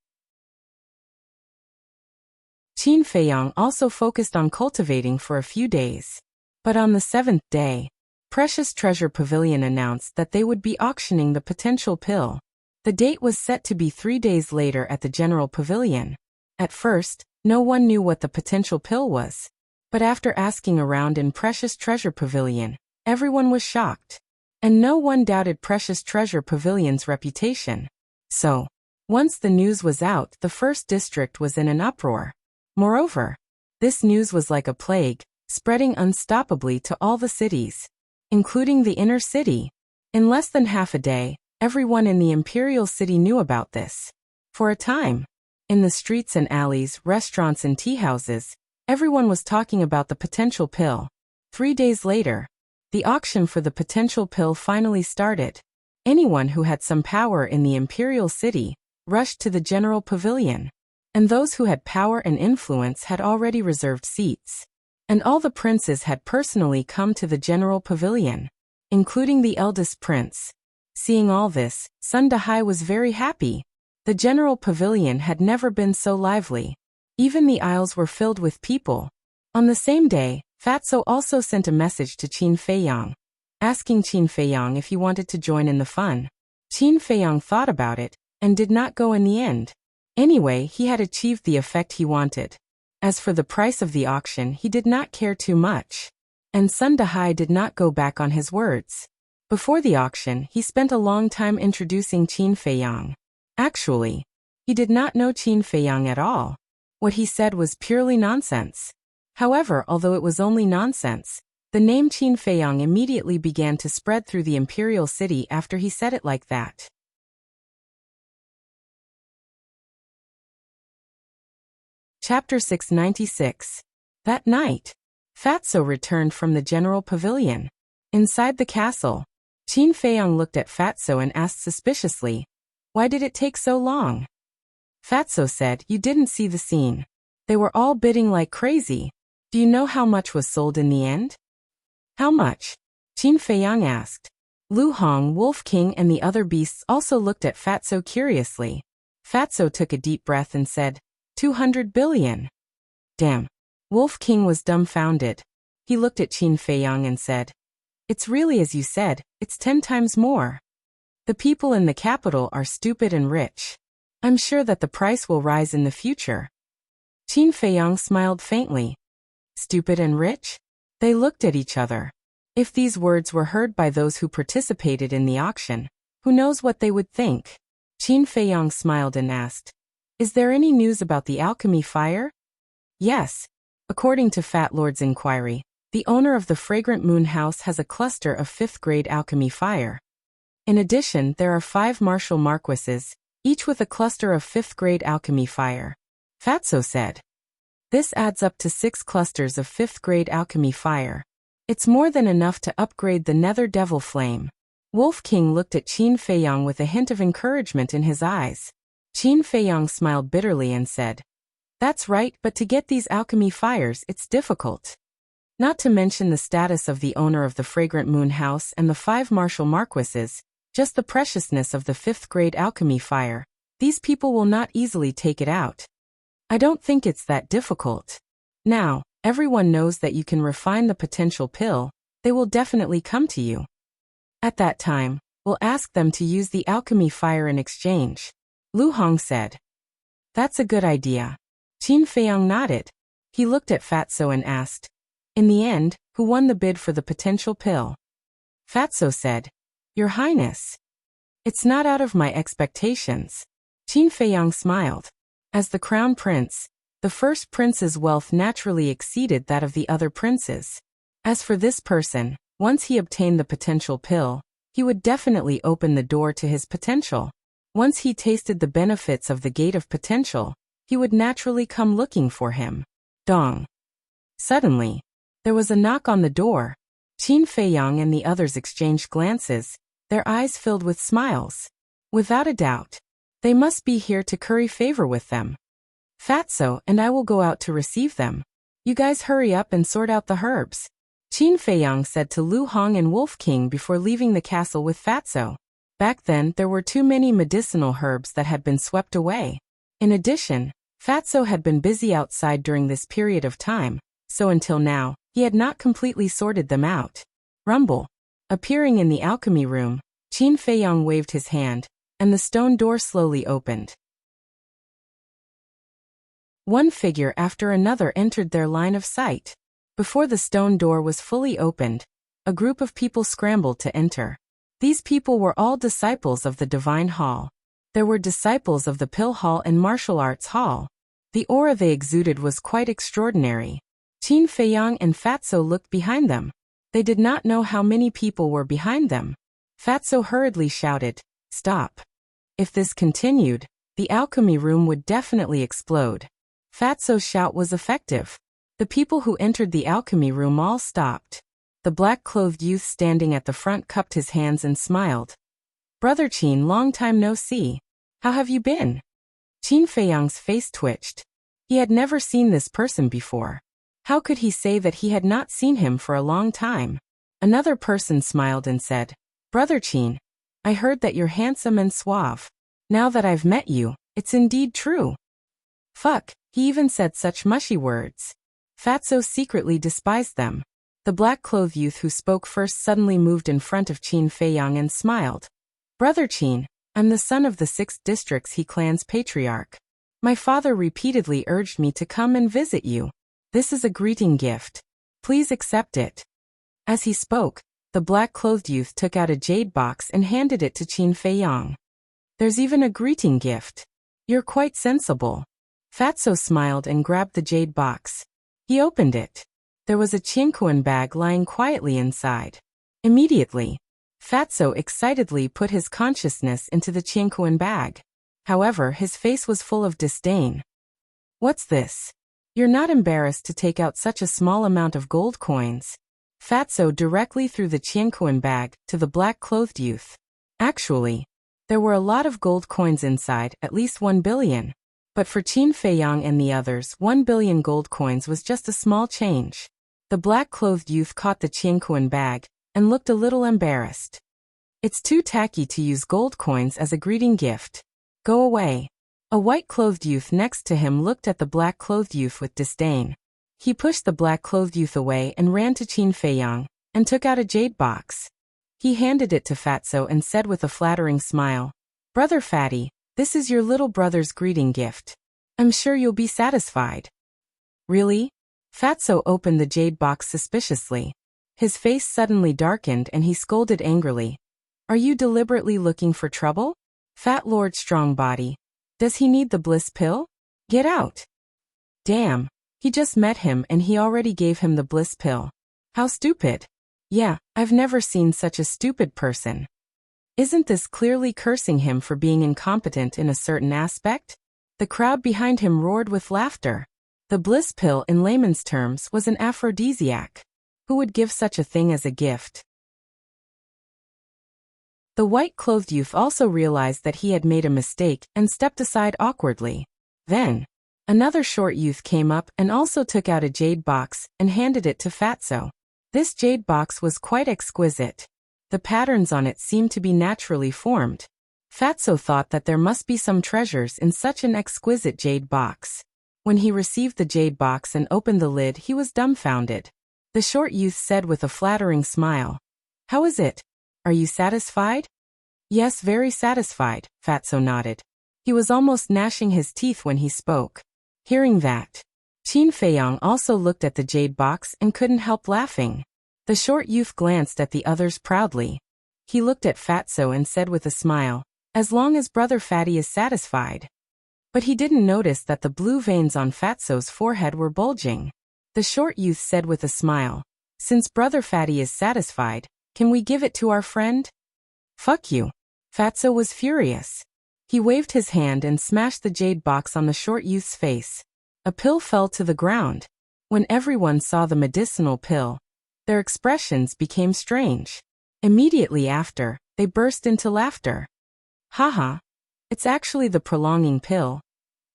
Qin Feiyang also focused on cultivating for a few days. But on the 7th day, Precious Treasure Pavilion announced that they would be auctioning the potential pill. The date was set to be 3 days later at the General Pavilion. At first, no one knew what the potential pill was. But after asking around in Precious Treasure Pavilion, everyone was shocked. And no one doubted Precious Treasure Pavilion's reputation. So, once the news was out, the first district was in an uproar. Moreover, this news was like a plague, spreading unstoppably to all the cities, including the inner city. In less than half a day, everyone in the imperial city knew about this. For a time, in the streets and alleys, restaurants and tea houses, everyone was talking about the potential pill. 3 days later, the auction for the potential pill finally started. Anyone who had some power in the imperial city rushed to the general pavilion. And those who had power and influence had already reserved seats. And all the princes had personally come to the general pavilion, including the eldest prince. Seeing all this, Sun Dahai was very happy. The general pavilion had never been so lively. Even the aisles were filled with people. On the same day, Fatso also sent a message to Qin Feiyang, asking Qin Feiyang if he wanted to join in the fun. Qin Feiyang thought about it, and did not go in the end. Anyway, he had achieved the effect he wanted. As for the price of the auction, he did not care too much. And Sun Dahai did not go back on his words. Before the auction, he spent a long time introducing Qin Feiyang. Actually, he did not know Qin Feiyang at all. What he said was purely nonsense. However, although it was only nonsense, the name Qin Feiyang immediately began to spread through the imperial city after he said it like that. Chapter 696. That night, Fatso returned from the general pavilion. Inside the castle, Qin Feiyang looked at Fatso and asked suspiciously, "Why did it take so long?" Fatso said, "You didn't see the scene. They were all bidding like crazy. Do you know how much was sold in the end?" "How much?" Qin Feiyang asked. Lu Hong, Wolf King and the other beasts also looked at Fatso curiously. Fatso took a deep breath and said, 200 billion. Damn. Wolf King was dumbfounded. He looked at Qin Feiyang and said, "It's really as you said, it's 10 times more. The people in the capital are stupid and rich. I'm sure that the price will rise in the future." Qin Feiyang smiled faintly. Stupid and rich? They looked at each other. If these words were heard by those who participated in the auction, who knows what they would think? Qin Feiyang smiled and asked, "Is there any news about the alchemy fire?" "Yes. According to Fat Lord's inquiry, the owner of the Fragrant Moon House has a cluster of 5th-grade alchemy fire. In addition, there are 5 martial marquises, each with a cluster of 5th-grade alchemy fire," Fatso said. "This adds up to 6 clusters of 5th-grade alchemy fire. It's more than enough to upgrade the Nether Devil Flame." Wolf King looked at Qin Feiyang with a hint of encouragement in his eyes. Qin Feiyang smiled bitterly and said, That's right, but to get these alchemy fires, it's difficult. Not to mention the status of the owner of the Fragrant Moon House and the 5 martial marquises, just the preciousness of the 5th-grade alchemy fire. These people will not easily take it out. I don't think it's that difficult. Now, everyone knows that you can refine the potential pill. They will definitely come to you. At that time, we'll ask them to use the alchemy fire in exchange. Lu Hong said. That's a good idea. Qin Feiyang nodded. He looked at Fatso and asked, in the end, who won the bid for the potential pill? Fatso said, Your Highness. It's not out of my expectations. Qin Feiyang smiled. As the crown prince, the first prince's wealth naturally exceeded that of the other princes. As for this person, once he obtained the potential pill, he would definitely open the door to his potential. Once he tasted the benefits of the gate of potential, he would naturally come looking for him. Dong. Suddenly, there was a knock on the door. Qin Feiyang and the others exchanged glances, their eyes filled with smiles. Without a doubt, they must be here to curry favor with them. Fatso and I will go out to receive them. You guys hurry up and sort out the herbs. Qin Feiyang said to Lu Hong and Wolf King before leaving the castle with Fatso. Back then, there were too many medicinal herbs that had been swept away. In addition, Fatso had been busy outside during this period of time, so until now, he had not completely sorted them out. Rumble. Appearing in the alchemy room, Qin Feiyang waved his hand, and the stone door slowly opened. One figure after another entered their line of sight. Before the stone door was fully opened, a group of people scrambled to enter. These people were all disciples of the Divine Hall. There were disciples of the Pill Hall and Martial Arts Hall. The aura they exuded was quite extraordinary. Qin Feiyang and Fatso looked behind them. They did not know how many people were behind them. Fatso hurriedly shouted, Stop. If this continued, the alchemy room would definitely explode. Fatso's shout was effective. The people who entered the alchemy room all stopped. The black-clothed youth standing at the front cupped his hands and smiled. Brother Qin, long time no see. How have you been? Qin Feiyang's face twitched. He had never seen this person before. How could he say that he had not seen him for a long time? Another person smiled and said, Brother Qin, I heard that you're handsome and suave. Now that I've met you, it's indeed true. Fuck, he even said such mushy words. Fatso secretly despised them. The black-clothed youth who spoke first suddenly moved in front of Qin Feiyang and smiled. Brother Qin, I'm the son of the 6th district's He clan's patriarch. My father repeatedly urged me to come and visit you. This is a greeting gift. Please accept it. As he spoke, the black-clothed youth took out a jade box and handed it to Qin Feiyang. There's even a greeting gift. You're quite sensible. Fatso smiled and grabbed the jade box. He opened it. There was a Qianquan bag lying quietly inside. Immediately, Fatso excitedly put his consciousness into the Qianquan bag. However, his face was full of disdain. What's this? You're not embarrassed to take out such a small amount of gold coins. Fatso directly threw the Qianquan bag to the black-clothed youth. Actually, there were a lot of gold coins inside, at least 1 billion. But for Qin Feiyang and the others, 1 billion gold coins was just a small change. The black-clothed youth caught the Qianquan bag and looked a little embarrassed. It's too tacky to use gold coins as a greeting gift. Go away. A white-clothed youth next to him looked at the black-clothed youth with disdain. He pushed the black-clothed youth away and ran to Qin Feiyang and took out a jade box. He handed it to Fatso and said with a flattering smile, Brother Fatty, this is your little brother's greeting gift. I'm sure you'll be satisfied. Really? Fatso opened the jade box suspiciously. His face suddenly darkened and he scolded angrily. Are you deliberately looking for trouble? Fat Lord Strongbody. Does he need the bliss pill? Get out. Damn, he just met him and he already gave him the bliss pill. How stupid. Yeah, I've never seen such a stupid person. Isn't this clearly cursing him for being incompetent in a certain aspect? The crowd behind him roared with laughter. The bliss pill in layman's terms was an aphrodisiac. Who would give such a thing as a gift? The white-clothed youth also realized that he had made a mistake and stepped aside awkwardly. Then, Another short youth came up and also took out a jade box and handed it to Fatso. This jade box was quite exquisite. The patterns on it seemed to be naturally formed. Fatso thought that there must be some treasures in such an exquisite jade box. When he received the jade box and opened the lid, he was dumbfounded. The short youth said with a flattering smile, "How is it? Are you satisfied?" "Yes, very satisfied," Fatso nodded. He was almost gnashing his teeth when he spoke. Hearing that, Qin Feiyang also looked at the jade box and couldn't help laughing. The short youth glanced at the others proudly. He looked at Fatso and said with a smile, "As long as Brother Fatty is satisfied." But he didn't notice that the blue veins on Fatso's forehead were bulging. The short youth said with a smile, "Since Brother Fatty is satisfied, can we give it to our friend?" "Fuck you." Fatso was furious. He waved his hand and smashed the jade box on the short youth's face. A pill fell to the ground. When everyone saw the medicinal pill, their expressions became strange. Immediately after, they burst into laughter. "Haha. It's actually the prolonging pill.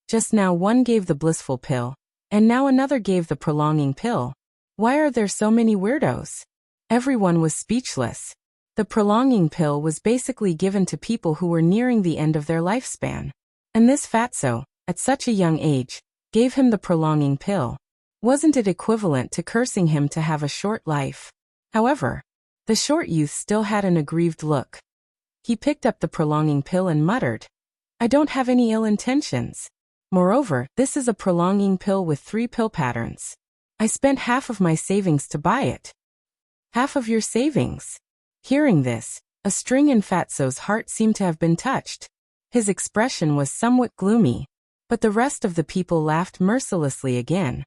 Just now one gave the blissful pill, and now another gave the prolonging pill. Why are there so many weirdos?" Everyone was speechless. The prolonging pill was basically given to people who were nearing the end of their lifespan. And this Fatso, at such a young age, gave him the prolonging pill. Wasn't it equivalent to cursing him to have a short life? However, the short youth still had an aggrieved look. He picked up the prolonging pill and muttered, "I don't have any ill intentions. Moreover, this is a prolonging pill with 3 pill patterns. I spent half of my savings to buy it." "Half of your savings?" Hearing this, a string in Fatso's heart seemed to have been touched. His expression was somewhat gloomy, but the rest of the people laughed mercilessly again.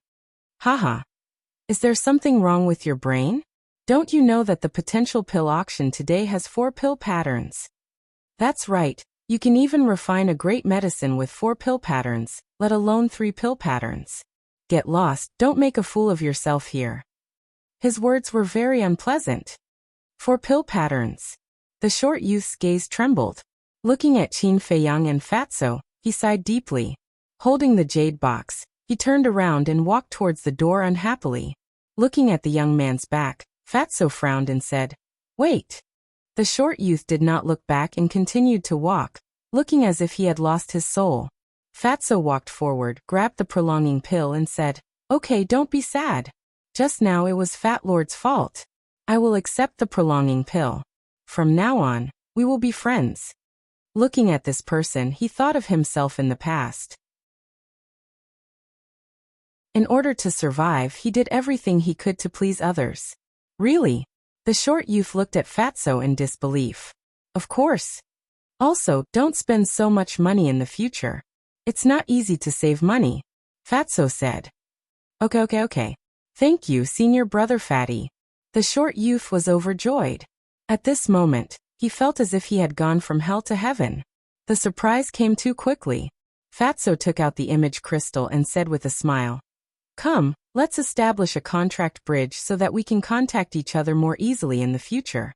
"Haha. Is there something wrong with your brain? Don't you know that the potential pill auction today has 4 pill patterns? That's right, you can even refine a great medicine with 4 pill patterns, let alone 3 pill patterns. Get lost, don't make a fool of yourself here." His words were very unpleasant. 4 pill patterns. The short youth's gaze trembled. Looking at Qin Feiyang and Fatso, he sighed deeply. Holding the jade box, he turned around and walked towards the door unhappily. Looking at the young man's back, Fatso frowned and said, "Wait." The short youth did not look back and continued to walk, looking as if he had lost his soul. Fatso walked forward, grabbed the prolonging pill and said, "Okay, don't be sad. Just now it was Fat Lord's fault. I will accept the prolonging pill. From now on, we will be friends." Looking at this person, he thought of himself in the past. In order to survive, he did everything he could to please others. "Really?" The short youth looked at Fatso in disbelief. "Of course. Also, don't spend so much money in the future. It's not easy to save money," Fatso said. Okay. Thank you, Senior Brother Fatty." The short youth was overjoyed. At this moment, he felt as if he had gone from hell to heaven. The surprise came too quickly. Fatso took out the image crystal and said with a smile, "Come, let's establish a contract bridge so that we can contact each other more easily in the future."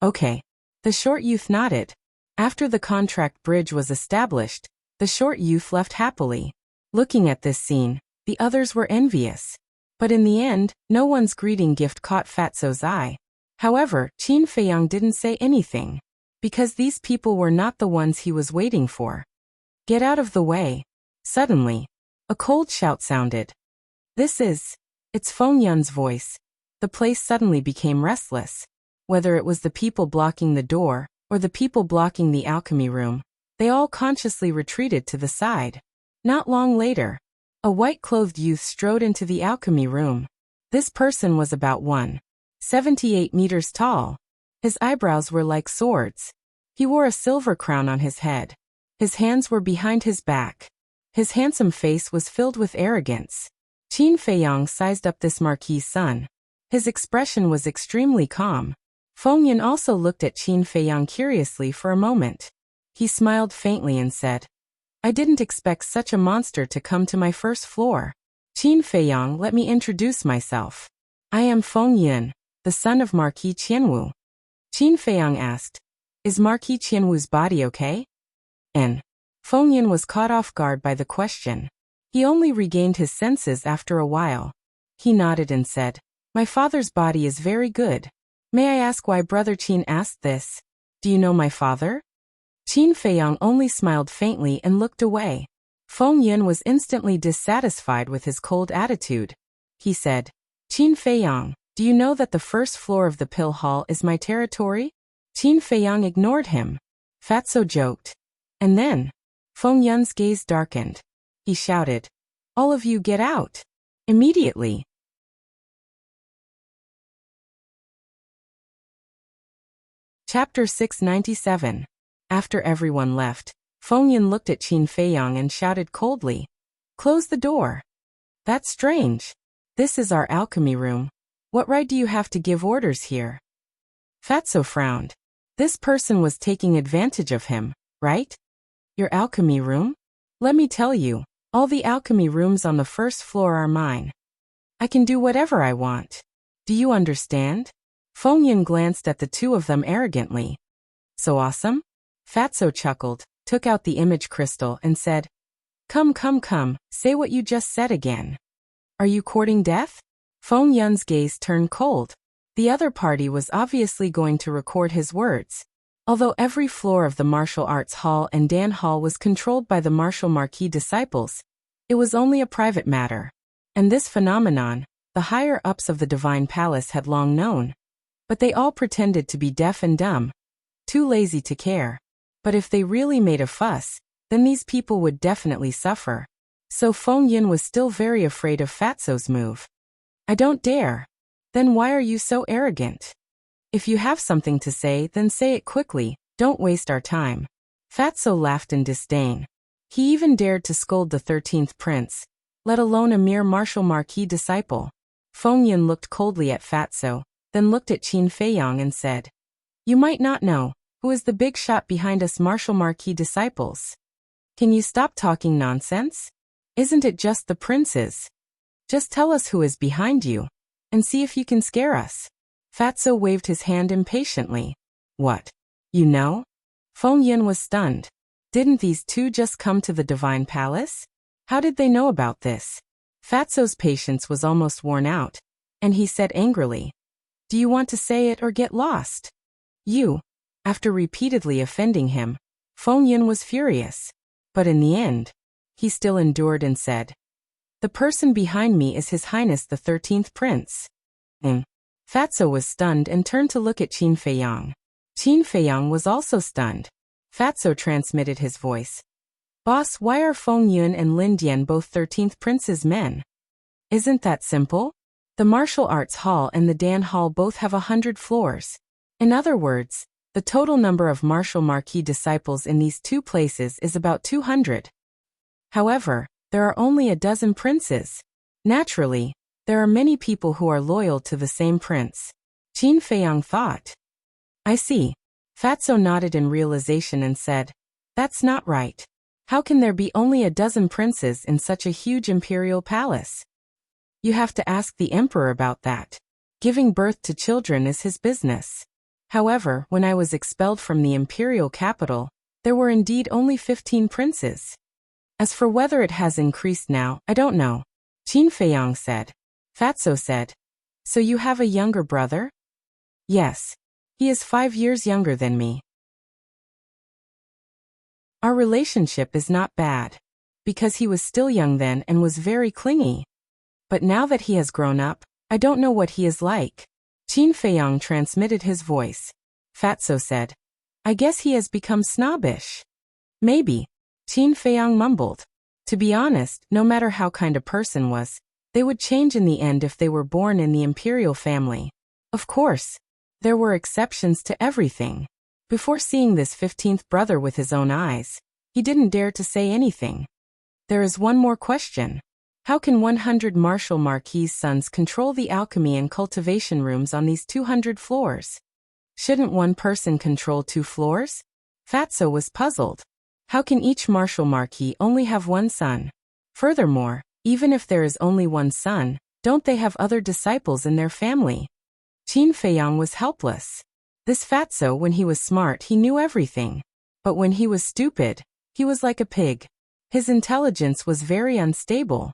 "Okay." The short youth nodded. After the contract bridge was established, the short youth left happily. Looking at this scene, the others were envious. But in the end, no one's greeting gift caught Fatso's eye. However, Qin Feiyang didn't say anything, because these people were not the ones he was waiting for. "Get out of the way." Suddenly, a cold shout sounded. It's Feng Yun's voice. The place suddenly became restless. Whether it was the people blocking the door, or the people blocking the alchemy room, they all consciously retreated to the side. Not long later, a white-clothed youth strode into the alchemy room. This person was about 1.78 meters tall. His eyebrows were like swords. He wore a silver crown on his head. His hands were behind his back. His handsome face was filled with arrogance. Qin Feiyang sized up this marquis's son. His expression was extremely calm. Feng Yun also looked at Qin Feiyang curiously for a moment. He smiled faintly and said, "I didn't expect such a monster to come to my first floor. Qin Feiyang, let me introduce myself. I am Feng Yun, the son of Marquis Qianwu." Qin Feiyang asked, "Is Marquis Qianwu's body okay?" And Feng Yun was caught off guard by the question. He only regained his senses after a while. He nodded and said, "My father's body is very good. May I ask why Brother Qin asked this? Do you know my father?" Qin Feiyang only smiled faintly and looked away. Feng Yun was instantly dissatisfied with his cold attitude. He said, "Qin Feiyang, do you know that the first floor of the pill hall is my territory?" Qin Feiyang ignored him. Fatso joked. And then, Feng Yun's gaze darkened. He shouted, "All of you get out! Immediately!" Chapter 697. After everyone left, Feng Yun looked at Qin Feiyang and shouted coldly, "Close the door." "That's strange. This is our alchemy room. What right do you have to give orders here?" Fatso frowned. This person was taking advantage of him, right? "Your alchemy room? Let me tell you, all the alchemy rooms on the first floor are mine. I can do whatever I want. Do you understand?" Feng Yun glanced at the two of them arrogantly. "So awesome?" Fatso chuckled, took out the image crystal and said, Come, say what you just said again. Are you courting death?" Feng Yun's gaze turned cold. The other party was obviously going to record his words. Although every floor of the martial arts hall and Dan hall was controlled by the martial marquis disciples, it was only a private matter. And this phenomenon, the higher-ups of the divine palace had long known. But they all pretended to be deaf and dumb, too lazy to care. But if they really made a fuss, then these people would definitely suffer. So Feng Yun was still very afraid of Fatso's move. "I don't dare." "Then why are you so arrogant? If you have something to say, then say it quickly, don't waste our time." Fatso laughed in disdain. He even dared to scold the 13th prince, let alone a mere martial marquis disciple. Feng Yun looked coldly at Fatso, then looked at Qin Feiyang and said, "You might not know, who is the big shot behind us martial marquis disciples? Can you stop talking nonsense? Isn't it just the princes? Just tell us who is behind you, and see if you can scare us." Fatso waved his hand impatiently. "What? You know?" Feng Yun was stunned. Didn't these two just come to the divine palace? How did they know about this? Fatso's patience was almost worn out, and he said angrily, "Do you want to say it or get lost?" "You." After repeatedly offending him, Feng Yun was furious. But in the end, he still endured and said, "The person behind me is His Highness the 13th Prince." Fatso was stunned and turned to look at Qin Feiyang. Qin Feiyang was also stunned. Fatso transmitted his voice. "Boss, why are Feng Yun and Lin Dian both 13th Prince's men? Isn't that simple? The martial arts hall and the Dan hall both have 100 floors. In other words, the total number of martial marquis disciples in these two places is about 200. However, there are only a dozen princes. Naturally, there are many people who are loyal to the same prince." Qin Feiyang thought. "I see." Fatso nodded in realization and said, "That's not right. How can there be only a dozen princes in such a huge imperial palace? You have to ask the emperor about that. Giving birth to children is his business. However, when I was expelled from the imperial capital, there were indeed only 15 princes. As for whether it has increased now, I don't know." Qin Feiyang said. Fatso said, "So you have a younger brother?" "Yes. He is 5 years younger than me. Our relationship is not bad, because he was still young then and was very clingy. But now that he has grown up, I don't know what he is like." Qin Feiyang transmitted his voice. Fatso said, "I guess he has become snobbish." "Maybe," Qin Feiyang mumbled. To be honest, no matter how kind a person was, they would change in the end if they were born in the imperial family. Of course, there were exceptions to everything. Before seeing this 15th brother with his own eyes, he didn't dare to say anything. There is one more question. How can 100 martial marquis' sons control the alchemy and cultivation rooms on these 200 floors? Shouldn't one person control 2 floors? Fatso was puzzled. How can each martial marquis only have one son? Furthermore, even if there is only one son, don't they have other disciples in their family? Qin Feiyang was helpless. This Fatso, when he was smart, he knew everything. But when he was stupid, he was like a pig. His intelligence was very unstable.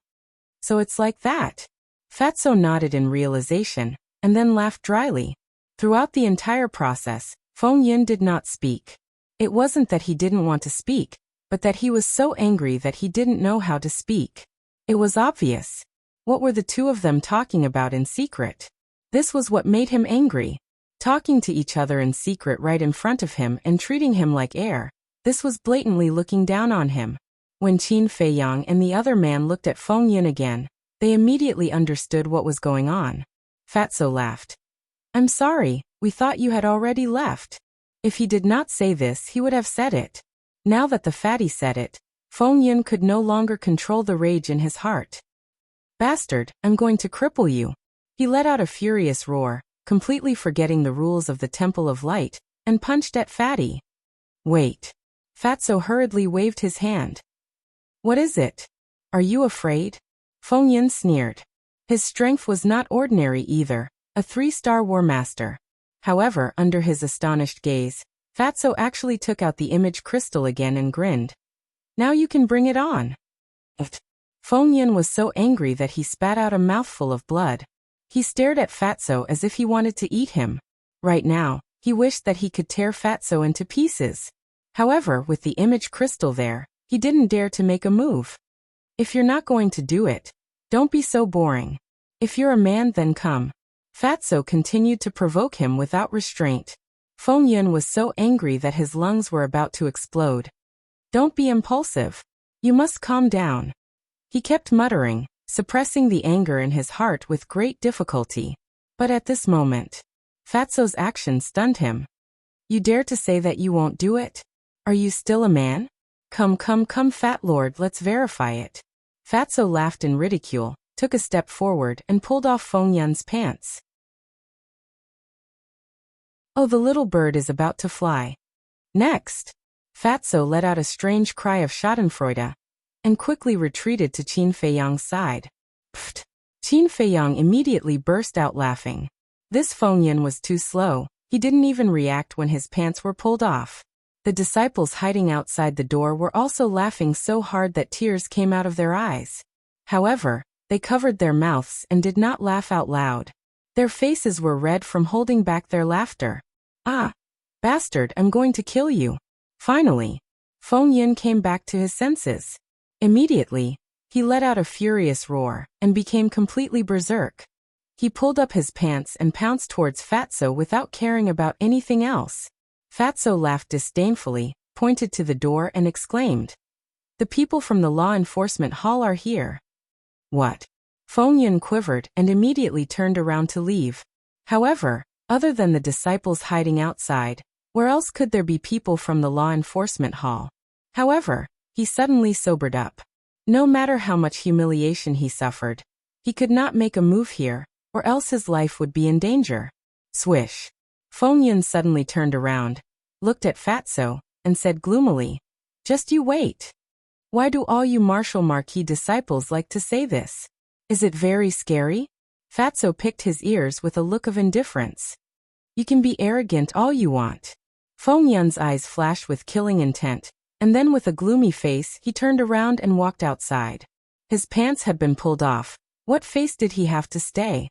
So it's like that. Fatso nodded in realization, and then laughed dryly. Throughout the entire process, Feng Yin did not speak. It wasn't that he didn't want to speak, but that he was so angry that he didn't know how to speak. It was obvious. What were the two of them talking about in secret? This was what made him angry. Talking to each other in secret right in front of him and treating him like air. This was blatantly looking down on him. When Qin Feiyang and the other man looked at Feng Yin again, they immediately understood what was going on. Fatso laughed. I'm sorry, we thought you had already left. If he did not say this, he would have said it. Now that the fatty said it, Feng Yin could no longer control the rage in his heart. Bastard, I'm going to cripple you. He let out a furious roar, completely forgetting the rules of the Temple of Light, and punched at Fatty. Wait. Fatso hurriedly waved his hand. What is it? Are you afraid? Feng Yin sneered. His strength was not ordinary either, a 3-star war master. However, under his astonished gaze, Fatso actually took out the image crystal again and grinned. Now you can bring it on. Feng Yin was so angry that he spat out a mouthful of blood. He stared at Fatso as if he wanted to eat him. Right now, he wished that he could tear Fatso into pieces. However, with the image crystal there, he didn't dare to make a move. If you're not going to do it, don't be so boring. If you're a man, then come. Fatso continued to provoke him without restraint. Feng Yin was so angry that his lungs were about to explode. Don't be impulsive. You must calm down. He kept muttering, suppressing the anger in his heart with great difficulty. But at this moment, Fatso's action stunned him. You dare to say that you won't do it? Are you still a man? Come, Fat Lord, let's verify it. Fatso laughed in ridicule, took a step forward and pulled off Feng Yin's pants. Oh, the little bird is about to fly. Next, Fatso let out a strange cry of schadenfreude and quickly retreated to Qin Feiyang's side. Pfft! Qin Feiyang immediately burst out laughing. This Feng Yin was too slow, he didn't even react when his pants were pulled off. The disciples hiding outside the door were also laughing so hard that tears came out of their eyes. However, they covered their mouths and did not laugh out loud. Their faces were red from holding back their laughter. Ah! Bastard, I'm going to kill you. Finally, Feng Yin came back to his senses. Immediately, he let out a furious roar and became completely berserk. He pulled up his pants and pounced towards Fatso without caring about anything else. Fatso laughed disdainfully, pointed to the door and exclaimed, "The people from the law enforcement hall are here." What? Feng Yin quivered and immediately turned around to leave. However, other than the disciples hiding outside, where else could there be people from the law enforcement hall? However, he suddenly sobered up. No matter how much humiliation he suffered, he could not make a move here, or else his life would be in danger. Swish. Feng Yin suddenly turned around, looked at Fatso, and said gloomily, "Just you wait. Why do all you Marshal Marquis disciples like to say this? Is it very scary?" Fatso picked his ears with a look of indifference. "You can be arrogant all you want." Feng Yin's eyes flashed with killing intent, and then with a gloomy face he turned around and walked outside. His pants had been pulled off. What face did he have to stay?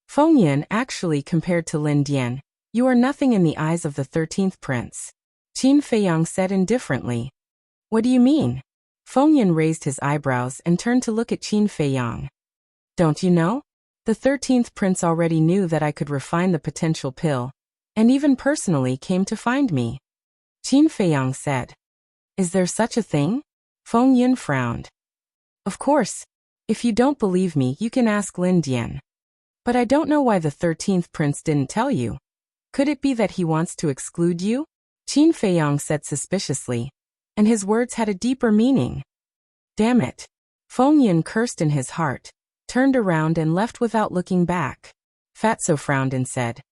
Feng Yin actually compared to Lin Dian. "You are nothing in the eyes of the 13th prince." Qin Feiyang said indifferently. "What do you mean?" Feng Yin raised his eyebrows and turned to look at Qin Feiyang. "Don't you know? The 13th prince already knew that I could refine the potential pill, and even personally came to find me." Qin Feiyang said. "Is there such a thing?" Feng Yin frowned. "Of course. If you don't believe me, you can ask Lin Dian. But I don't know why the 13th prince didn't tell you. Could it be that he wants to exclude you?" Qin Feiyang said suspiciously, and his words had a deeper meaning. Damn it. Feng Yin cursed in his heart, turned around and left without looking back. Fatso frowned and said,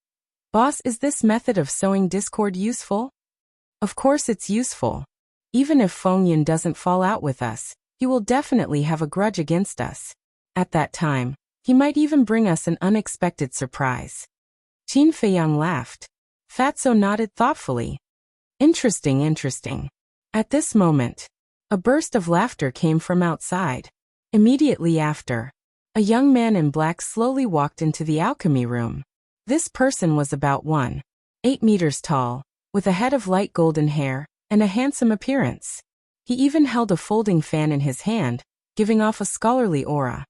"Boss, is this method of sowing discord useful?" "Of course it's useful. Even if Feng Yin doesn't fall out with us, he will definitely have a grudge against us. At that time, he might even bring us an unexpected surprise." Qin Feiyang laughed. Fatso nodded thoughtfully. Interesting. At this moment, A burst of laughter came from outside. Immediately after, a young man in black slowly walked into the alchemy room. This person was about 1.8 meters tall, with a head of light golden hair, and a handsome appearance. He even held a folding fan in his hand, giving off a scholarly aura.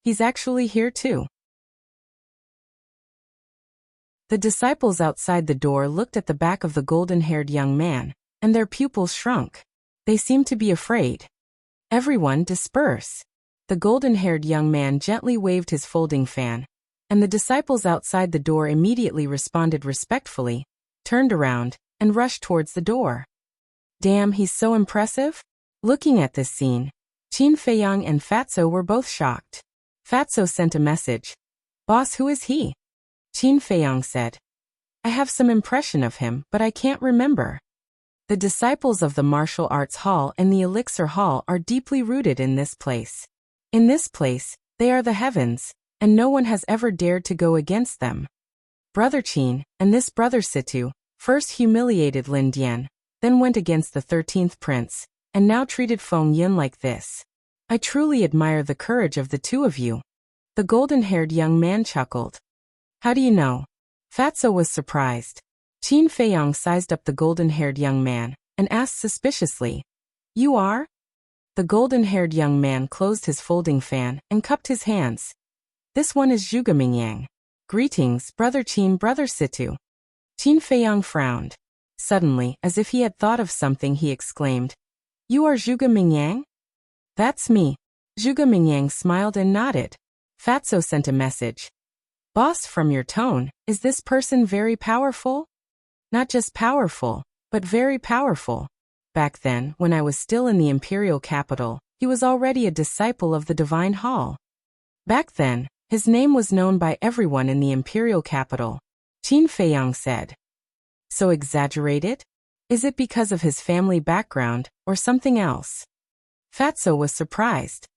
He's actually here too. The disciples outside the door looked at the back of the golden-haired young man, and their pupils shrunk. They seemed to be afraid. Everyone disperse. The golden-haired young man gently waved his folding fan, and the disciples outside the door immediately responded respectfully, turned around, and rushed towards the door. Damn, he's so impressive? Looking at this scene, Qin Feiyang and Fatso were both shocked. Fatso sent a message. Boss, who is he? Qin Feiyang said. I have some impression of him, but I can't remember. The disciples of the Martial Arts Hall and the Elixir Hall are deeply rooted in this place. In this place, they are the heavens, and no one has ever dared to go against them. Brother Qin, and this brother Situ, first humiliated Lin Dian, then went against the 13th prince, and now treated Feng Yin like this. I truly admire the courage of the two of you. The golden-haired young man chuckled. How do you know? Fatso was surprised. Qin Feiyang sized up the golden-haired young man, and asked suspiciously, You are? The golden-haired young man closed his folding fan, and cupped his hands. This one is Zhuge Mingyang. Greetings, Brother Qin, Brother Situ. Qin Feiyang frowned. Suddenly, as if he had thought of something, he exclaimed, You are Zhuge Mingyang? That's me. Zhuge Mingyang smiled and nodded. Fatso sent a message. Boss, from your tone, is this person very powerful? Not just powerful, but very powerful. Back then, when I was still in the imperial capital, he was already a disciple of the Divine Hall. Back then, his name was known by everyone in the imperial capital. Qin Feiyang said. So exaggerated? Is it because of his family background, or something else? Fatso was surprised.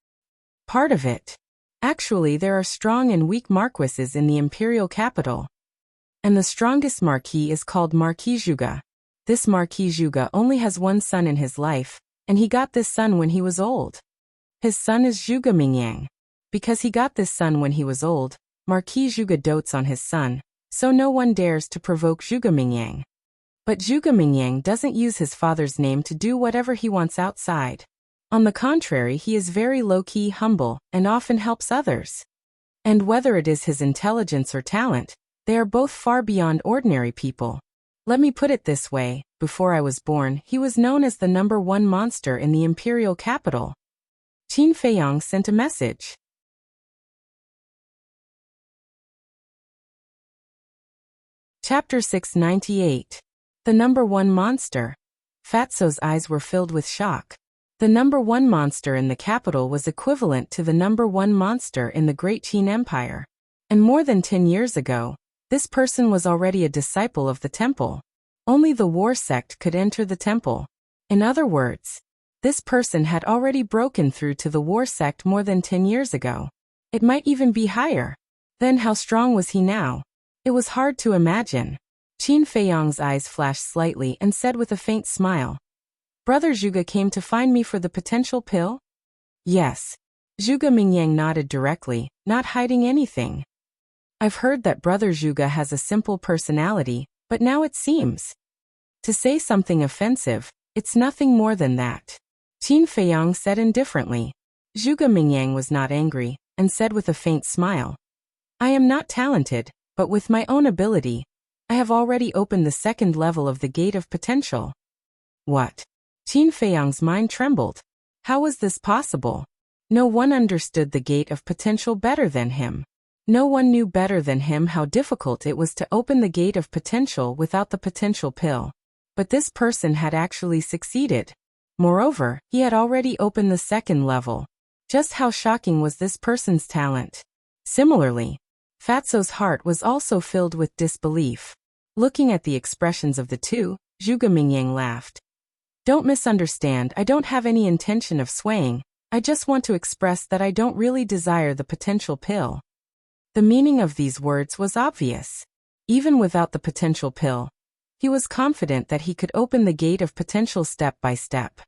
Part of it. Actually, there are strong and weak marquises in the imperial capital. And the strongest marquis is called Marquis Zhuge. This Marquis Zhuge only has one son in his life, and he got this son when he was old. His son is Zhuge Mingyang. Because he got this son when he was old, Marquis Zhuge dotes on his son, so no one dares to provoke Zhuge Mingyang. But Zhuge Mingyang doesn't use his father's name to do whatever he wants outside. On the contrary, he is very low-key, humble, and often helps others. And whether it is his intelligence or talent, they are both far beyond ordinary people. Let me put it this way, before I was born, he was known as the #1 monster in the imperial capital. Qin Feiyang sent a message. Chapter 698. The #1 monster. Fatso's eyes were filled with shock. The #1 monster in the capital was equivalent to the #1 monster in the Great Qin Empire. And more than 10 years ago, this person was already a disciple of the temple. Only the war sect could enter the temple. In other words, this person had already broken through to the war sect more than 10 years ago. It might even be higher. Then how strong was he now? It was hard to imagine. Qin Feiyang's eyes flashed slightly and said with a faint smile, Brother Zhuge came to find me for the potential pill? Yes. Zhuge Mingyang nodded directly, not hiding anything. I've heard that Brother Zhuge has a simple personality, but now it seems. To say something offensive, it's nothing more than that. Qin Feiyang said indifferently. Zhuge Mingyang was not angry, and said with a faint smile, I am not talented, but with my own ability, I have already opened the second level of the Gate of Potential. What? Qin Feiyang's mind trembled. How was this possible? No one understood the Gate of Potential better than him. No one knew better than him how difficult it was to open the Gate of Potential without the potential pill. But this person had actually succeeded. Moreover, he had already opened the second level. Just how shocking was this person's talent? Similarly, Fatso's heart was also filled with disbelief. Looking at the expressions of the two, Zhuge Mingyang laughed. Don't misunderstand, I don't have any intention of swaying. I just want to express that I don't really desire the potential pill. The meaning of these words was obvious. Even without the potential pill, he was confident that he could open the Gate of Potential step by step.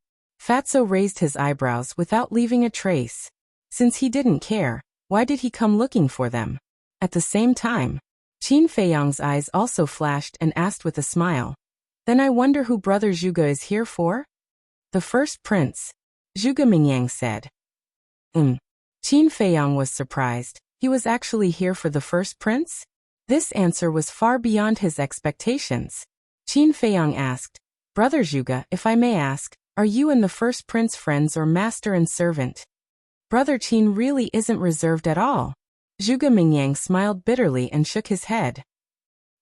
Fatso raised his eyebrows without leaving a trace. Since he didn't care, why did he come looking for them? At the same time, Qin Feiyang's eyes also flashed and asked with a smile. Then I wonder who Brother Zhuge is here for? The first prince, Zhuge Mingyang said. Qin Feiyang was surprised. He was actually here for the first prince? This answer was far beyond his expectations. Qin Feiyang asked, Brother Zhuge, if I may ask, are you and the first prince friends or master and servant? Brother Qin really isn't reserved at all. Zhuge Mingyang smiled bitterly and shook his head.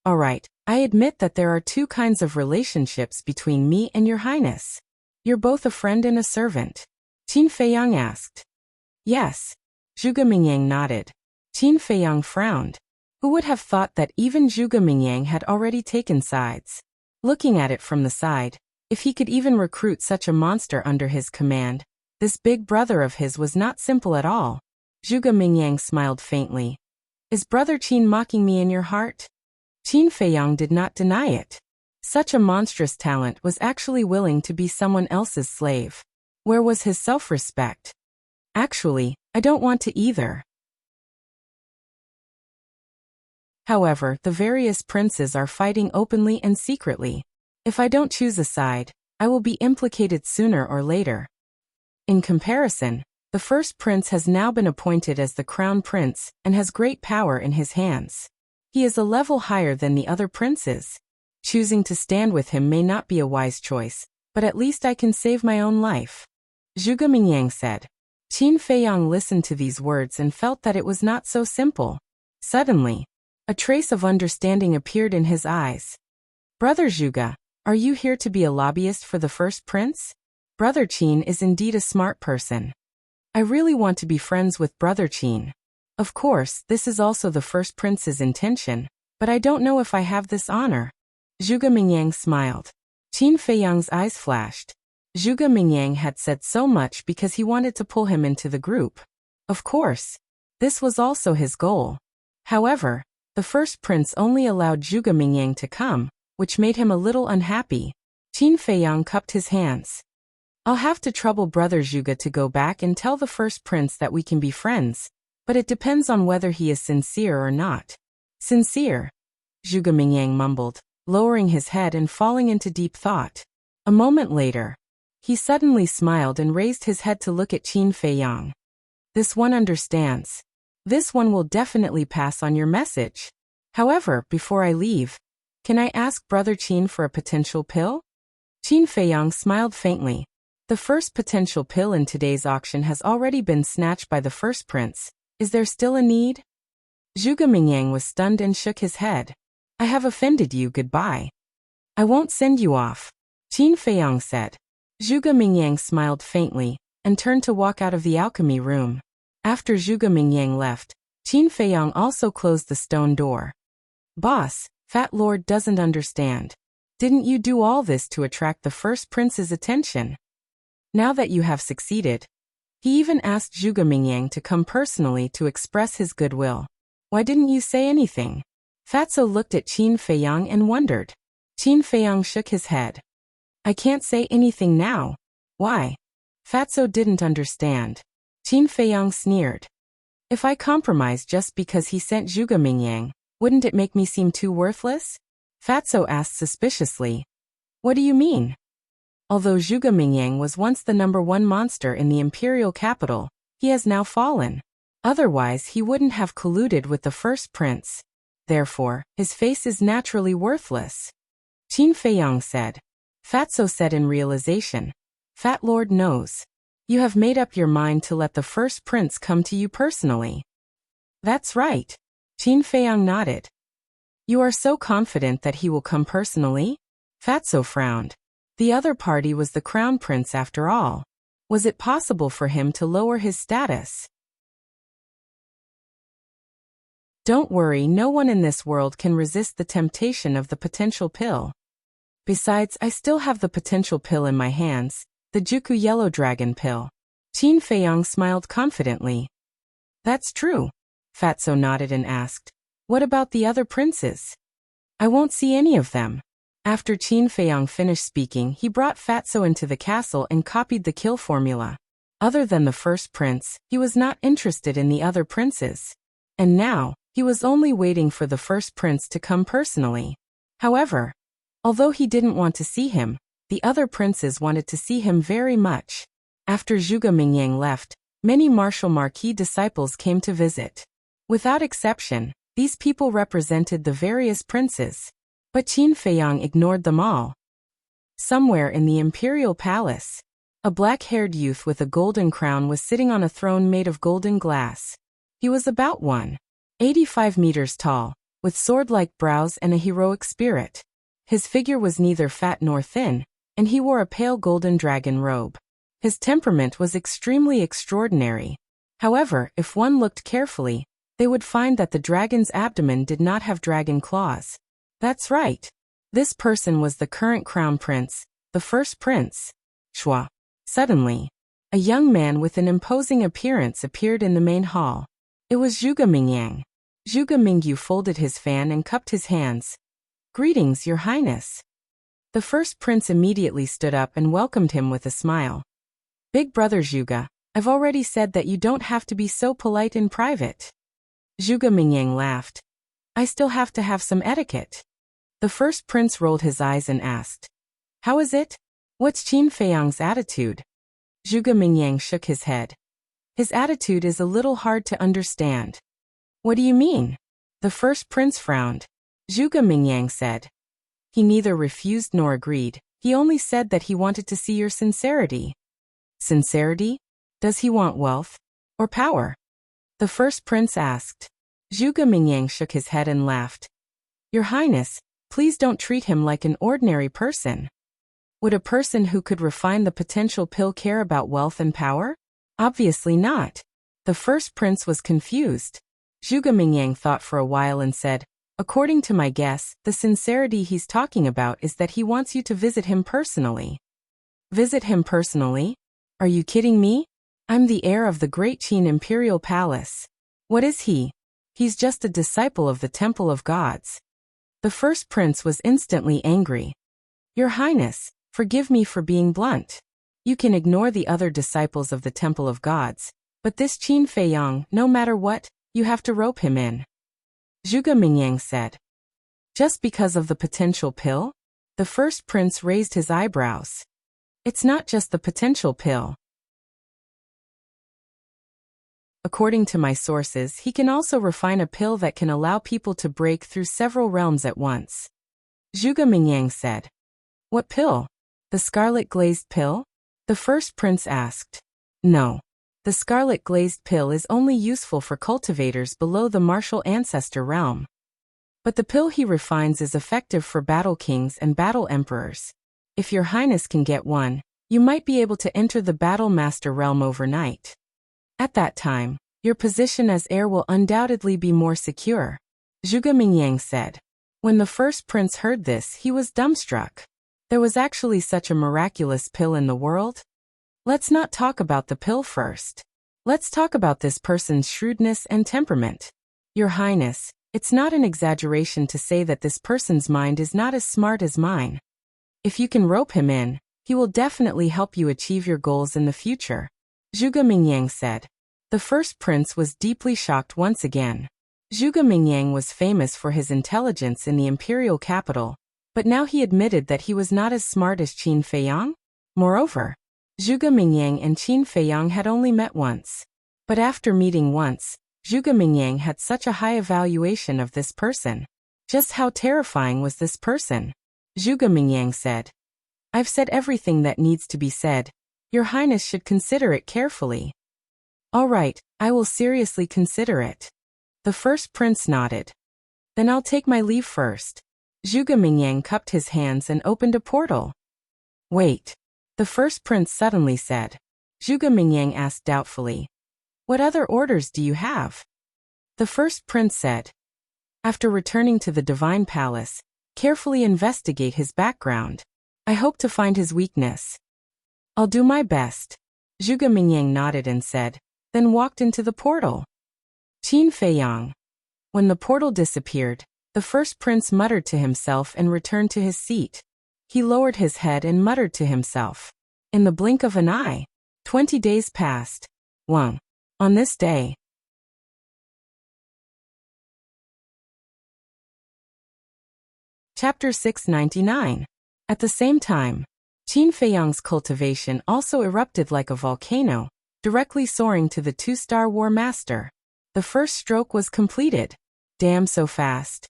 All right, I admit that there are two kinds of relationships between me and your highness. You're both a friend and a servant. Qin Feiyang asked. Yes. Zhuge Mingyang nodded. Qin Feiyang frowned. Who would have thought that even Zhuge Mingyang had already taken sides? Looking at it from the side, if he could even recruit such a monster under his command, this big brother of his was not simple at all. Zhuge Mingyang smiled faintly. Is Brother Qin mocking me in your heart? Qin Feiyang did not deny it. Such a monstrous talent was actually willing to be someone else's slave. Where was his self-respect? Actually, I don't want to either. However, the various princes are fighting openly and secretly. If I don't choose a side, I will be implicated sooner or later. In comparison, the first prince has now been appointed as the crown prince and has great power in his hands. He is a level higher than the other princes. Choosing to stand with him may not be a wise choice, but at least I can save my own life. Zhuge Mingyang said. Qin Feiyang listened to these words and felt that it was not so simple. Suddenly, a trace of understanding appeared in his eyes. Brother Zhuge, are you here to be a lobbyist for the first prince? Brother Qin is indeed a smart person. I really want to be friends with Brother Qin. Of course, this is also the first prince's intention, but I don't know if I have this honor. Zhuge Mingyang smiled. Qin Feiyang's eyes flashed. Zhuge Mingyang had said so much because he wanted to pull him into the group. Of course, this was also his goal. However, the first prince only allowed Zhuge Mingyang to come, which made him a little unhappy. Qin Feiyang cupped his hands. I'll have to trouble Brother Zhuge to go back and tell the first prince that we can be friends, but it depends on whether he is sincere or not. Sincere? Zhuge Mingyang mumbled, lowering his head and falling into deep thought. A moment later, he suddenly smiled and raised his head to look at Qin Feiyang. This one understands. This one will definitely pass on your message. However, before I leave, can I ask Brother Qin for a potential pill? Qin Feiyang smiled faintly. The first potential pill in today's auction has already been snatched by the first prince. Is there still a need? Zhuge Mingyang was stunned and shook his head. I have offended you, goodbye. I won't send you off, Qin Feiyang said. Zhuge Mingyang smiled faintly and turned to walk out of the alchemy room. After Zhuge Mingyang left, Qin Feiyang also closed the stone door. Boss, Fat Lord doesn't understand. Didn't you do all this to attract the first prince's attention? Now that you have succeeded. He even asked Zhuge Mingyang to come personally to express his goodwill. Why didn't you say anything? Fatso looked at Qin Feiyang and wondered. Qin Feiyang shook his head. I can't say anything now. Why? Fatso didn't understand. Qin Feiyang sneered. If I compromise just because he sent Zhuge Mingyang, wouldn't it make me seem too worthless? Fatso asked suspiciously. What do you mean? Although Zhuge Mingyang was once the #1 monster in the imperial capital, he has now fallen. Otherwise he wouldn't have colluded with the first prince. Therefore, his face is naturally worthless. Qin Feiyang said. Fatso said in realization. Fat Lord knows. You have made up your mind to let the first prince come to you personally. That's right. Qin Feiyang nodded. You are so confident that he will come personally? Fatso frowned. The other party was the crown prince after all. Was it possible for him to lower his status? Don't worry, no one in this world can resist the temptation of the potential pill. Besides, I still have the potential pill in my hands, the Juku Yellow Dragon pill. Qin Feiyang smiled confidently. That's true. Fatso nodded and asked, what about the other princes? I won't see any of them. After Qin Feiyang finished speaking, he brought Fatso into the castle and copied the kill formula. Other than the first prince, he was not interested in the other princes. And now, he was only waiting for the first prince to come personally. However, although he didn't want to see him, the other princes wanted to see him very much. After Zhuge Mingyang left, many martial marquis disciples came to visit. Without exception, these people represented the various princes. But Qin Feiyang ignored them all. Somewhere in the imperial palace, a black-haired youth with a golden crown was sitting on a throne made of golden glass. He was about 185 meters tall, with sword-like brows and a heroic spirit. His figure was neither fat nor thin, and he wore a pale golden dragon robe. His temperament was extremely extraordinary. However, if one looked carefully, they would find that the dragon's abdomen did not have dragon claws. That's right. This person was the current crown prince, the first prince. Shua. Suddenly, a young man with an imposing appearance appeared in the main hall. It was Zhuge Mingyang. Zhuge Mingyu folded his fan and cupped his hands. Greetings, Your Highness. The first prince immediately stood up and welcomed him with a smile. Big brother Zhuge, I've already said that you don't have to be so polite in private. Zhuge Mingyang laughed. I still have to have some etiquette. The first prince rolled his eyes and asked, How is it? What's Qin Feiyang's attitude? Zhuge Mingyang shook his head. His attitude is a little hard to understand. What do you mean? The first prince frowned. Zhuge Mingyang said. He neither refused nor agreed. He only said that he wanted to see your sincerity. Sincerity? Does he want wealth? Or power? The first prince asked. Zhuge Mingyang shook his head and laughed. Your Highness, please don't treat him like an ordinary person. Would a person who could refine the potential pill care about wealth and power? Obviously not. The first prince was confused. Zhuge Mingyang thought for a while and said, According to my guess, the sincerity he's talking about is that he wants you to visit him personally. Visit him personally? Are you kidding me? I'm the heir of the great Qin Imperial Palace. What is he? He's just a disciple of the Temple of Gods. The first prince was instantly angry. Your Highness, forgive me for being blunt. You can ignore the other disciples of the Temple of Gods, but this Qin Feiyang, no matter what, you have to rope him in. Zhuge Mingyang said. Just because of the potential pill? The first prince raised his eyebrows. It's not just the potential pill. According to my sources, he can also refine a pill that can allow people to break through several realms at once. Zhuge Mingyang said. What pill? The scarlet glazed pill? The first prince asked. No. The scarlet glazed pill is only useful for cultivators below the martial ancestor realm. But the pill he refines is effective for battle kings and battle emperors. If your Highness can get one, you might be able to enter the battle master realm overnight. At that time, your position as heir will undoubtedly be more secure. Zhuge Mingyang said. When the first prince heard this, he was dumbstruck. There was actually such a miraculous pill in the world? Let's not talk about the pill first. Let's talk about this person's shrewdness and temperament. Your Highness, it's not an exaggeration to say that this person's mind is not as smart as mine. If you can rope him in, he will definitely help you achieve your goals in the future. Zhuge Mingyang said. The first prince was deeply shocked once again. Zhuge Mingyang was famous for his intelligence in the imperial capital, but now he admitted that he was not as smart as Qin Feiyang. Moreover, Zhuge Mingyang and Qin Feiyang had only met once. But after meeting once, Zhuge Mingyang had such a high evaluation of this person. Just how terrifying was this person? Zhuge Mingyang said. I've said everything that needs to be said. Your Highness should consider it carefully. All right, I will seriously consider it. The first prince nodded. Then I'll take my leave first. Zhuge Mingyang cupped his hands and opened a portal. Wait. The first prince suddenly said. Zhuge Mingyang asked doubtfully. What other orders do you have? The first prince said. After returning to the divine palace, carefully investigate his background. I hope to find his weakness. I'll do my best. Zhuge Mingyang nodded and said, then walked into the portal. Qin Feiyang. When the portal disappeared, The first prince muttered to himself and returned to his seat. He lowered his head and muttered to himself. In the blink of an eye, 20 days passed. 1. On this day. Chapter 699. At the same time, Qin Feiyang's cultivation also erupted like a volcano, directly soaring to the 2-star War Master. The first stroke was completed. Damn, so fast.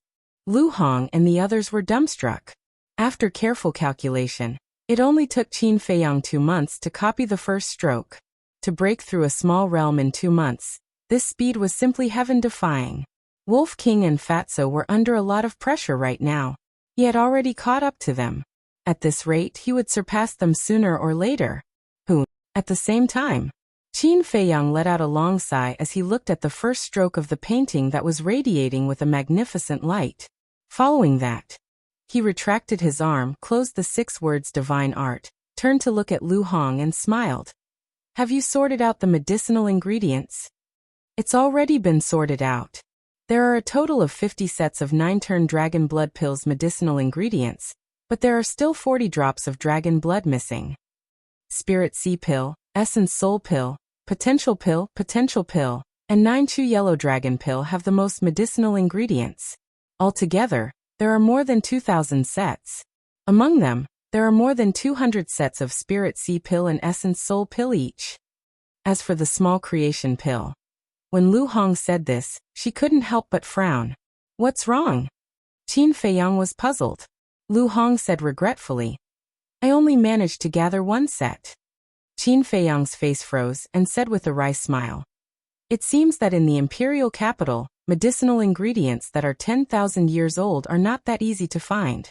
Lu Hong and the others were dumbstruck. After careful calculation, it only took Qin Feiyang 2 months to copy the first stroke. To break through a small realm in 2 months, this speed was simply heaven-defying. Wolf King and Fatso were under a lot of pressure right now. He had already caught up to them. At this rate, he would surpass them sooner or later. At the same time, Qin Feiyang let out a long sigh as he looked at the first stroke of the painting that was radiating with a magnificent light. Following that, he retracted his arm, closed the 6 words divine art, turned to look at Lu Hong and smiled. Have you sorted out the medicinal ingredients? It's already been sorted out. There are a total of 50 sets of 9-turn dragon blood pills medicinal ingredients, but there are still 40 drops of dragon blood missing. Spirit Sea Pill, Essence Soul Pill, Potential Pill, and 9 Chu Yellow Dragon Pill have the most medicinal ingredients. Altogether, there are more than 2,000 sets. Among them, there are more than 200 sets of Spirit Sea Pill and Essence Soul Pill each. As for the Small Creation Pill, when Lu Hong said this, she couldn't help but frown. What's wrong? Qin Feiyang was puzzled. Lu Hong said regretfully, I only managed to gather 1 set. Qin Feiyang's face froze and said with a wry smile, it seems that in the imperial capital, medicinal ingredients that are 10,000 years old are not that easy to find.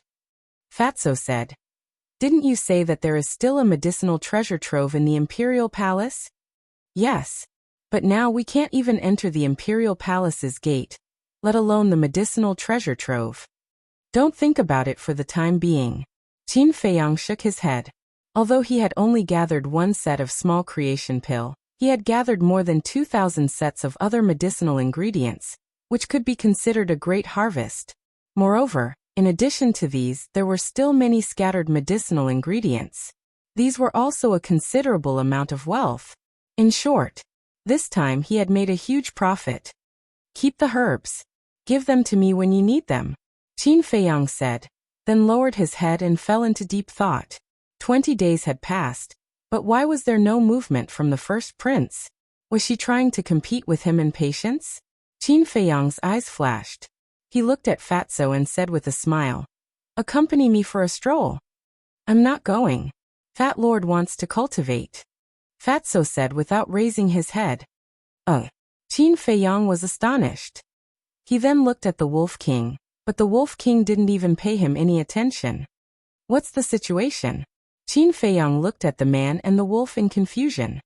Fatso said, didn't you say that there is still a medicinal treasure trove in the imperial palace? Yes. But now we can't even enter the imperial palace's gate, let alone the medicinal treasure trove. Don't think about it for the time being. Qin Feiyang shook his head. Although he had only gathered 1 set of Small Creation Pill, he had gathered more than 2,000 sets of other medicinal ingredients, which could be considered a great harvest. Moreover, in addition to these, there were still many scattered medicinal ingredients. These were also a considerable amount of wealth. In short, this time he had made a huge profit. Keep the herbs. Give them to me when you need them, Qin Feiyang said, then lowered his head and fell into deep thought. 20 days had passed, but why was there no movement from the first prince? Was she trying to compete with him in patience? Qin Feiyang's eyes flashed. He looked at Fatso and said with a smile, accompany me for a stroll. I'm not going. Fat Lord wants to cultivate. Fatso said without raising his head. Qin Feiyang was astonished. He then looked at the Wolf King, but the Wolf King didn't even pay him any attention. What's the situation? Qin Feiyang looked at the man and the wolf in confusion.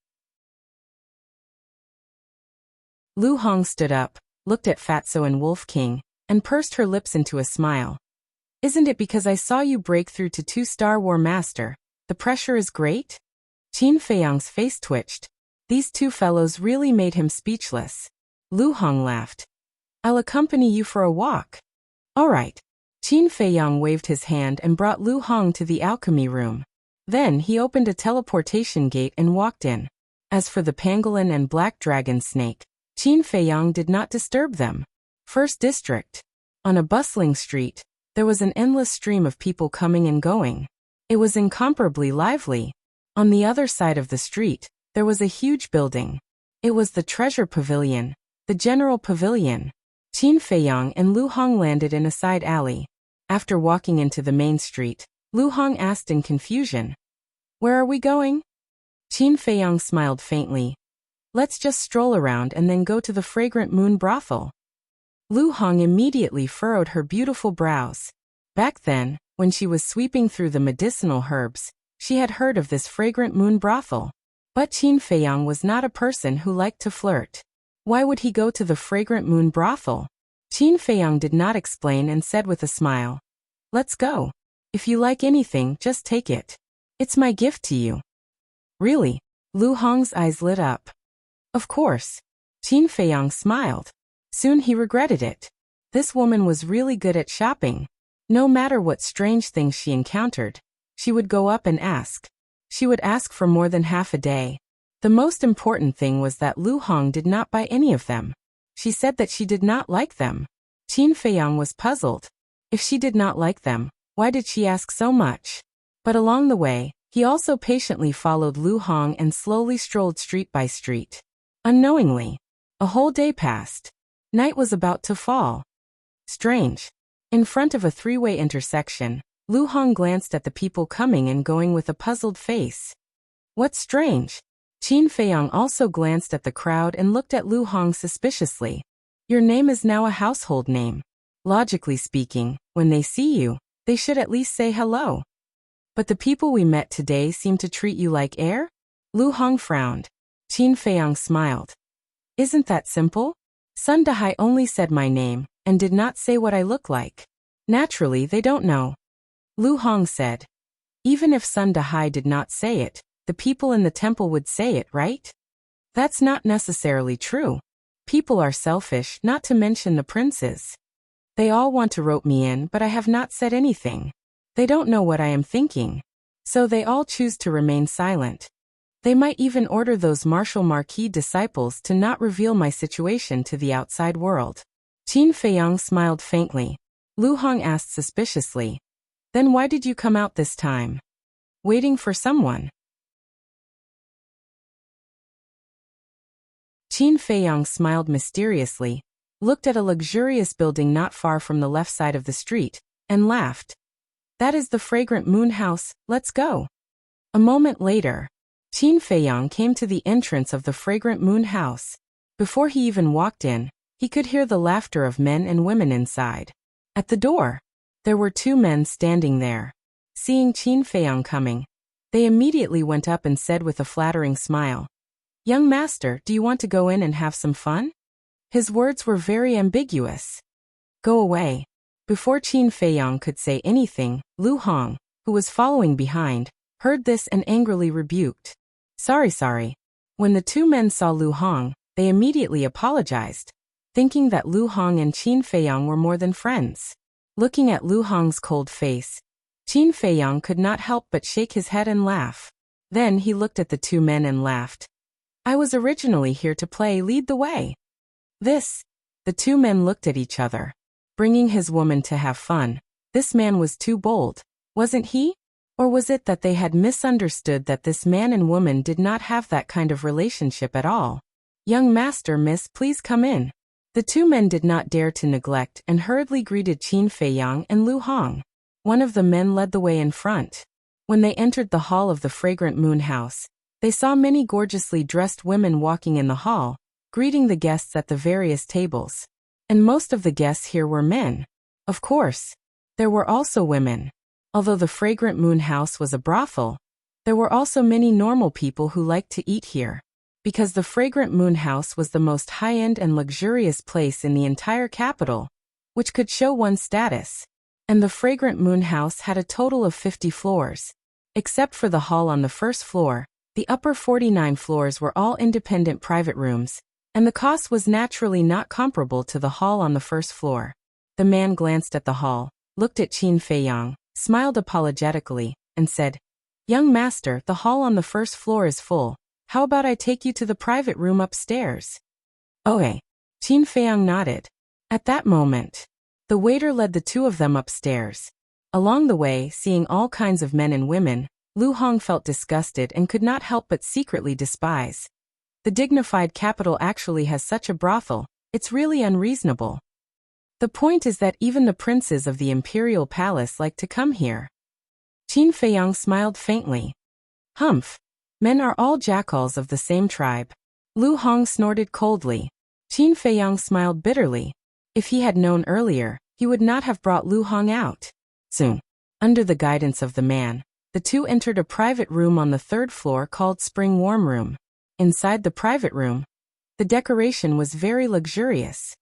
Lu Hong stood up, looked at Fatso and Wolf King, and pursed her lips into a smile. Isn't it because I saw you break through to 2-star War Master? The pressure is great? Qin Feiyang's face twitched. These 2 fellows really made him speechless. Lu Hong laughed. I'll accompany you for a walk. All right. Qin Feiyang waved his hand and brought Lu Hong to the alchemy room. Then he opened a teleportation gate and walked in. As for the pangolin and black dragon snake, Qin Feiyang did not disturb them. First district. On a bustling street, there was an endless stream of people coming and going. It was incomparably lively. On the other side of the street, there was a huge building. It was the treasure pavilion, the general pavilion. Qin Feiyang and Lu Hong landed in a side alley. After walking into the main street, Lu Hong asked in confusion, where are we going? Qin Feiyang smiled faintly. Let's just stroll around and then go to the fragrant moon brothel. Lu Hong immediately furrowed her beautiful brows. Back then, when she was sweeping through the medicinal herbs, she had heard of this fragrant moon brothel. But Qin Feiyang was not a person who liked to flirt. Why would he go to the fragrant moon brothel? Qin Feiyang did not explain and said with a smile, let's go. If you like anything, just take it. It's my gift to you. Really? Lu Hong's eyes lit up. Of course. Qin Feiyang smiled. Soon he regretted it. This woman was really good at shopping. No matter what strange things she encountered, she would go up and ask. She would ask for more than half a day. The most important thing was that Lu Hong did not buy any of them. She said that she did not like them. Qin Feiyang was puzzled. If she did not like them, why did she ask so much? But along the way, he also patiently followed Lu Hong and slowly strolled street by street. Unknowingly, a whole day passed. Night was about to fall. Strange. In front of a three-way intersection, Lu Hong glanced at the people coming and going with a puzzled face. What's strange? Qin Feiyang also glanced at the crowd and looked at Lu Hong suspiciously. Your name is now a household name. Logically speaking, when they see you, they should at least say hello. But the people we met today seem to treat you like air? Lu Hong frowned. Qin Feiyang smiled. Isn't that simple? Sun Dahai only said my name, and did not say what I look like. Naturally, they don't know. Lu Hong said. Even if Sun Dahai did not say it, the people in the temple would say it, right? That's not necessarily true. People are selfish, not to mention the princes. They all want to rope me in, but I have not said anything. They don't know what I am thinking. So they all choose to remain silent. They might even order those Marshal Marquis disciples to not reveal my situation to the outside world. Qin Feiyang smiled faintly. Lu Hong asked suspiciously. Then why did you come out this time? Waiting for someone. Qin Feiyang smiled mysteriously, looked at a luxurious building not far from the left side of the street, and laughed. That is the fragrant moon house, let's go. A moment later, Qin Feiyang came to the entrance of the fragrant moon house. Before he even walked in, he could hear the laughter of men and women inside. At the door, there were two men standing there. Seeing Qin Feiyang coming, they immediately went up and said with a flattering smile, Young master, do you want to go in and have some fun? His words were very ambiguous. Go away. Before Qin Feiyang could say anything, Lu Hong, who was following behind, heard this and angrily rebuked. Sorry. When the two men saw Lu Hong, they immediately apologized, thinking that Lu Hong and Qin Feiyang were more than friends. Looking at Lu Hong's cold face, Qin Feiyang could not help but shake his head and laugh. Then he looked at the two men and laughed. I was originally here to play lead the way. The two men looked at each other. Bringing his woman to have fun, this man was too bold, wasn't he? Or was it that they had misunderstood that this man and woman did not have that kind of relationship at all? Young master, miss, please come in. The two men did not dare to neglect and hurriedly greeted Qin Feiyang and Lu Hong. One of the men led the way in front. When they entered the hall of the fragrant moon house, they saw many gorgeously dressed women walking in the hall, greeting the guests at the various tables. And most of the guests here were men. Of course, there were also women. Although the fragrant moon house was a brothel, there were also many normal people who liked to eat here. Because the fragrant moon house was the most high-end and luxurious place in the entire capital, which could show one's status. And the fragrant moon house had a total of 50 floors. Except for the hall on the first floor, the upper 49 floors were all independent private rooms, and the cost was naturally not comparable to the hall on the first floor. The man glanced at the hall, looked at Qin Feiyang, smiled apologetically, and said, Young master, the hall on the first floor is full. How about I take you to the private room upstairs? Okay. Qin Feiyang nodded. At that moment, the waiter led the two of them upstairs. Along the way, seeing all kinds of men and women, Lu Hong felt disgusted and could not help but secretly despise. The dignified capital actually has such a brothel, it's really unreasonable. The point is that even the princes of the imperial palace like to come here. Qin Feiyang smiled faintly. Humph. Men are all jackals of the same tribe. Lu Hong snorted coldly. Qin Feiyang smiled bitterly. If he had known earlier, he would not have brought Lu Hong out. Soon, under the guidance of the man, the two entered a private room on the third floor called Spring Warm Room. Inside the private room, the decoration was very luxurious.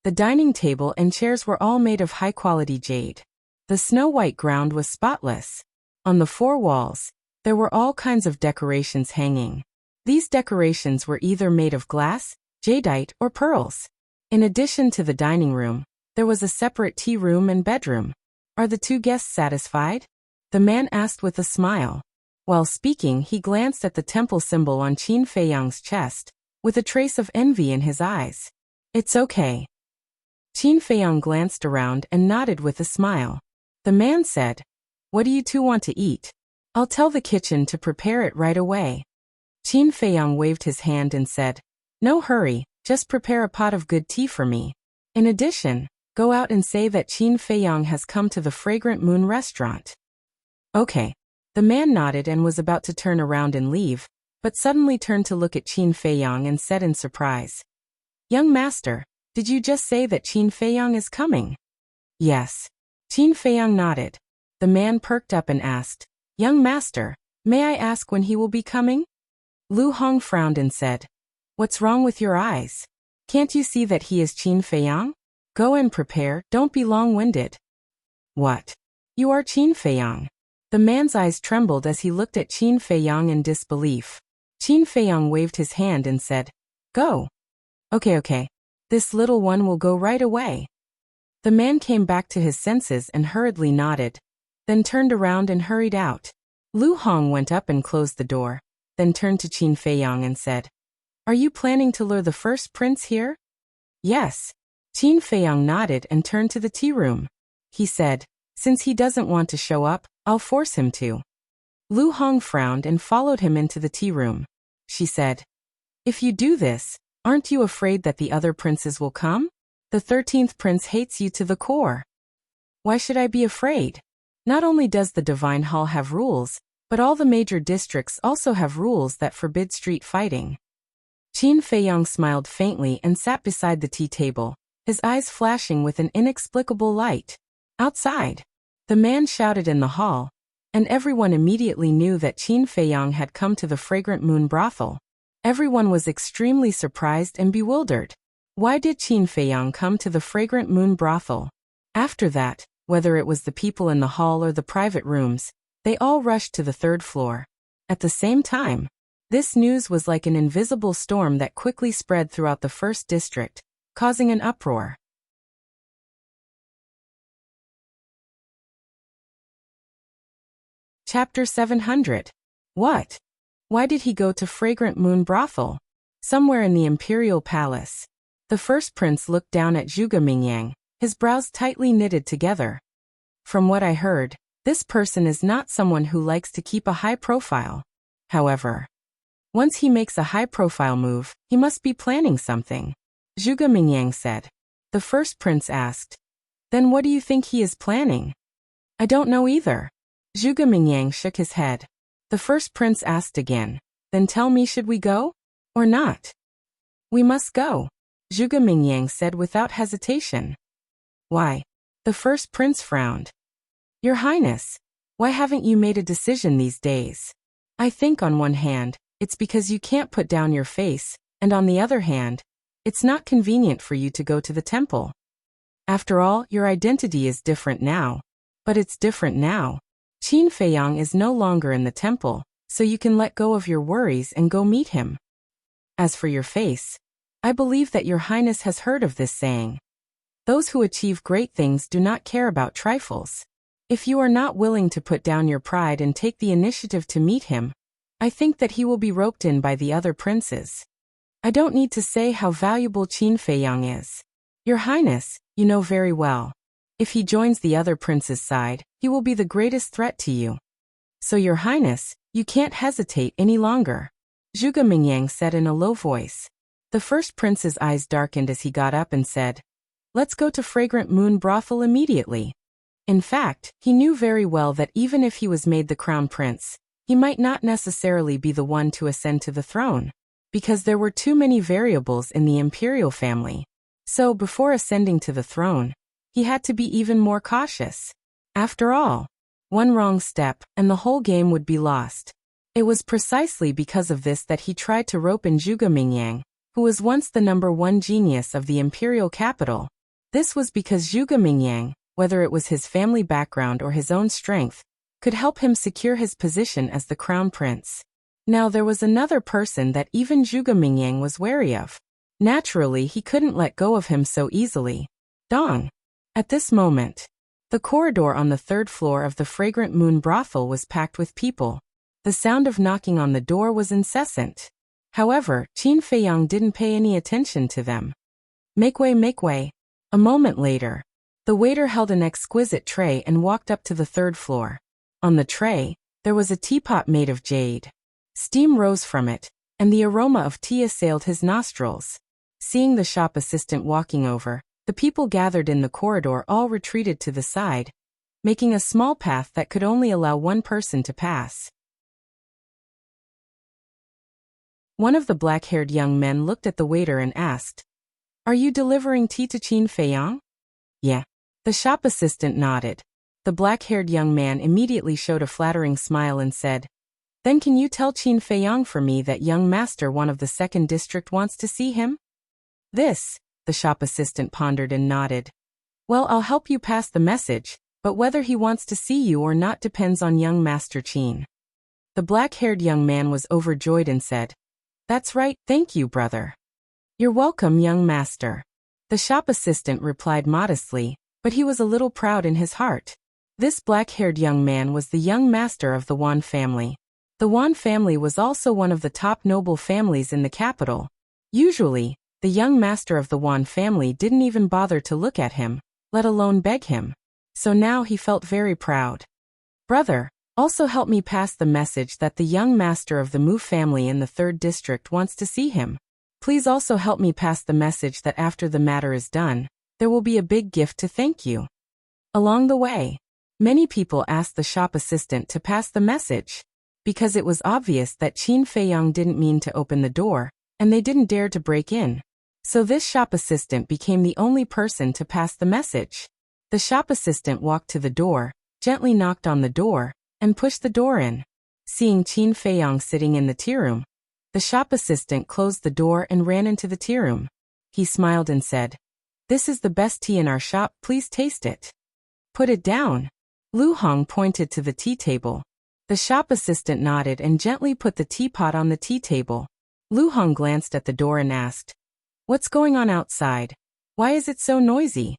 The dining table and chairs were all made of high-quality jade. The snow-white ground was spotless. On the four walls, there were all kinds of decorations hanging. These decorations were either made of glass, jadeite, or pearls. In addition to the dining room, there was a separate tea room and bedroom. Are the two guests satisfied? The man asked with a smile. While speaking, he glanced at the temple symbol on Qin Feiyang's chest, with a trace of envy in his eyes. It's okay. Qin Feiyang glanced around and nodded with a smile. The man said, What do you two want to eat? I'll tell the kitchen to prepare it right away. Qin Feiyang waved his hand and said, No hurry, just prepare a pot of good tea for me. In addition, go out and say that Qin Feiyang has come to the Fragrant Moon restaurant. Okay. The man nodded and was about to turn around and leave, but suddenly turned to look at Qin Feiyang and said in surprise, Young master, did you just say that Qin Feiyang is coming? Yes. Qin Feiyang nodded. The man perked up and asked, Young master, may I ask when he will be coming? Lu Hong frowned and said, What's wrong with your eyes? Can't you see that he is Qin Feiyang? Go and prepare, don't be long-winded. What? You are Qin Feiyang? The man's eyes trembled as he looked at Qin Feiyang in disbelief. Qin Feiyang waved his hand and said, Go. Okay. This little one will go right away. The man came back to his senses and hurriedly nodded, then turned around and hurried out. Lu Hong went up and closed the door, then turned to Qin Feiyang and said, Are you planning to lure the first prince here? Yes. Qin Feiyang nodded and turned to the tea room. He said, Since he doesn't want to show up, I'll force him to. Lu Hong frowned and followed him into the tea room. She said, If you do this, aren't you afraid that the other princes will come? The 13th prince hates you to the core. Why should I be afraid? Not only does the Divine Hall have rules, but all the major districts also have rules that forbid street fighting. Qin Feiyang smiled faintly and sat beside the tea table, his eyes flashing with an inexplicable light. Outside, the man shouted in the hall, and everyone immediately knew that Qin Feiyang had come to the Fragrant Moon brothel. Everyone was extremely surprised and bewildered. Why did Qin Feiyang come to the Fragrant Moon brothel? After that, whether it was the people in the hall or the private rooms, they all rushed to the third floor. At the same time, this news was like an invisible storm that quickly spread throughout the first district, causing an uproar. Chapter 700. What? Why did he go to Fragrant Moon brothel? Somewhere in the imperial palace. The first prince looked down at Zhuge Mingyang, his brows tightly knitted together. From what I heard, this person is not someone who likes to keep a high profile. However, once he makes a high-profile move, he must be planning something. Zhuge Mingyang said. The first prince asked, Then what do you think he is planning? I don't know either. Zhuge Mingyang shook his head. The first prince asked again, Then tell me, should we go? Or not? We must go, Zhuge Mingyang said without hesitation. Why? The first prince frowned. Your Highness, why haven't you made a decision these days? I think on one hand, it's because you can't put down your face, and on the other hand, it's not convenient for you to go to the temple. After all, your identity is different now. But it's different now. Qin Feiyang is no longer in the temple, so you can let go of your worries and go meet him. As for your face, I believe that your Highness has heard of this saying. Those who achieve great things do not care about trifles. If you are not willing to put down your pride and take the initiative to meet him, I think that he will be roped in by the other princes. I don't need to say how valuable Qin Feiyang is. Your Highness, you know very well. If he joins the other prince's side, he will be the greatest threat to you. So your Highness, you can't hesitate any longer, Zhuge Mingyang said in a low voice. The first prince's eyes darkened as he got up and said, Let's go to Fragrant Moon brothel immediately. In fact, he knew very well that even if he was made the crown prince, he might not necessarily be the one to ascend to the throne, because there were too many variables in the imperial family. So before ascending to the throne, he had to be even more cautious. After all, one wrong step, and the whole game would be lost. It was precisely because of this that he tried to rope in Zhuge Mingyang, who was once the #1 genius of the imperial capital. This was because Zhuge Mingyang, whether it was his family background or his own strength, could help him secure his position as the crown prince. Now there was another person that even Zhuge Mingyang was wary of. Naturally, he couldn't let go of him so easily. Dong! At this moment, the corridor on the third floor of the Fragrant Moon brothel was packed with people. The sound of knocking on the door was incessant. However, Qin Feiyang didn't pay any attention to them. Make way, make way. A moment later, the waiter held an exquisite tray and walked up to the third floor. On the tray, there was a teapot made of jade. Steam rose from it, and the aroma of tea assailed his nostrils. Seeing the shop assistant walking over, the people gathered in the corridor all retreated to the side, making a small path that could only allow one person to pass. One of the black-haired young men looked at the waiter and asked, "Are you delivering tea to Qin Feiyang?" "Yeah." The shop assistant nodded. The black-haired young man immediately showed a flattering smile and said, "Then can you tell Qin Feiyang for me that young master one of the second district wants to see him?" "This," the shop assistant pondered and nodded. "Well, I'll help you pass the message, but whether he wants to see you or not depends on young Master Qin." The black-haired young man was overjoyed and said, "That's right, thank you, brother." "You're welcome, young master." The shop assistant replied modestly, but he was a little proud in his heart. This black-haired young man was the young master of the Wan family. The Wan family was also one of the top noble families in the capital. Usually, the young master of the Wan family didn't even bother to look at him, let alone beg him. So now he felt very proud. "Brother, also help me pass the message that the young master of the Mu family in the 3rd district wants to see him. Please also help me pass the message that after the matter is done, there will be a big gift to thank you." Along the way, many people asked the shop assistant to pass the message, because it was obvious that Qin Feiyang didn't mean to open the door, and they didn't dare to break in. So this shop assistant became the only person to pass the message. The shop assistant walked to the door, gently knocked on the door, and pushed the door in. Seeing Qin Feiyang sitting in the tea room, the shop assistant closed the door and ran into the tea room. He smiled and said, "This is the best tea in our shop, please taste it." "Put it down." Lu Hong pointed to the tea table. The shop assistant nodded and gently put the teapot on the tea table. Lu Hong glanced at the door and asked, "What's going on outside? Why is it so noisy?"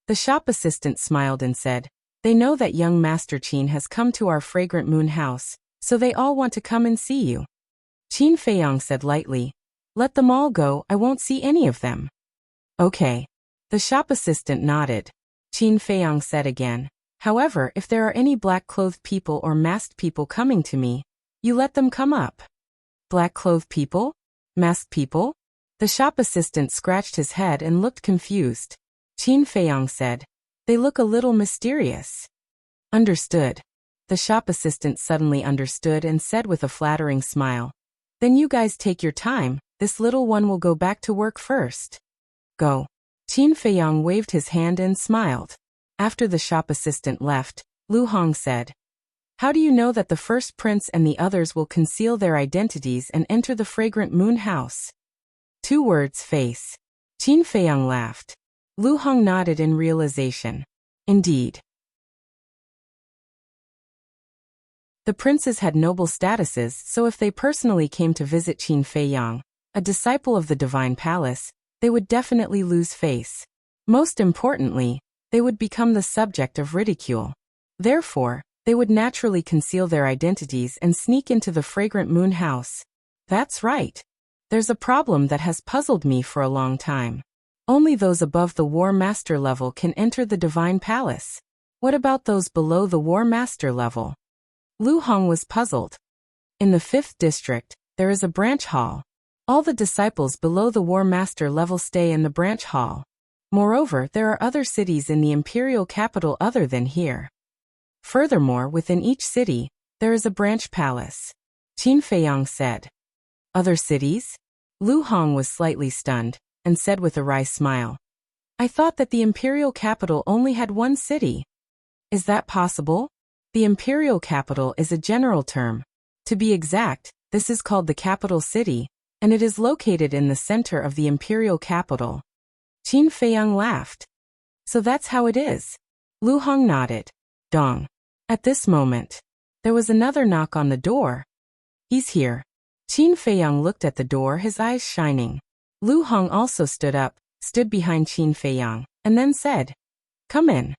The shop assistant smiled and said, "They know that young Master Qin has come to our Fragrant Moon house, so they all want to come and see you." Qin Feiyang said lightly, "Let them all go, I won't see any of them." "Okay." The shop assistant nodded. Qin Feiyang said again, "However, if there are any black-clothed people or masked people coming to me, you let them come up." "Black-clothed people? Masked people?" The shop assistant scratched his head and looked confused. Qin Feiyang said, "They look a little mysterious." "Understood." The shop assistant suddenly understood and said with a flattering smile, "Then you guys take your time, this little one will go back to work first." "Go." Qin Feiyang waved his hand and smiled. After the shop assistant left, Lu Hong said, "How do you know that the first prince and the others will conceal their identities and enter the Fragrant Moon house?" 2 words, face. Qin Feiyang laughed. Lu Hong nodded in realization. Indeed. The princes had noble statuses, so if they personally came to visit Qin Feiyang, a disciple of the Divine Palace, they would definitely lose face. Most importantly, they would become the subject of ridicule. Therefore, they would naturally conceal their identities and sneak into the Fragrant Moon house. That's right. There's a problem that has puzzled me for a long time. Only those above the War Master level can enter the Divine Palace. What about those below the War Master level? Lu Hong was puzzled. In the 5th district, there is a branch hall. All the disciples below the War Master level stay in the branch hall. Moreover, there are other cities in the imperial capital other than here. Furthermore, within each city, there is a branch palace. Qin Feiyang said. "Other cities?" Lu Hong was slightly stunned, and said with a wry smile, "I thought that the imperial capital only had one city." "Is that possible?" The imperial capital is a general term. To be exact, this is called the capital city, and it is located in the center of the imperial capital. Qin Feiyang laughed. "So that's how it is." Lu Hong nodded. Dong. At this moment, there was another knock on the door. "He's here." Qin Feiyang looked at the door, his eyes shining. Lu Hong also stood behind Qin Feiyang, and then said, "Come in."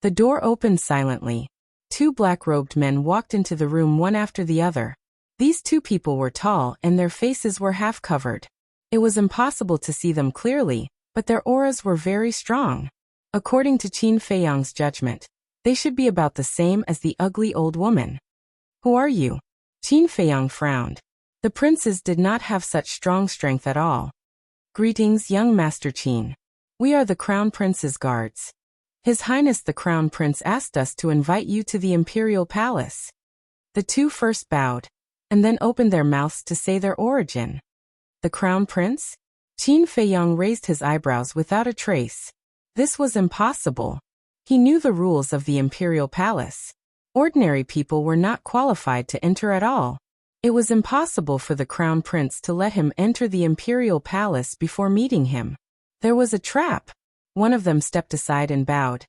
The door opened silently. Two black-robed men walked into the room one after the other. These two people were tall and their faces were half covered. It was impossible to see them clearly, but their auras were very strong. According to Qin Feiyang's judgment, they should be about the same as the ugly old woman. "Who are you?" Qin Feiyang frowned. The princes did not have such strong strength at all. "Greetings, young Master Qin. We are the Crown Prince's guards. His Highness the Crown Prince asked us to invite you to the Imperial Palace." The two first bowed, and then opened their mouths to say their origin. The Crown Prince? Qin Feiyang raised his eyebrows without a trace. This was impossible. He knew the rules of the Imperial Palace. Ordinary people were not qualified to enter at all. It was impossible for the Crown Prince to let him enter the Imperial Palace before meeting him. There was a trap. One of them stepped aside and bowed.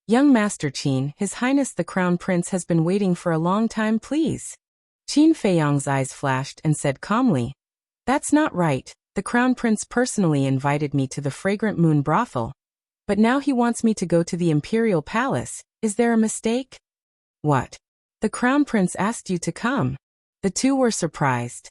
"Young Master Qin, His Highness the Crown Prince has been waiting for a long time, please." Qin Feiyang's eyes flashed and said calmly, "That's not right. The Crown Prince personally invited me to the Fragrant Moon brothel. But now he wants me to go to the Imperial Palace. Is there a mistake?" "What? The Crown Prince asked you to come?" The two were surprised.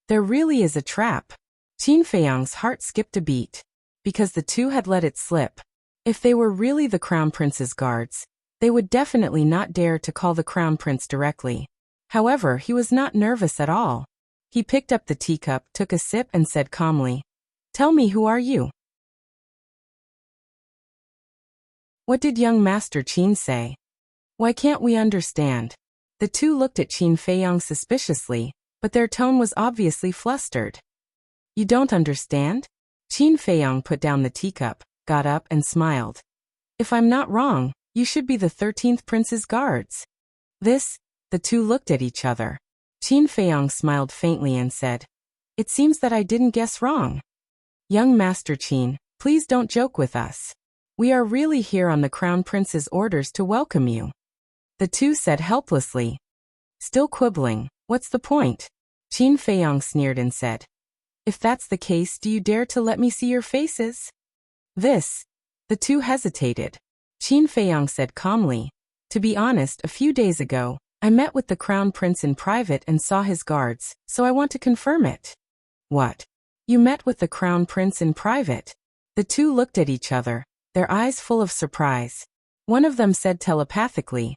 There really is a trap. Qin Feiyang's heart skipped a beat. Because the two had let it slip. If they were really the Crown Prince's guards, they would definitely not dare to call the Crown Prince directly. However, he was not nervous at all. He picked up the teacup, took a sip and said calmly, "Tell me, who are you?" "What did young Master Qin say? Why can't we understand?" The two looked at Qin Feiyang suspiciously, but their tone was obviously flustered. "You don't understand?" Qin Feiyang put down the teacup, got up and smiled. "If I'm not wrong, you should be the 13th Prince's guards." The two looked at each other. Qin Feiyang smiled faintly and said, "It seems that I didn't guess wrong." "Young Master Qin, please don't joke with us. We are really here on the Crown Prince's orders to welcome you." The two said helplessly. "Still quibbling, what's the point?" Qin Feiyang sneered and said, "If that's the case, do you dare to let me see your faces?" The two hesitated. Qin Feiyang said calmly, "To be honest, a few days ago, I met with the Crown Prince in private and saw his guards, so I want to confirm it." "What? You met with the Crown Prince in private?" The two looked at each other, their eyes full of surprise. One of them said telepathically,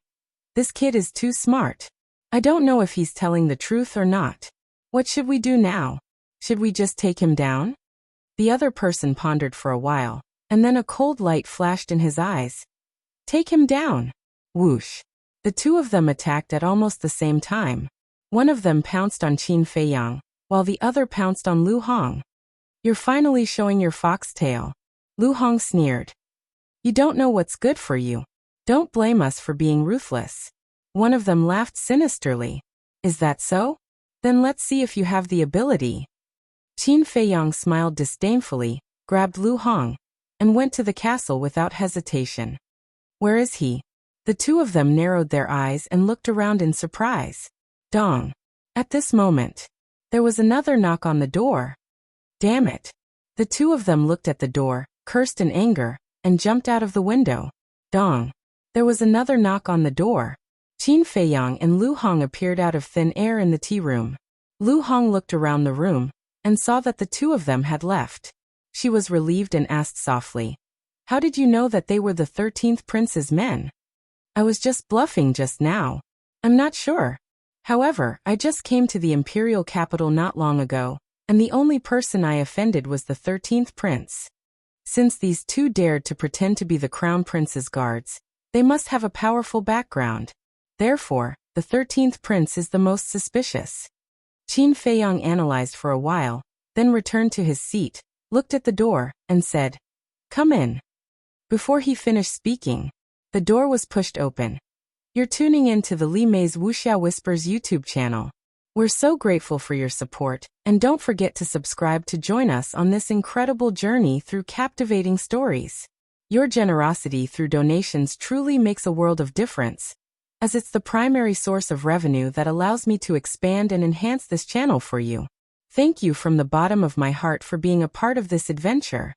"This kid is too smart. I don't know if he's telling the truth or not. What should we do now? Should we just take him down?" The other person pondered for a while, and then a cold light flashed in his eyes. "Take him down." Whoosh. The two of them attacked at almost the same time. One of them pounced on Qin Feiyang, while the other pounced on Lu Hong. "You're finally showing your foxtail." Lu Hong sneered. "You don't know what's good for you. Don't blame us for being ruthless." One of them laughed sinisterly. "Is that so? Then let's see if you have the ability." Qin Feiyang smiled disdainfully, grabbed Lu Hong, and went to the castle without hesitation. "Where is he?" The two of them narrowed their eyes and looked around in surprise. Dong. At this moment, there was another knock on the door. Damn it. The two of them looked at the door, cursed in anger, and jumped out of the window. Dong. There was another knock on the door. Qin Feiyang and Lu Hong appeared out of thin air in the tea room. Lu Hong looked around the room and saw that the two of them had left. She was relieved and asked softly, "How did you know that they were the 13th Prince's men?" "I was just bluffing just now. I'm not sure. However, I just came to the imperial capital not long ago, and the only person I offended was the 13th Prince. Since these two dared to pretend to be the Crown Prince's guards, they must have a powerful background. Therefore, the 13th Prince is the most suspicious." Qin Feiyang analyzed for a while, then returned to his seat, looked at the door, and said, "Come in." Before he finished speaking, the door was pushed open. You're tuning in to the Li Mei's Wuxia Whispers YouTube channel. We're so grateful for your support, and don't forget to subscribe to join us on this incredible journey through captivating stories. Your generosity through donations truly makes a world of difference, as it's the primary source of revenue that allows me to expand and enhance this channel for you. Thank you from the bottom of my heart for being a part of this adventure.